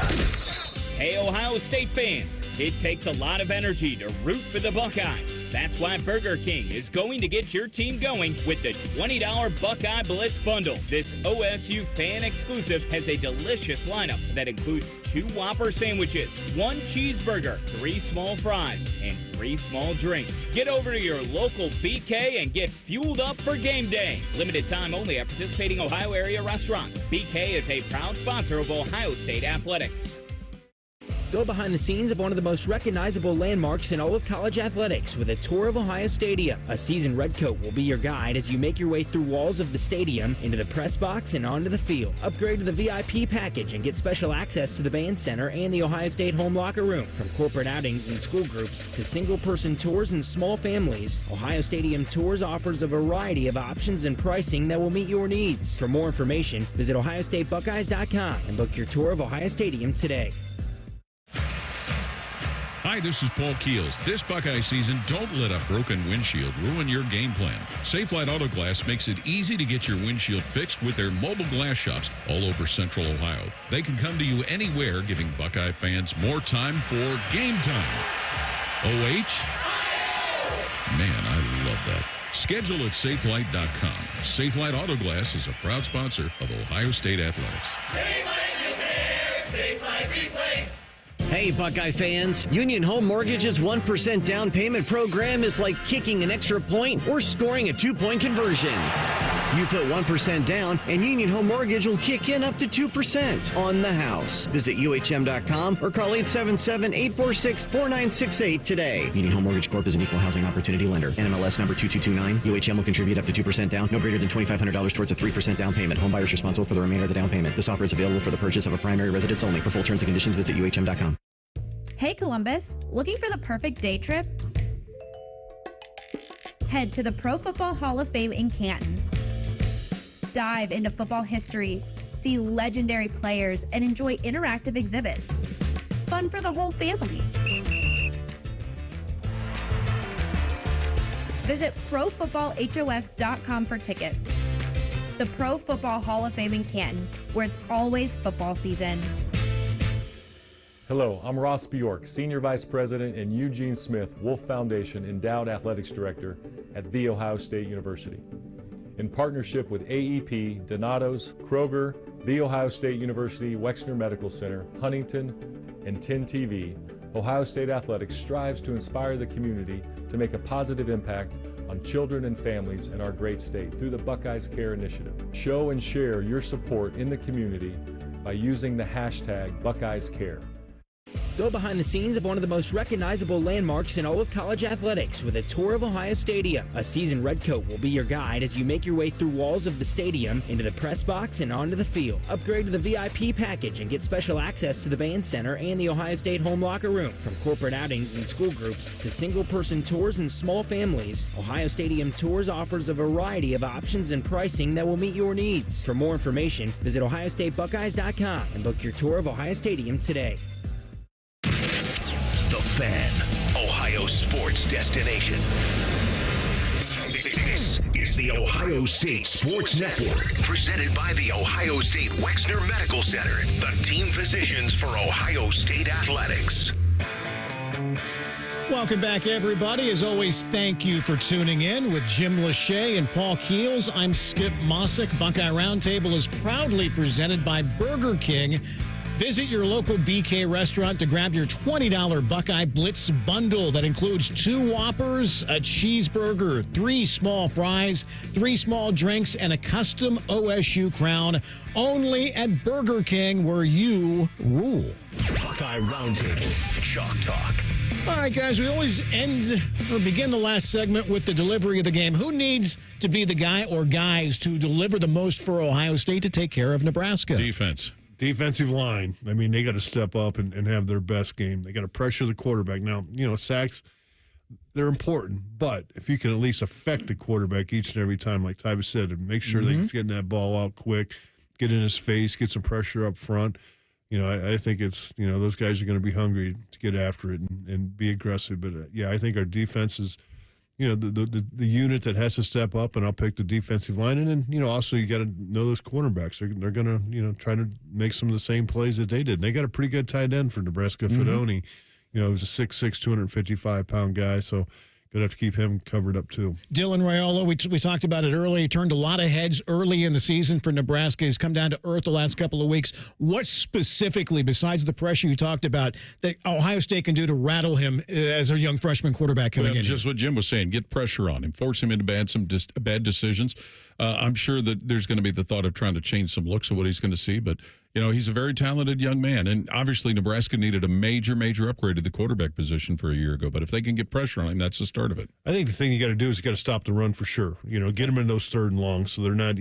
Hey, Ohio State fans, it takes a lot of energy to root for the Buckeyes. That's why Burger King is going to get your team going with the $20 Buckeye Blitz Bundle. This OSU fan exclusive has a delicious lineup that includes 2 Whopper sandwiches, 1 cheeseburger, 3 small fries, and 3 small drinks. Get over to your local BK and get fueled up for game day. Limited time only at participating Ohio area restaurants. BK is a proud sponsor of Ohio State athletics. Go behind the scenes of one of the most recognizable landmarks in all of college athletics with a tour of Ohio Stadium. A seasoned redcoat will be your guide as you make your way through walls of the stadium, into the press box, and onto the field. Upgrade to the VIP package and get special access to the band center and the Ohio State home locker room. From corporate outings and school groups to single-person tours and small families, Ohio Stadium Tours offers a variety of options and pricing that will meet your needs. For more information, visit ohiostatebuckeyes.com and book your tour of Ohio Stadium today. Hi, this is Paul Keels. This Buckeye season, don't let a broken windshield ruin your game plan. Safelite Auto Glass makes it easy to get your windshield fixed with their mobile glass shops all over Central Ohio. They can come to you anywhere, giving Buckeye fans more time for game time. OH? Man, I love that. Schedule at safelite.com. Safelite Auto Glass is a proud sponsor of Ohio State Athletics. Safelite Repair, Safelite Replace. Hey, Buckeye fans, Union Home Mortgage's 1% down payment program is like kicking an extra point or scoring a 2-point conversion. You put 1% down, and Union Home Mortgage will kick in up to 2% on the house. Visit UHM.com or call 877-846-4968 today. Union Home Mortgage Corp is an equal housing opportunity lender. NMLS number 2229. UHM will contribute up to 2% down, no greater than $2,500 towards a 3% down payment. Home buyers responsible for the remainder of the down payment. This offer is available for the purchase of a primary residence only. For full terms and conditions, visit UHM.com. Hey Columbus, looking for the perfect day trip? Head to the Pro Football Hall of Fame in Canton. Dive into football history, see legendary players, and enjoy interactive exhibits. Fun for the whole family. Visit ProFootballHOF.com for tickets. The Pro Football Hall of Fame in Canton, where it's always football season. Hello, I'm Ross Bjork, Senior Vice President and Eugene Smith Wolf Foundation Endowed Athletics Director at The Ohio State University. In partnership with AEP, Donato's, Kroger, The Ohio State University, Wexner Medical Center, Huntington, and 10 TV, Ohio State Athletics strives to inspire the community to make a positive impact on children and families in our great state through the Buckeyes Care Initiative. Show and share your support in the community by using the hashtag BuckeyesCare. Go behind the scenes of one of the most recognizable landmarks in all of college athletics with a tour of Ohio Stadium. A seasoned redcoat will be your guide as you make your way through walls of the stadium, into the press box, and onto the field. Upgrade to the VIP package and get special access to the band center and the Ohio State home locker room. From corporate outings and school groups to single-person tours and small families, Ohio Stadium Tours offers a variety of options and pricing that will meet your needs. For more information, visit ohiostatebuckeyes.com and book your tour of Ohio Stadium today. The Fan, Ohio sports destination. This is the Ohio State Sports Network, presented by the Ohio State Wexner Medical Center, the team physicians for Ohio State athletics. Welcome back, everybody. As always, thank you for tuning in with Jim Lachey and Paul Keels. I'm Skip Mosic. Buckeye Roundtable is proudly presented by Burger King. Visit your local BK restaurant to grab your $20 Buckeye Blitz bundle that includes 2 Whoppers, a cheeseburger, 3 small fries, 3 small drinks, and a custom OSU crown. Only at Burger King, where you rule. Buckeye Roundtable, Chalk Talk. All right, guys, we always end or begin the last segment with the delivery of the game. Who needs to be the guy or guys to deliver the most for Ohio State to take care of Nebraska? Defense. Defensive line. I mean, they got to step up and have their best game. They got to pressure the quarterback. Now, sacks, they're important, but if you can at least affect the quarterback each and every time, like Tyvis said, and make sure that he's getting that ball out quick, get in his face, get some pressure up front. I think it's, those guys are going to be hungry to get after it and be aggressive. But, I think our defense is, the unit that has to step up, and I'll pick the defensive line. And then, also you got to know those cornerbacks. They're going to, try to make some of the same plays that they did. And they got a pretty good tight end for Nebraska, Fedoni. He was a 6'6", 255-pound guy, so going to have to keep him covered up too. Dylan Raiola, we talked about it earlier. He turned a lot of heads early in the season for Nebraska. He's come down to earth the last couple of weeks. What specifically, besides the pressure you talked about, that Ohio State can do to rattle him as a young freshman quarterback coming in? Just what Jim was saying. Get pressure on him. Force him into bad decisions. I'm sure that there's going to be the thought of trying to change some looks of what he's going to see, but he's a very talented young man, and obviously Nebraska needed a major upgrade at the quarterback position for a year ago, but if they can get pressure on him, that's the start of it. I think the thing you got to do is you got to stop the run for sure. Get them in those 3rd and longs so they're not,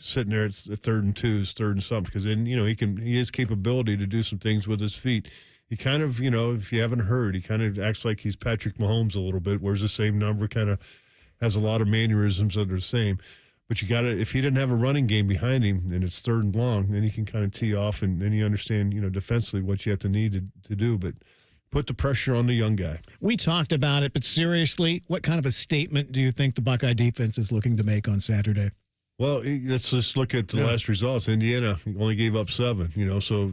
sitting there at 3rd and 2s, 3rd and something, because then, he has capability to do some things with his feet. He kind of, if you haven't heard, he kind of acts like he's Patrick Mahomes a little bit, wears the same number, kind of has a lot of mannerisms that are the same. But you got to, if he didn't have a running game behind him and it's 3rd and long, then you can kind of tee off and then you understand, defensively what you have to need to do. But put the pressure on the young guy. We talked about it, but seriously, what kind of a statement do you think the Buckeye defense is looking to make on Saturday? Well, let's just look at the last results. Indiana only gave up 7, so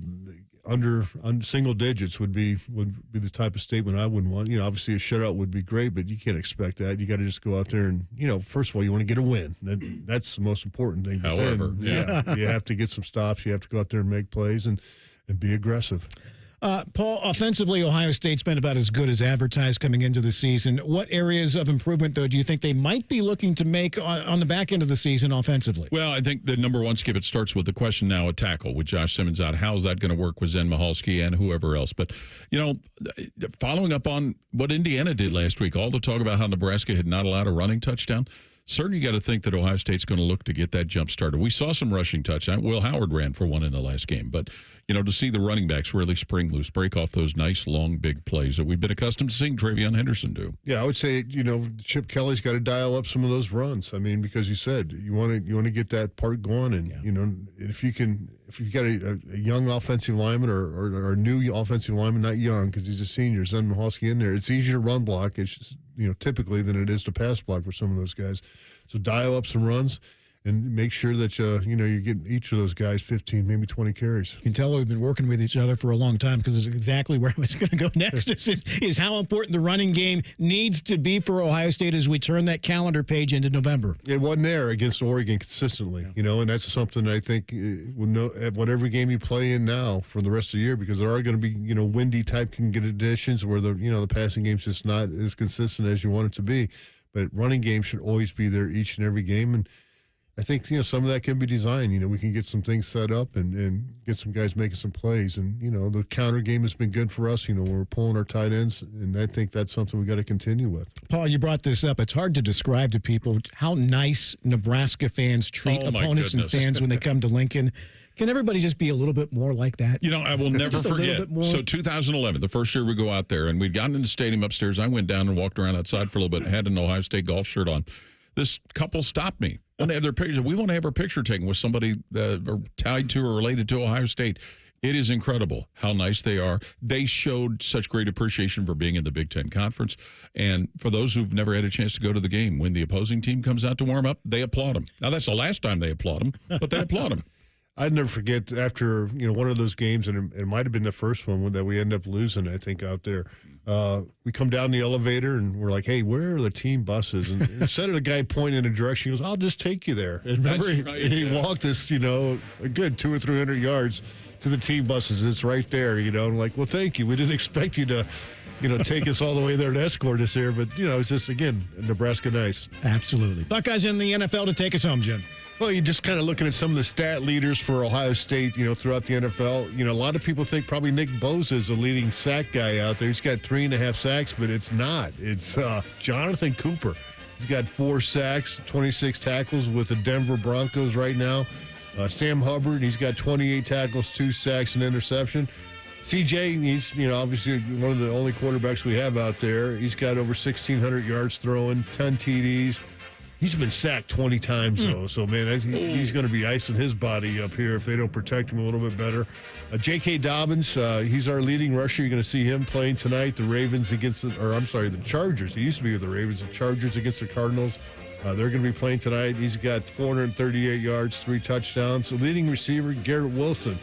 under single digits would be the type of statement I wouldn't want. Obviously a shutout would be great, but you can't expect that. You got to just go out there and, first of all, you want to get a win. That's the most important thing. But however, then, you have to get some stops. You have to go out there and make plays and be aggressive. Paul, offensively, Ohio State's been about as good as advertised coming into the season. What areas of improvement, though, do you think they might be looking to make on the back end of the season offensively? Well, I think the number one, Skip, it starts with the question now at tackle with Josh Simmons out. How's that going to work with Zen Michalski and whoever else? But, following up on what Indiana did last week, all the talk about how Nebraska had not allowed a running touchdown, certainly you got to think that Ohio State's going to look to get that jump started. We saw some rushing touchdowns. Will Howard ran for one in the last game, but to see the running backs really spring loose, break off those nice, long, big plays that we've been accustomed to seeing Travion Henderson do. Yeah, I would say, Chip Kelly's got to dial up some of those runs. I mean, because you said you want to get that part going, and if you've got a young offensive lineman or a new offensive lineman, not young because he's a senior, Zen Michalski in there, it's easier to run block, typically than it is to pass block for some of those guys. So dial up some runs. And make sure that, you're getting each of those guys 15, maybe 20 carries. You can tell we've been working with each other for a long time because it's exactly where I was going to go next is how important the running game needs to be for Ohio State as we turn that calendar page into November. It wasn't there against Oregon consistently, and that's something I think we'll know at whatever game you play in now for the rest of the year, because there are going to be, windy type conditions where the passing game's just not as consistent as you want it to be. But running game should always be there each and every game. And I think, some of that can be designed. We can get some things set up and get some guys making some plays. And, the counter game has been good for us. We're pulling our tight ends, and I think that's something we got to continue with. Paul, you brought this up. It's hard to describe to people how nice Nebraska fans treat opponents and fans when they come to Lincoln. Can everybody just be a little bit more like that? I will never forget. So 2011, the first year we go out there, and we'd gotten in the stadium upstairs. I went down and walked around outside for a little bit, had an Ohio State golf shirt on. This couple stopped me. They have their picture. We want to have our picture taken with somebody tied to or related to Ohio State. It is incredible how nice they are. They showed such great appreciation for being in the Big Ten Conference. And for those who've never had a chance to go to the game, when the opposing team comes out to warm up, they applaud them. Now, that's the last time they applaud them, but they applaud them. I'd never forget after, one of those games, and it might have been the first one that we end up losing, I think, out there. We come down the elevator, and we're like, hey, where are the team buses? And instead of the guy pointing in a direction, he goes, I'll just take you there. And remember, he walked us, a good 200 or 300 yards to the team buses, and it's right there, I'm like, well, thank you. We didn't expect you to, take us all the way there to escort us there. But, it's just, again, Nebraska nice. Absolutely. Buckeyes in the NFL to take us home, Jim. Well, you're just kind of looking at some of the stat leaders for Ohio State, throughout the NFL. A lot of people think probably Nick Bosa is the leading sack guy out there. He's got 3.5 sacks, but it's not. It's Jonathan Cooper. He's got 4 sacks, 26 tackles with the Denver Broncos right now. Sam Hubbard, he's got 28 tackles, 2 sacks, and interception. CJ, he's, obviously one of the only quarterbacks we have out there. He's got over 1,600 yards throwing, 10 TDs. He's been sacked 20 times, though. So, man, he's going to be icing his body up here if they don't protect him a little bit better. J.K. Dobbins, he's our leading rusher. You're going to see him playing tonight. The Chargers. He used to be with the Ravens. The Chargers against the Cardinals. They're going to be playing tonight. He's got 438 yards, 3 touchdowns. The leading receiver, Garrett Wilson.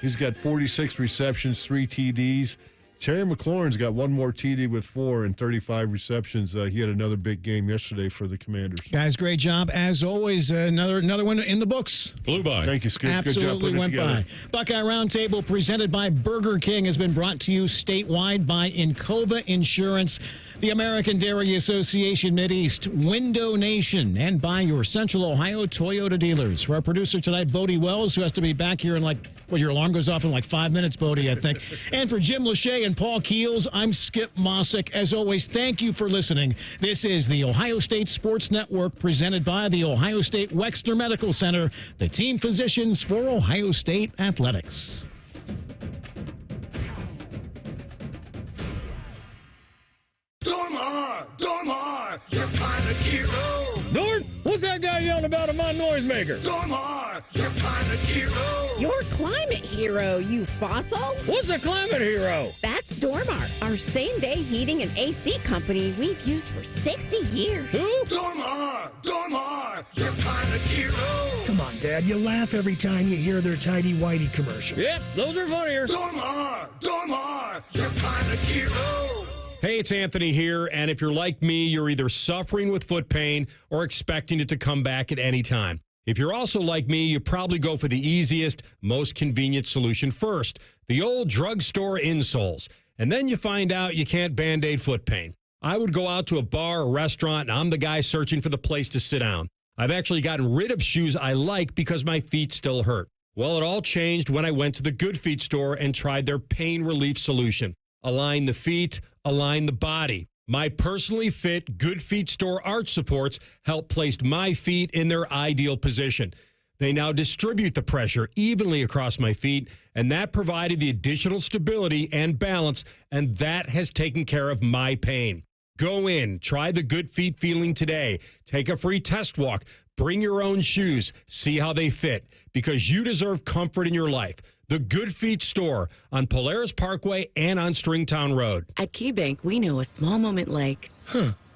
He's got 46 receptions, 3 TDs. Terry McLaurin's got 1 more TD with 4 and 35 receptions. He had another big game yesterday for the Commanders. Guys, great job. As always, another one in the books. Flew by. Thank you, Scoop. Absolutely Good job putting it together. By. Buckeye Roundtable presented by Burger King has been brought to you statewide by Encova Insurance, the American Dairy Association Mideast, Window Nation, and by your Central Ohio Toyota dealers. For our producer tonight, Bodie Wells, who has to be back here in your alarm goes off in 5 minutes, Bodie, I think. And for Jim Lachey and Paul Keels, I'm Skip Mosic. As always, thank you for listening. This is the Ohio State Sports Network presented by the Ohio State Wexner Medical Center, the team physicians for Ohio State Athletics. Dormar, your climate hero. Dorn, what's that guy yelling about in my noisemaker? Dormar, your climate hero. Your climate hero, you fossil? What's a climate hero? That's Dormar, our same-day heating and AC company we've used for 60 years. Who? Dormar, your climate hero. Come on, Dad, you laugh every time you hear their tidy-whitey commercials. Yep, those are funnier. Dormar, your climate hero. Hey, it's Anthony here, and if you're like me, you're either suffering with foot pain or expecting it to come back at any time. If you're also like me, you probably go for the easiest, most convenient solution first, the old drugstore insoles. And then you find out you can't Band-Aid foot pain. I would go out to a bar or restaurant, and I'm the guy searching for the place to sit down. I've actually gotten rid of shoes I like because my feet still hurt. Well, it all changed when I went to the Good Feet store and tried their pain relief solution. Align the feet, align the body. My personally fit Good Feet store arch supports help place my feet in their ideal position. They now distribute the pressure evenly across my feet, and that provided the additional stability and balance, and that has taken care of my pain. Go in, try the Good Feet feeling today. Take a free test walk. Bring your own shoes. See how they fit, because you deserve comfort in your life. The Good Feet store on Polaris Parkway and on Stringtown Road. At KeyBank, we know a small moment like,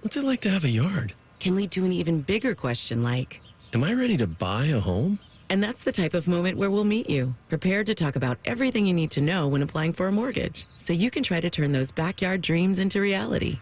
what's it like to have a yard? Can lead to an even bigger question like, am I ready to buy a home? And that's the type of moment where we'll meet you, prepared to talk about everything you need to know when applying for a mortgage, so you can try to turn those backyard dreams into reality.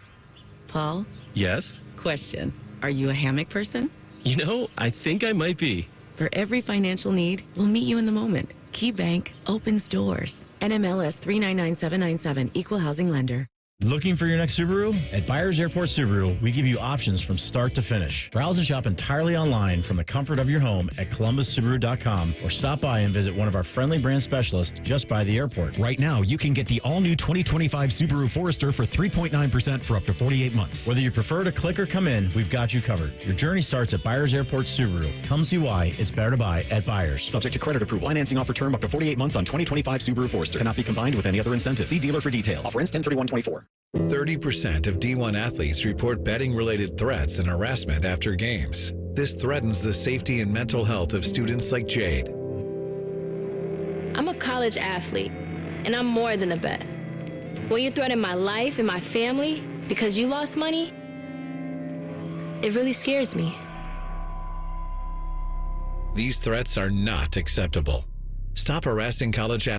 Paul? Yes? Question. Are you a hammock person? You know, I think I might be. For every financial need, we'll meet you in the moment. KeyBank opens doors. NMLS 399797, Equal Housing Lender. Looking for your next Subaru? At Byers Airport Subaru, we give you options from start to finish. Browse and shop entirely online from the comfort of your home at columbussubaru.com or stop by and visit one of our friendly brand specialists just by the airport. Right now, you can get the all-new 2025 Subaru Forester for 3.9% for up to 48 months. Whether you prefer to click or come in, we've got you covered. Your journey starts at Byers Airport Subaru. Come see why it's better to buy at Byers. Subject to credit approval. Financing offer term up to 48 months on 2025 Subaru Forester. Cannot be combined with any other incentive. See dealer for details. Offer ends 10/31/24. 30% of D1 athletes report betting-related threats and harassment after games. This threatens the safety and mental health of students like Jade. I'm a college athlete, and I'm more than a bet. When you threaten my life and my family because you lost money, it really scares me. These threats are not acceptable. Stop harassing college athletes.